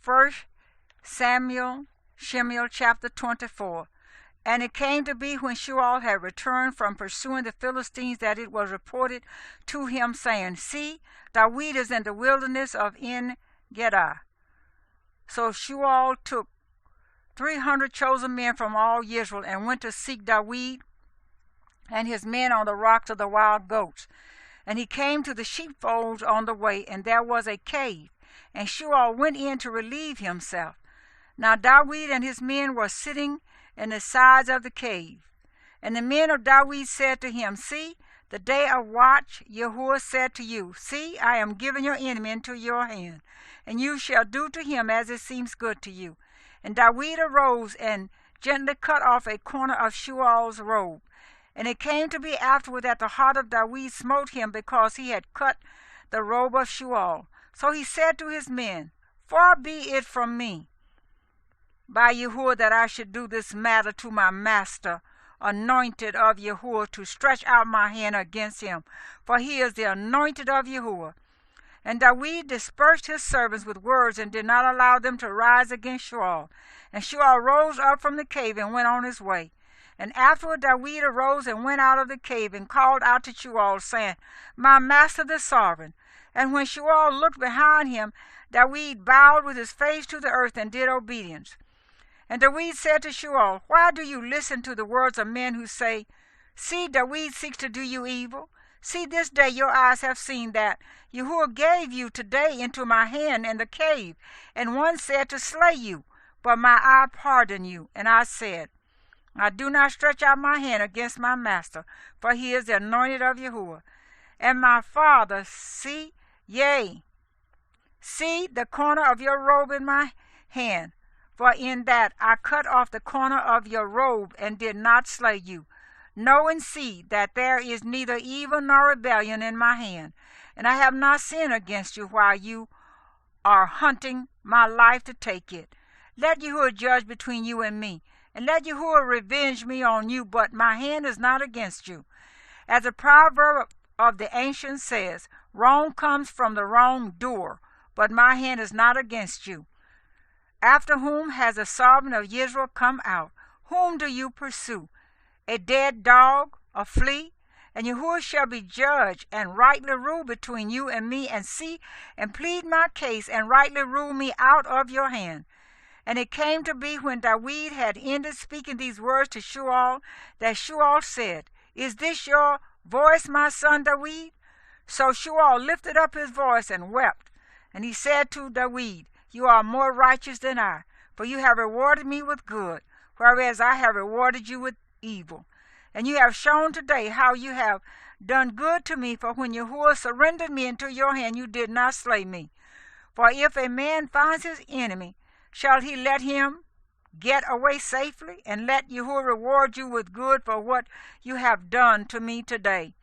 1 Shemuel chapter 24. And it came to be when Shemuel had returned from pursuing the Philistines that it was reported to him, saying, See, David is in the wilderness of En-Gedi. So Shemuel took 300 chosen men from all Israel and went to seek David and his men on the rocks of the wild goats. And he came to the sheepfolds on the way, and there was a cave. And Shemuel went in to relieve himself. Now David and his men were sitting in the sides of the cave. And the men of David said to him, See, The day of watch, Yahuwah said to you, See, I am giving your enemy into your hand, and you shall do to him as it seems good to you. And David arose and gently cut off a corner of Shemuel's robe. And it came to be afterward that the heart of David smote him, because he had cut the robe of Shemuel. So he said to his men, Far be it from me, by Yahuwah, that I should do this matter to my master, anointed of Yahuwah, to stretch out my hand against him, for he is the anointed of Yahuwah. And David dispersed his servants with words, and did not allow them to rise against Shemuel. And Shemuel rose up from the cave and went on his way. And afterward David arose and went out of the cave, and called out to Shemuel, saying, My master the sovereign. And when Shemuel looked behind him, David bowed with his face to the earth, and did obedience. And David said to Shemuel, Why do you listen to the words of men who say, See, David seeks to do you evil? See, this day your eyes have seen that Yahuwah gave you today into my hand in the cave, and one said to slay you, but my eye pardoned you. And I said, I do not stretch out my hand against my master, for he is the anointed of Yahuwah. And my father, see the corner of your robe in my hand, for in that I cut off the corner of your robe, and did not slay you. Know and see that there is neither evil nor rebellion in my hand, and I have not sinned against you while you are hunting my life to take it. Let Yahuwah judge between you and me, and let Yahuwah revenge me on you, but my hand is not against you. As the proverb of the ancients says, Wrong comes from the wrongdoer, but my hand is not against you. After whom has the sovereign of Israel come out? Whom do you pursue? A dead dog, a flea? And Yahuwah shall be judge, and rightly rule between you and me, and see and plead my case, and rightly rule me out of your hand. And it came to be, when David had ended speaking these words to Shemuel, that Shemuel said, Is this your voice, my son David? So Shemuel lifted up his voice and wept. And he said to David, You are more righteous than I, for you have rewarded me with good, whereas I have rewarded you with evil. And you have shown today how you have done good to me, for when Yahuwah surrendered me into your hand, you did not slay me. For if a man finds his enemy, shall he let him get away safely? And let Yahuwah reward you with good for what you have done to me today.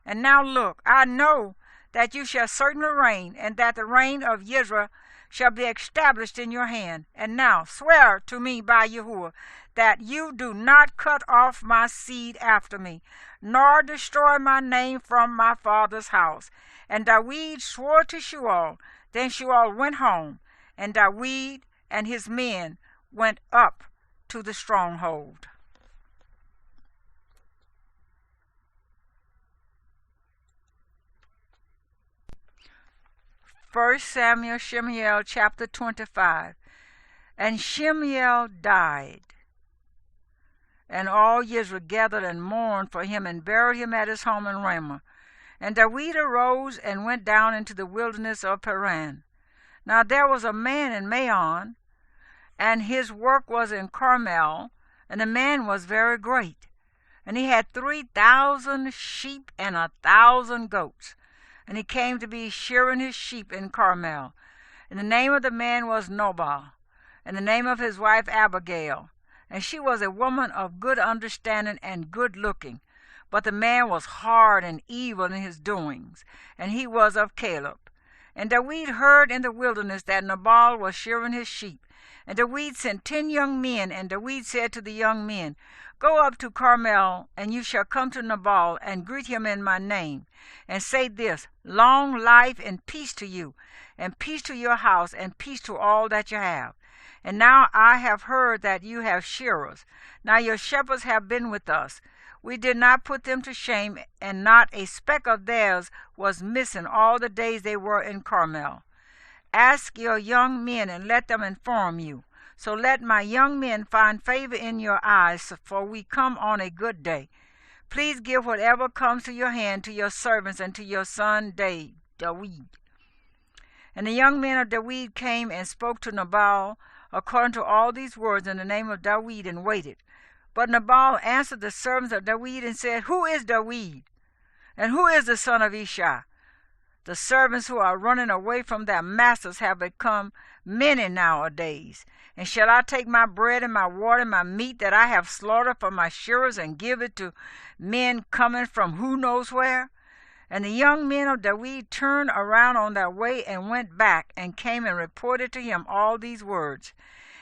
And now look, I know that you shall certainly reign, and that the reign of Israel shall be established in your hand. And now swear to me by Yahuwah that you do not cut off my seed after me, nor destroy my name from my father's house. And David swore to Shemuel. Then Shemuel went home, and David and his men went up to the stronghold. 1 Samuel, Shemuel, chapter 25. And Shemuel died, and all Israel gathered and mourned for him, and buried him at his home in Ramah. And David arose and went down into the wilderness of Paran. Now there was a man in Maon, and his work was in Carmel, and the man was very great. And he had 3,000 sheep and 1,000 goats. And he came to be shearing his sheep in Carmel. And the name of the man was Nobal, and the name of his wife Abigail. And she was a woman of good understanding and good looking. But the man was hard and evil in his doings, and he was of Caleb. And David heard in the wilderness that Nabal was shearing his sheep. And David sent 10 young men, and David said to the young men, Go up to Carmel, and you shall come to Nabal, and greet him in my name, and say this, Long life and peace to you, and peace to your house, and peace to all that you have. And now I have heard that you have shearers. Now your shepherds have been with us. We did not put them to shame, and not a speck of theirs was missing all the days they were in Carmel. Ask your young men, and let them inform you. So let my young men find favor in your eyes, for we come on a good day. Please give whatever comes to your hand to your servants and to your son David. And the young men of David came and spoke to Nabal according to all these words in the name of David, and waited. But Nabal answered the servants of David and said, Who is David? And who is the son of Ishai? The servants who are running away from their masters have become many nowadays. And shall I take my bread and my water and my meat that I have slaughtered for my shearers and give it to men coming from who knows where? And the young men of David turned around on their way and went back and came and reported to him all these words.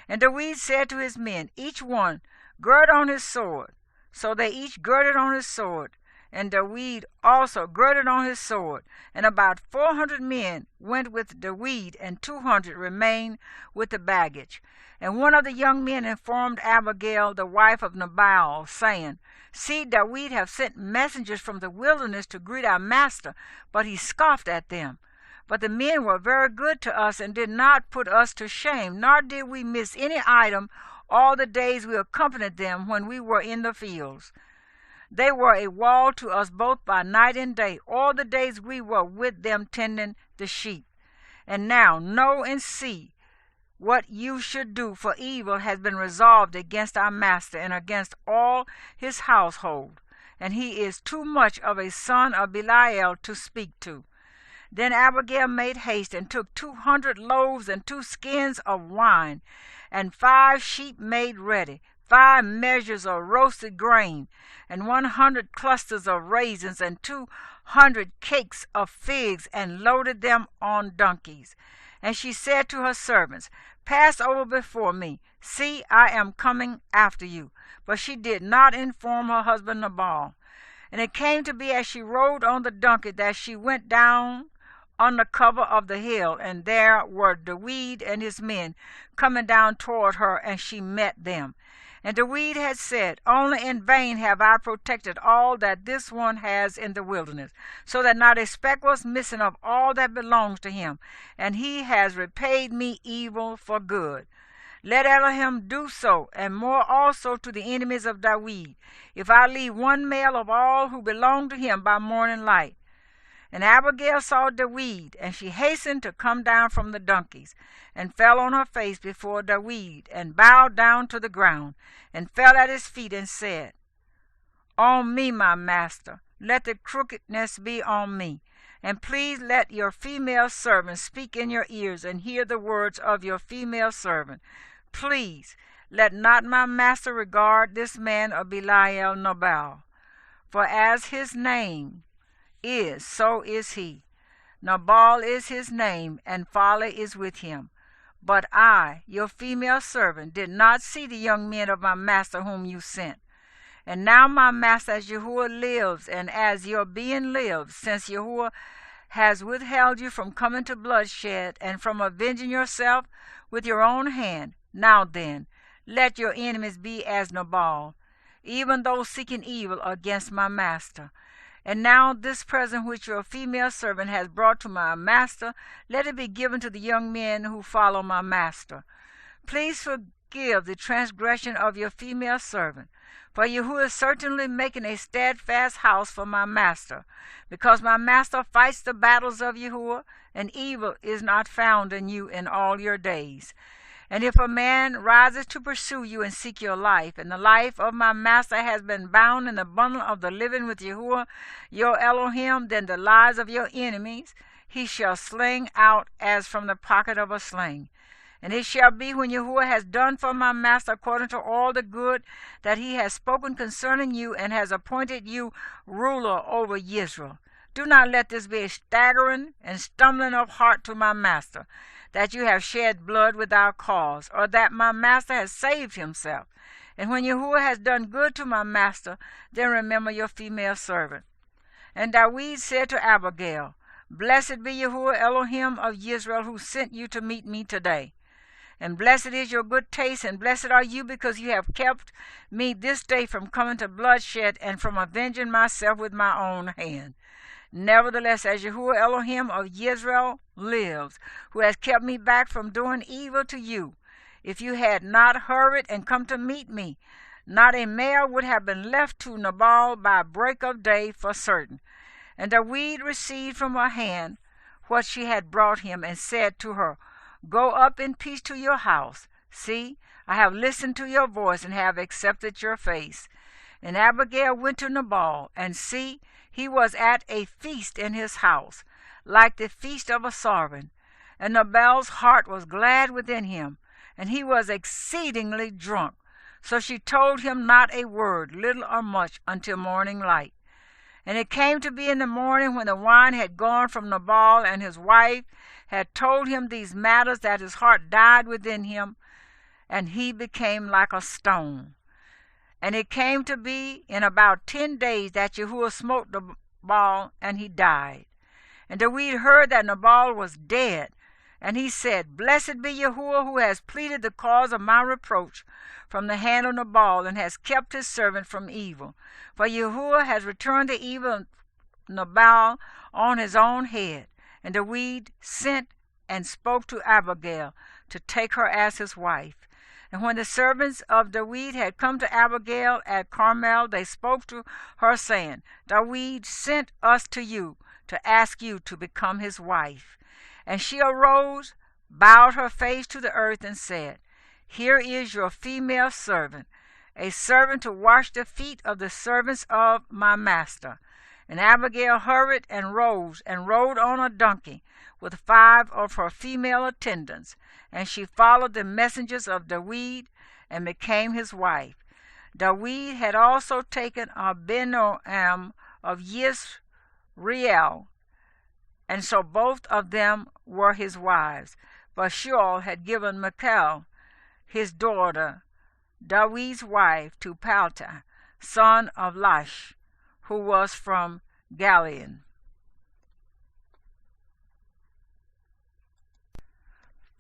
And David said to his men, each one, gird on his sword. So they each girded on his sword. And David also girded on his sword. And about 400 men went with David, and 200 remained with the baggage. And one of the young men informed Abigail, the wife of Nabal, saying, See, David hath sent messengers from the wilderness to greet our master, but he scoffed at them. But the men were very good to us, and did not put us to shame, nor did we miss any item all the days we accompanied them when we were in the fields. They were a wall to us both by night and day, all the days we were with them tending the sheep. And now know and see what you should do, for evil has been resolved against our master and against all his household, and he is too much of a son of Belial to speak to. Then Abigail made haste and took 200 loaves and 2 skins of wine, and 5 sheep made ready, 5 measures of roasted grain, and 100 clusters of raisins, and 200 cakes of figs, and loaded them on donkeys. And she said to her servants, Pass over before me. See, I am coming after you. But she did not inform her husband Nabal. And it came to be as she rode on the donkey that she went down under cover of the hill, and there were David and his men coming down toward her, and she met them. And David had said, Only in vain have I protected all that this one has in the wilderness, so that not a speck was missing of all that belongs to him, and he has repaid me evil for good. Let Elohim do so, and more also to the enemies of David, if I leave one male of all who belong to him by morning light. And Abigail saw David, and she hastened to come down from the donkeys, and fell on her face before David, and bowed down to the ground, and fell at his feet, and said, On me, my master, let the crookedness be on me, and please let your female servant speak in your ears, and hear the words of your female servant. Please let not my master regard this man of Belial Nabal, for as his name is, so is he. Nabal is his name, and folly is with him. But I, your female servant, did not see the young men of my master whom you sent. And now my master, as Yahuwah lives, and as your being lives, since Yahuwah has withheld you from coming to bloodshed, and from avenging yourself with your own hand, now then, let your enemies be as Nabal, even those seeking evil against my master. And now this present which your female servant has brought to my master, let it be given to the young men who follow my master. Please forgive the transgression of your female servant, for Yahuwah is certainly making a steadfast house for my master, because my master fights the battles of Yahuwah, and evil is not found in you in all your days. And if a man rises to pursue you and seek your life, and the life of my master has been bound in the bundle of the living with Yahuwah, your Elohim, then the lives of your enemies he shall sling out as from the pocket of a sling. And it shall be when Yahuwah has done for my master according to all the good that he has spoken concerning you, and has appointed you ruler over Israel. Do not let this be a staggering and stumbling of heart to my master, that you have shed blood without cause, or that my master has saved himself. And when Yahuwah has done good to my master, then remember your female servant. And David said to Abigail, Blessed be Yahuwah Elohim of Israel, who sent you to meet me today. And blessed is your good taste, and blessed are you, because you have kept me this day from coming to bloodshed, and from avenging myself with my own hand. Nevertheless, as Yahuwah Elohim of Israel lives, who has kept me back from doing evil to you, if you had not hurried and come to meet me, not a male would have been left to Nabal by break of day for certain. And David received from her hand what she had brought him, and said to her, Go up in peace to your house. See, I have listened to your voice, and have accepted your face. And Abigail went to Nabal, and see, he was at a feast in his house, like the feast of a sovereign. And Nabal's heart was glad within him, and he was exceedingly drunk. So she told him not a word, little or much, until morning light. And it came to be in the morning, when the wine had gone from Nabal, and his wife had told him these matters, that his heart died within him, and he became like a stone. And it came to be in about 10 days that Jehuah smote Nabal, and he died. And David heard that Nabal was dead, and he said, Blessed be Jehuah, who has pleaded the cause of my reproach from the hand of Nabal, and has kept his servant from evil. For Jehuah has returned the evil of Nabal on his own head. And David sent and spoke to Abigail to take her as his wife. And when the servants of David had come to Abigail at Carmel, they spoke to her, saying, David sent us to you to ask you to become his wife. And she arose, bowed her face to the earth, and said, Here is your female servant, a servant to wash the feet of the servants of my master. And Abigail hurried and rose, and rode on a donkey with 5 of her female attendants. And she followed the messengers of David, and became his wife. David had also taken Abinoam of Yisrael, and so both of them were his wives. But Saul had given Michal, his daughter, David's wife, to Palti, son of Lash, who was from Galilee.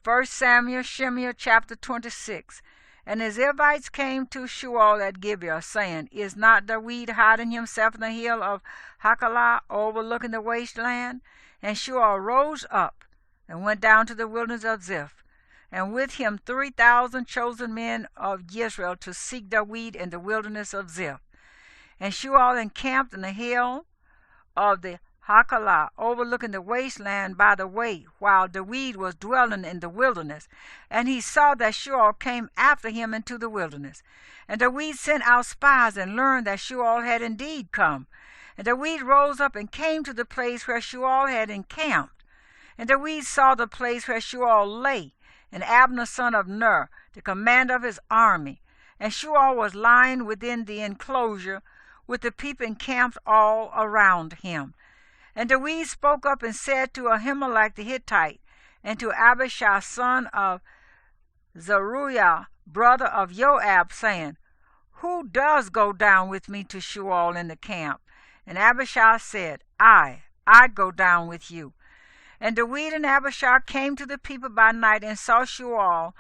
1 Samuel, Shemuel, chapter 26. And the Ziphites came to Saul at Gibeah, saying, Is not David hiding himself in the hill of Hachilah, overlooking the wasteland? And Saul rose up and went down to the wilderness of Ziph, and with him 3,000 chosen men of Israel to seek David in the wilderness of Ziph. And Saul encamped in the hill of the Hachilah, overlooking the wasteland by the way, while David was dwelling in the wilderness. And he saw that Saul came after him into the wilderness. And David sent out spies, and learned that Saul had indeed come. And David rose up and came to the place where Saul had encamped. And David saw the place where Saul lay, and Abner son of Ner, the commander of his army. And Saul was lying within the enclosure, with the people encamped all around him. And David spoke up and said to Ahimelech the Hittite, and to Abishai son of Zeruiah, brother of Joab, saying, Who does go down with me to Saul in the camp? And Abishai said, I go down with you. And David and Abishai came to the people by night, and saw Saul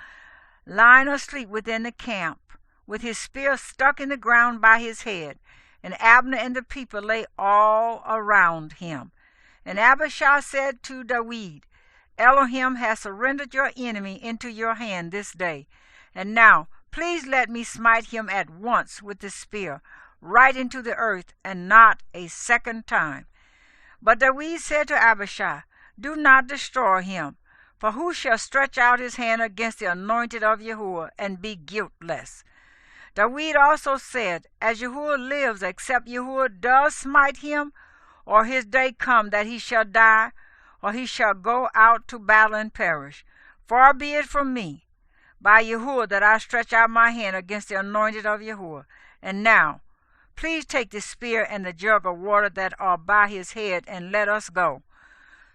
lying asleep within the camp, with his spear stuck in the ground by his head. And Abner and the people lay all around him. And Abishai said to David, Elohim has surrendered your enemy into your hand this day. And now, please let me smite him at once with the spear, right into the earth, and not a second time. But David said to Abishai, Do not destroy him, for who shall stretch out his hand against the anointed of Jehovah and be guiltless? David also said, As Jehovah lives, except Jehovah does smite him, or his day come that he shall die, or he shall go out to battle and perish. Far be it from me, by Jehovah, that I stretch out my hand against the anointed of Jehovah. And now, please take the spear and the jug of water that are by his head, and let us go.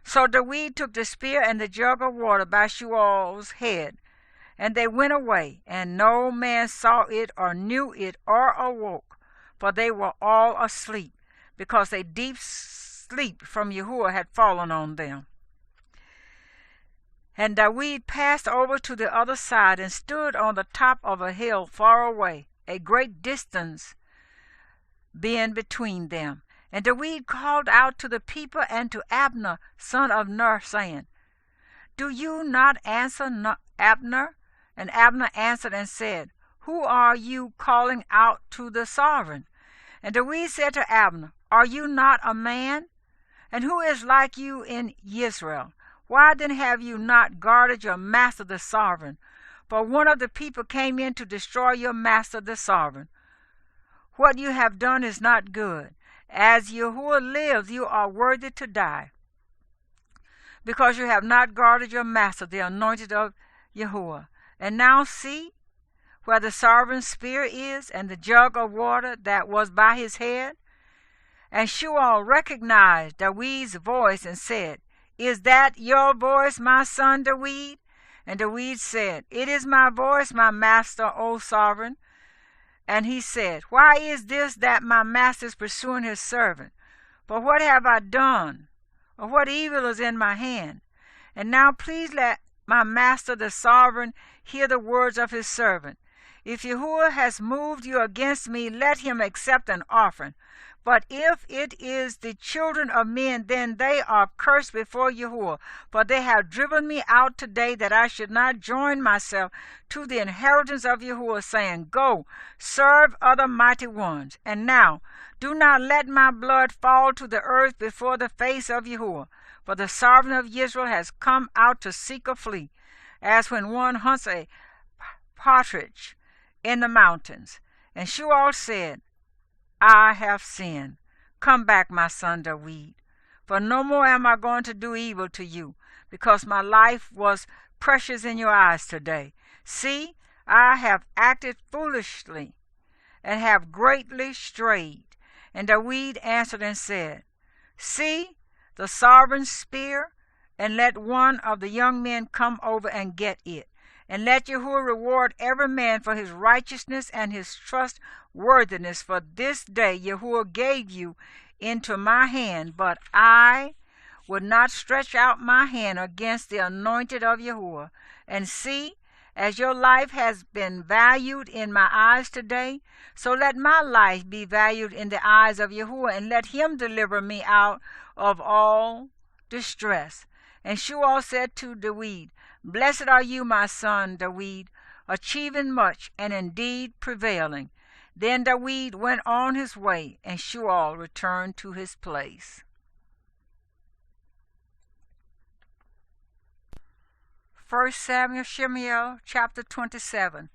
So David took the spear and the jug of water by Saul's head, and they went away, and no man saw it or knew it or awoke, for they were all asleep, because a deep sleep from Jehovah had fallen on them. And David passed over to the other side, and stood on the top of a hill far away, a great distance being between them. And David called out to the people and to Abner, son of Ner, saying, Do you not answer Abner? And Abner answered and said, Who are you calling out to the sovereign? And David said to Abner, Are you not a man? And who is like you in Israel? Why then have you not guarded your master the sovereign? For one of the people came in to destroy your master the sovereign. What you have done is not good. As Yahuwah lives, you are worthy to die, because you have not guarded your master, the anointed of Yahuwah. And now see where the sovereign spear is, and the jug of water that was by his head. And Shemuel recognized David's voice and said, Is that your voice, my son David? And David said, It is my voice, my master, O sovereign. And he said, Why is this that my master is pursuing his servant? For what have I done? Or what evil is in my hand? And now please let my master, the sovereign, hear the words of his servant. If Yahuwah has moved you against me, let him accept an offering. But if it is the children of men, then they are cursed before Yahuwah. For they have driven me out today, that I should not join myself to the inheritance of Yahuwah, saying, Go, serve other mighty ones. And now, do not let my blood fall to the earth before the face of Yahuwah. For the sovereign of Israel has come out to seek a flea, as when one hunts a partridge in the mountains. And Shemuel said, I have sinned. Come back, my son David. For no more am I going to do evil to you, because my life was precious in your eyes today. See, I have acted foolishly, and have greatly strayed. And David answered and said, See the sovereign spear, and let one of the young men come over and get it. And let Yahuwah reward every man for his righteousness and his trustworthiness. For this day Yahuwah gave you into my hand, but I would not stretch out my hand against the anointed of Yahuwah. And see, as your life has been valued in my eyes today, so let my life be valued in the eyes of Yahuwah, and let him deliver me out of all distress. And Shemuel said to David, Blessed are you, my son David, achieving much, and indeed prevailing. Then David went on his way, and Shemuel returned to his place. 1 Samuel, Shemuel, chapter 27.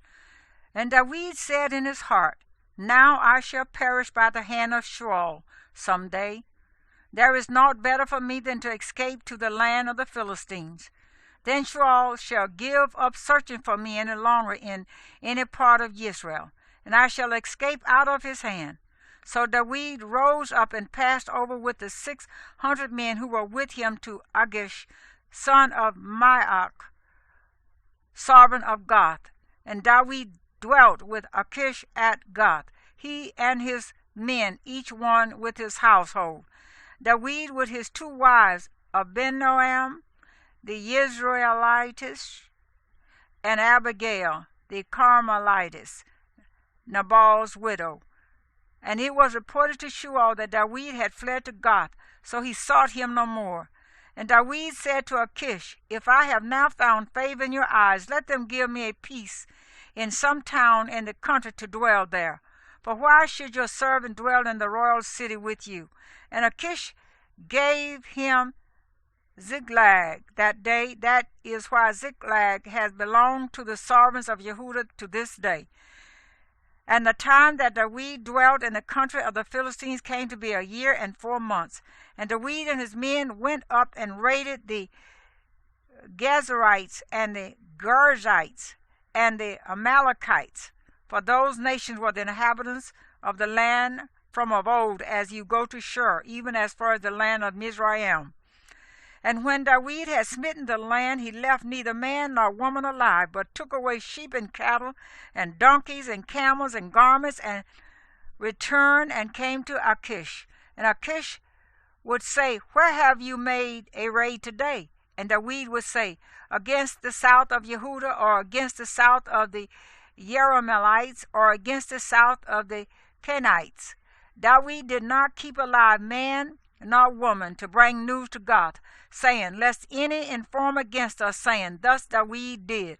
And David said in his heart, Now I shall perish by the hand of Saul some day. There is naught better for me than to escape to the land of the Philistines. Then Saul shall give up searching for me any longer in any part of Israel, and I shall escape out of his hand. So David rose up and passed over with the 600 men who were with him to Achish, son of Maach, sovereign of Gath. And David dwelt with Achish at Gath, he and his men, each one with his household. David with his 2 wives, Abinoam, the Israelitess, and Abigail, the Carmelitess, Nabal's widow. And it was reported to Shemuel that David had fled to Gath, so he sought him no more. And David said to Achish, If I have now found favor in your eyes, let them give me a peace in some town in the country to dwell there. For why should your servant dwell in the royal city with you? And Achish gave him Ziklag that day. That is why Ziklag has belonged to the sovereigns of Yehudah to this day. And the time that David dwelt in the country of the Philistines came to be 1 year and 4 months. And David and his men went up and raided the Gezerites and the Gerzites and the Amalekites, for those nations were the inhabitants of the land from of old, as you go to Shur, even as far as the land of Mizraim. And when David had smitten the land, he left neither man nor woman alive, but took away sheep and cattle, and donkeys and camels and garments, and returned and came to Achish. And Achish would say, Where have you made a raid today? And David would say, Against the south of Yehudah, or against the south of the Yerahmeelites, or against the south of the Kenites. David did not keep alive man nor woman to bring news to God, saying, Lest any inform against us, saying, Thus David did.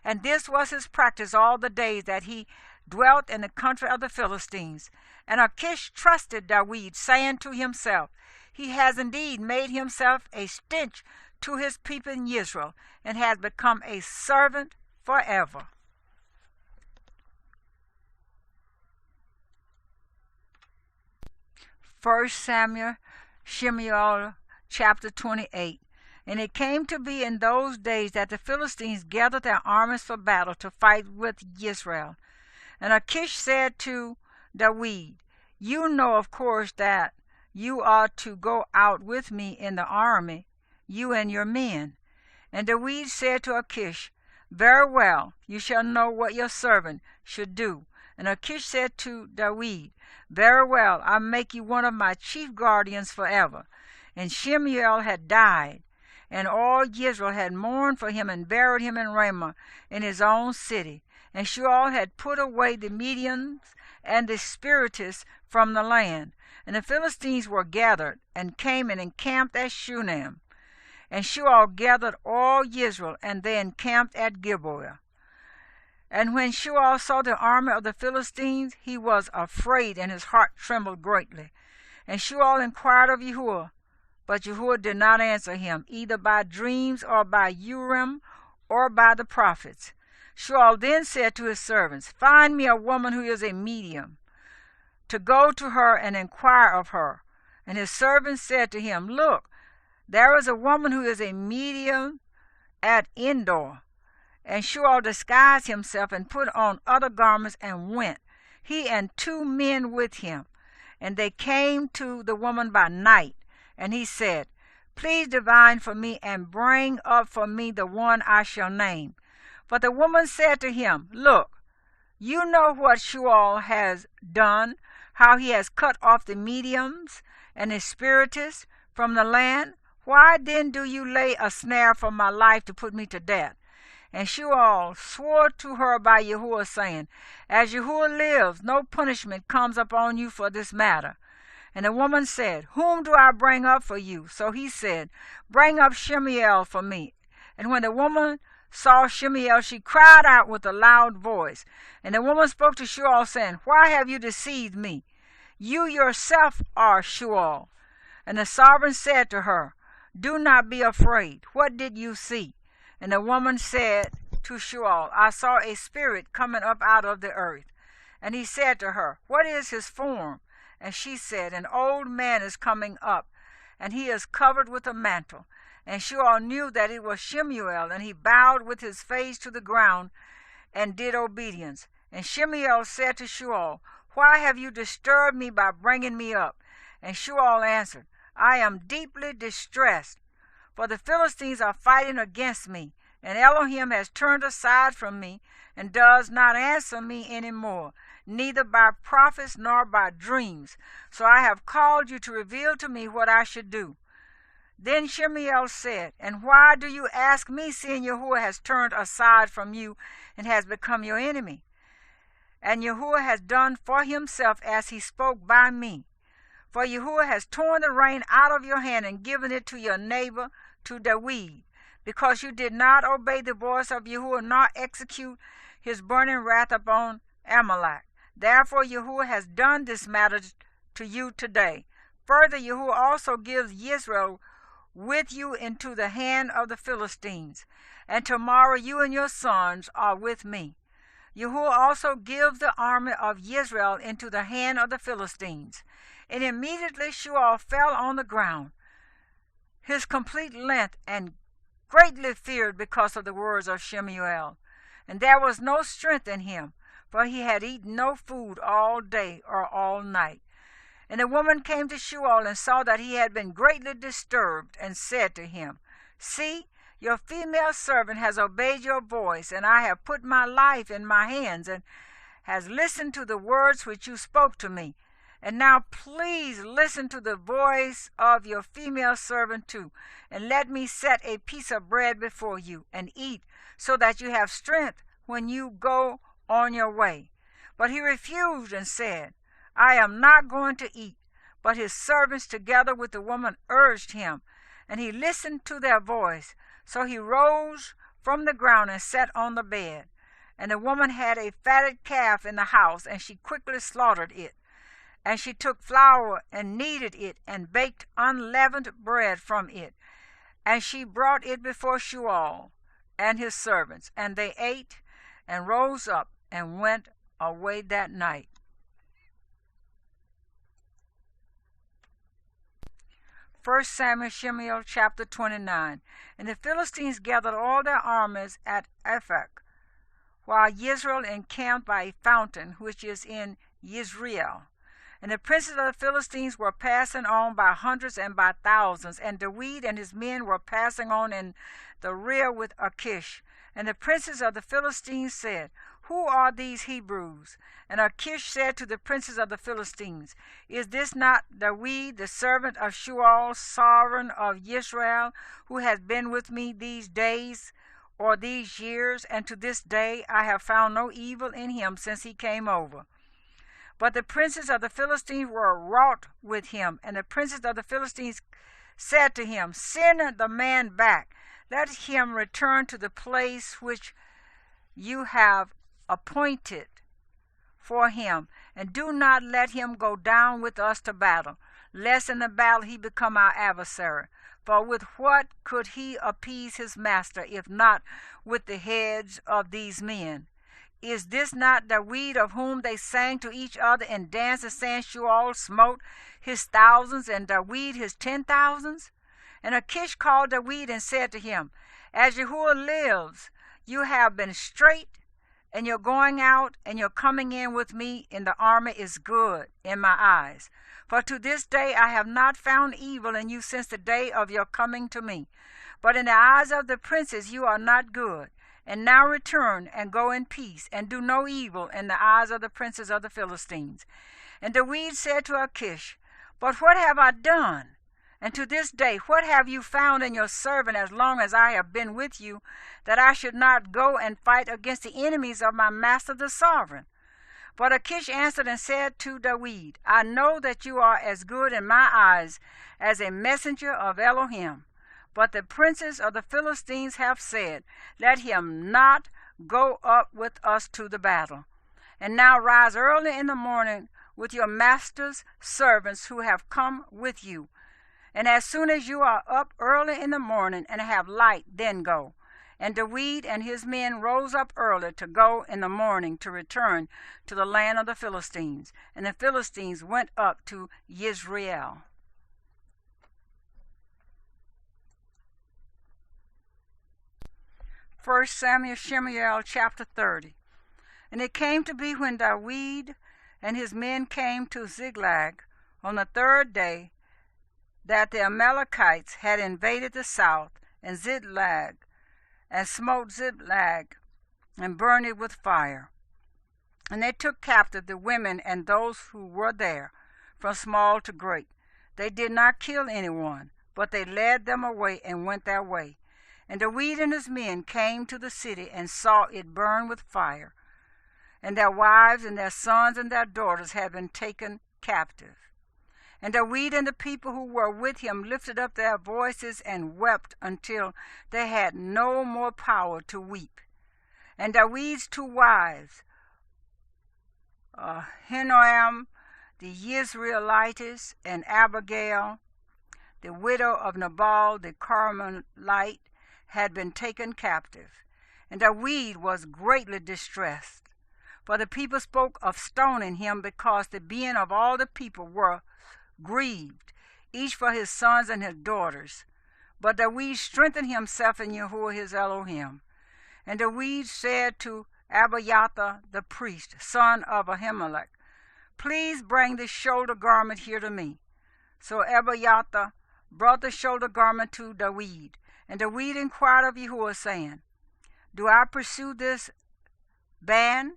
And this was his practice all the days that he dwelt in the country of the Philistines. And Achish trusted David, saying to himself, He has indeed made himself a stench to his people in Israel, and has become a servant forever. 1 Samuel, Shemuel, chapter 28. And it came to be in those days that the Philistines gathered their armies for battle to fight with Israel. And Achish said to David, "You know, of course, that you are to go out with me in the army, you and your men." And David said to Achish, "Very well, you shall know what your servant should do." And Achish said to David, "Very well, I make you one of my chief guardians forever." And Shemuel had died, and all Israel had mourned for him and buried him in Ramah in his own city. And Saul had put away the Medians and the Spiritists from the land. And the Philistines were gathered, and came and encamped at Shunem. And Saul gathered all Israel, and they encamped at Gilboa. And when Saul saw the army of the Philistines, he was afraid, and his heart trembled greatly. And Saul inquired of Yahuwah, but Yahuwah did not answer him, either by dreams, or by Urim, or by the prophets. Saul then said to his servants, "Find me a woman who is a medium, to go to her and inquire of her." And his servants said to him, "Look, there is a woman who is a medium at Endor." And Saul disguised himself and put on other garments and went, he and 2 men with him. And they came to the woman by night. And he said, "Please divine for me and bring up for me the one I shall name." But the woman said to him, "Look, you know what Saul has done, how he has cut off the mediums and the spiritists from the land. Why then do you lay a snare for my life to put me to death?" And Saul swore to her by Yahuwah, saying, "As Yahuwah lives, no punishment comes upon you for this matter." And the woman said, "Whom do I bring up for you?" So he said, "Bring up Shemuel for me." And when the woman saw Shemuel, she cried out with a loud voice. And the woman spoke to Saul, saying, "Why have you deceived me? You yourself are Saul." And the sovereign said to her, "Do not be afraid. What did you see?" And the woman said to Saul, "I saw a spirit coming up out of the earth." And he said to her, "What is his form?" And she said, "An old man is coming up, and he is covered with a mantle." And Saul knew that it was Shemuel, and he bowed with his face to the ground and did obedience. And Shemuel said to Saul, "Why have you disturbed me by bringing me up?" And Saul answered, "I am deeply distressed, for the Philistines are fighting against me, and Elohim has turned aside from me, and does not answer me any more, neither by prophets nor by dreams. So I have called you to reveal to me what I should do." Then Shemuel said, "And why do you ask me, seeing Yahuwah has turned aside from you and has become your enemy? And Yahuwah has done for himself as he spoke by me. For Yahuwah has torn the rein out of your hand and given it to your neighbor, to David, because you did not obey the voice of Yahuwah nor execute his burning wrath upon Amalek. Therefore Yahuwah has done this matter to you today. Further, Yahuwah also gives Israel with you into the hand of the Philistines, and tomorrow you and your sons are with me. Yahuwah also gives the army of Israel into the hand of the Philistines." And immediately Saul fell on the ground, his complete length, and greatly feared because of the words of Shemuel. And there was no strength in him, for he had eaten no food all day or all night. And the woman came to Saul and saw that he had been greatly disturbed, and said to him, "See, your female servant has obeyed your voice, and I have put my life in my hands, and has listened to the words which you spoke to me. And now please listen to the voice of your female servant too, and let me set a piece of bread before you, and eat, so that you have strength when you go on your way." But he refused and said, "I am not going to eat." But his servants together with the woman urged him, and he listened to their voice. So he rose from the ground and sat on the bed. And the woman had a fatted calf in the house, and she quickly slaughtered it. And she took flour and kneaded it, and baked unleavened bread from it. And she brought it before Saul and his servants, and they ate and rose up and went away that night. 1 Samuel, Shemuel, chapter 29. And the Philistines gathered all their armies at Aphek, while Israel encamped by a fountain which is in Yisrael. And the princes of the Philistines were passing on by hundreds and by thousands, and David and his men were passing on in the rear with Achish. And the princes of the Philistines said, Who are these Hebrews? And Achish said to the princes of the Philistines, Is this not David, the servant of Shemuel, sovereign of Israel, who has been with me these days or these years? And to this day I have found no evil in him since he came over. But the princes of the Philistines were wroth with him, and the princes of the Philistines said to him, Send the man back, let him return to the place which you have appointed for him, and do not let him go down with us to battle, lest in the battle he become our adversary. For with what could he appease his master, if not with the heads of these men? Is this not David, of whom they sang to each other and danced, and saying, Shemuel smote his thousands, and David his 10,000s? And Achish called David and said to him, As Yahuwah lives, you have been straight, and your going out and your coming in with me in the army is good in my eyes. For to this day I have not found evil in you since the day of your coming to me. But in the eyes of the princes you are not good. And now return and go in peace, and do no evil in the eyes of the princes of the Philistines. And David said to Achish, But what have I done? And to this day, what have you found in your servant as long as I have been with you, that I should not go and fight against the enemies of my master the sovereign? But Achish answered and said to David, I know that you are as good in my eyes as a messenger of Elohim. But the princes of the Philistines have said, Let him not go up with us to the battle. And now rise early in the morning with your master's servants who have come with you. And as soon as you are up early in the morning and have light, then go. And David and his men rose up early to go in the morning to return to the land of the Philistines. And the Philistines went up to Yisrael. First Samuel, Shemuel, chapter 30. And it came to be when David and his men came to Ziklag on the third day that the Amalekites had invaded the south and Ziklag, and smote Ziklag, and burned it with fire. And they took captive the women and those who were there, from small to great. They did not kill anyone, but they led them away and went their way. And David and his men came to the city and saw it burn with fire, and their wives and their sons and their daughters had been taken captive. And David and the people who were with him lifted up their voices and wept until they had no more power to weep. And David's two wives, Ahinoam the Yisraelitess, and Abigail, the widow of Nabal the Carmelite, had been taken captive. And David was greatly distressed, for the people spoke of stoning him, because the being of all the people were grieved, each for his sons and his daughters. But David strengthened himself in Yahuwah his Elohim. And David said to Abiathar the priest, son of Ahimelech, Please bring the shoulder garment here to me. So Abiathar brought the shoulder garment to David. And David inquired of Yahuwah, saying, Do I pursue this band?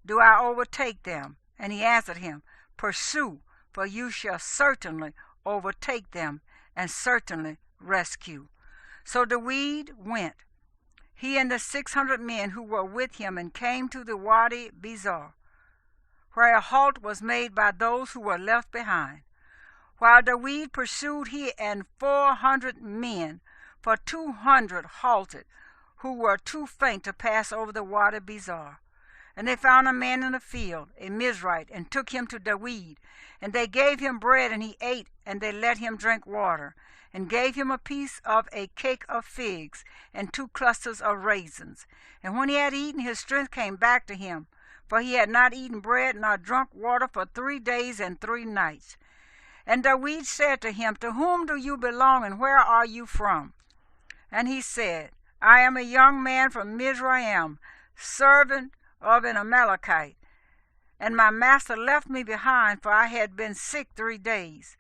Do I overtake them? And he answered him, Pursue, for you shall certainly overtake them, and certainly rescue. So David went, he and the 600 men who were with him, and came to the Wadi Bezor, where a halt was made by those who were left behind. While David pursued, he and 400 men, for 200 halted, who were too faint to pass over the Wadi Bezor. And they found a man in the field, a Mizrite, and took him to David. And they gave him bread, and he ate, and they let him drink water, and gave him a piece of a cake of figs, and 2 clusters of raisins. And when he had eaten, his strength came back to him, for he had not eaten bread nor drunk water for 3 days and 3 nights. And David said to him, To whom do you belong, and where are you from? And he said, I am a young man from Mizraim, servant of an Amalekite. And my master left me behind, for I had been sick 3 days.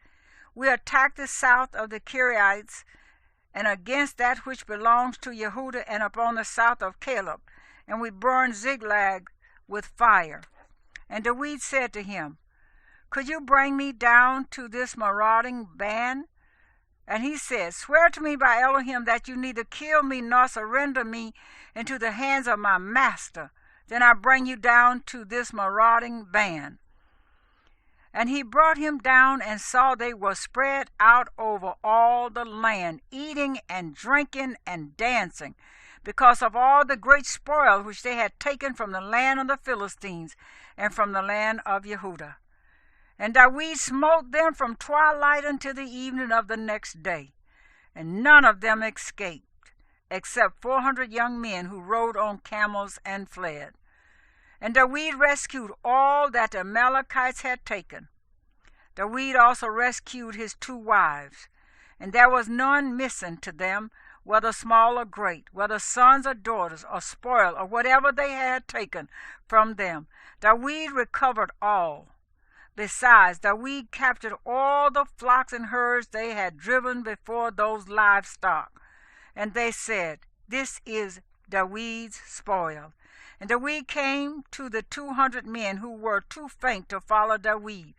We attacked the south of the Kirites, and against that which belongs to Yehuda, and upon the south of Caleb, and we burned Ziklag with fire. And David said to him, Could you bring me down to this marauding band? And he said, Swear to me by Elohim that you neither kill me nor surrender me into the hands of my master. Then I bring you down to this marauding band. And he brought him down, and saw they were spread out over all the land, eating and drinking and dancing, because of all the great spoil which they had taken from the land of the Philistines and from the land of Yehuda. And David smote them from twilight until the evening of the next day, and none of them escaped, except 400 young men who rode on camels and fled. And David rescued all that the Amalekites had taken. David also rescued his 2 wives, and there was none missing to them, whether small or great, whether sons or daughters, or spoil, or whatever they had taken from them. David recovered all. Besides, David captured all the flocks and herds they had driven before those livestock. And they said, This is David's spoil. And David came to the 200 men who were too faint to follow David,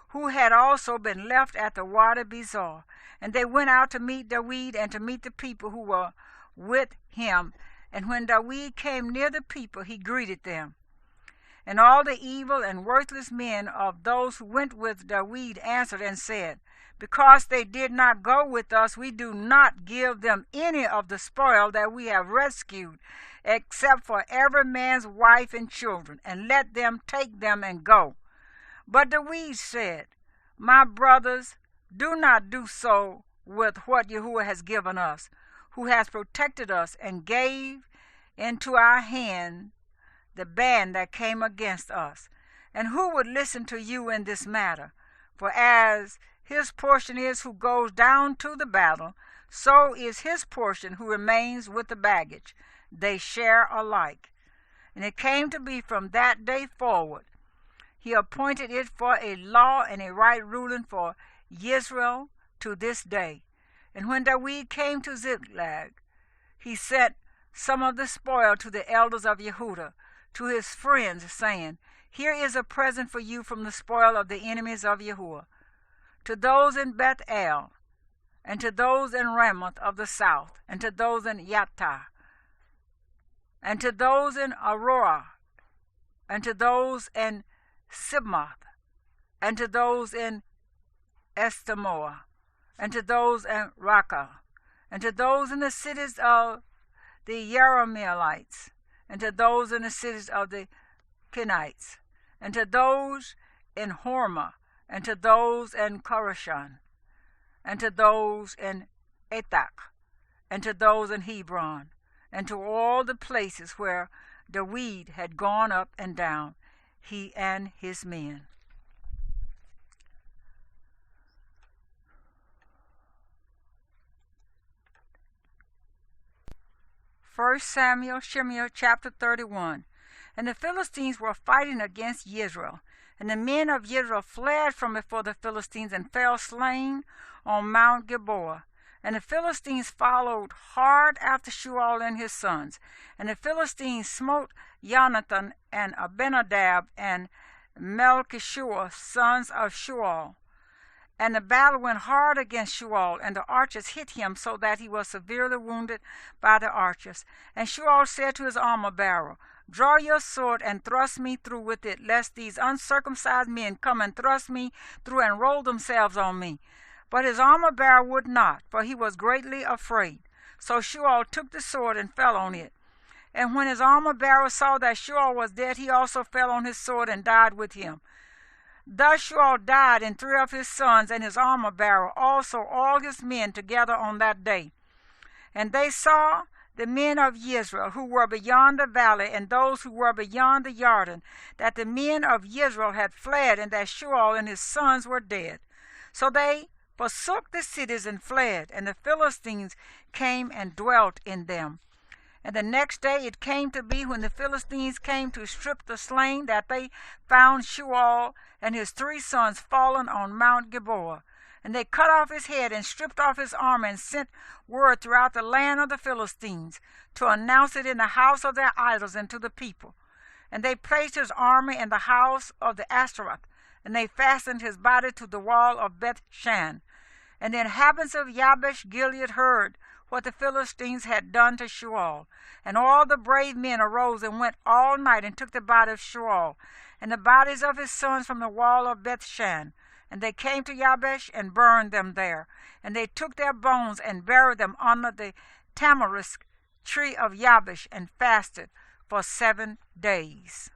who had also been left at the Wadi Bezor. And they went out to meet David and to meet the people who were with him. And when David came near the people, he greeted them. And all the evil and worthless men of those who went with David answered and said, Because they did not go with us, we do not give them any of the spoil that we have rescued, except for every man's wife and children, and let them take them and go. But David said, My brothers, do not do so with what Yahuwah has given us, who has protected us and gave into our hand the band that came against us. And who would listen to you in this matter? For as his portion is who goes down to the battle, so is his portion who remains with the baggage. They share alike. And it came to be from that day forward, he appointed it for a law and a right ruling for Israel to this day. And when David came to Ziklag, he sent some of the spoil to the elders of Yehuda, to his friends, saying, Here is a present for you from the spoil of the enemies of Yahuwah. To those in Bethel, and to those in Ramoth of the south, and to those in Yattah, and to those in Aurora, and to those in Sibmath, and to those in Estemoa, and to those in Rakah, and to those in the cities of the Jerahmeelites, and to those in the cities of the Kenites, and to those in Hormah, and to those in Korashan, and to those in Ethach, and to those in Hebron, and to all the places where David had gone up and down, he and his men. First Samuel, Shemuel, chapter 31. And the Philistines were fighting against Israel. And the men of Israel fled from before the Philistines and fell slain on Mount Gilboa. And the Philistines followed hard after Shemuel and his sons. And the Philistines smote Jonathan and Abinadab and Melchishua, sons of Shemuel. And the battle went hard against Shemuel, and the archers hit him so that he was severely wounded by the archers. And Shemuel said to his armor-bearer, Draw your sword and thrust me through with it, lest these uncircumcised men come and thrust me through and roll themselves on me. But his armor-bearer would not, for he was greatly afraid. So Shemuel took the sword and fell on it. And when his armor-bearer saw that Shemuel was dead, he also fell on his sword and died with him. Thus Shemuel died, and 3 of his sons, and his armor-bearer, also all his men together on that day. And they saw the men of Israel who were beyond the valley, and those who were beyond the Jordan, that the men of Israel had fled, and that Shemuel and his sons were dead. So they forsook the cities and fled, and the Philistines came and dwelt in them. And the next day it came to be, when the Philistines came to strip the slain, that they found Shemuel and his 3 sons fallen on Mount Gilboa. And they cut off his head and stripped off his armor, and sent word throughout the land of the Philistines to announce it in the house of their idols and to the people. And they placed his armor in the house of the Ashtoreth, and they fastened his body to the wall of Beth-shan. And the inhabitants of Jabesh Gilead heard what the Philistines had done to Shemuel. And all the brave men arose and went all night and took the body of Shemuel and the bodies of his sons from the wall of Beth-shan. And they came to Jabesh and burned them there. And they took their bones and buried them under the tamarisk tree of Jabesh, and fasted for 7 days.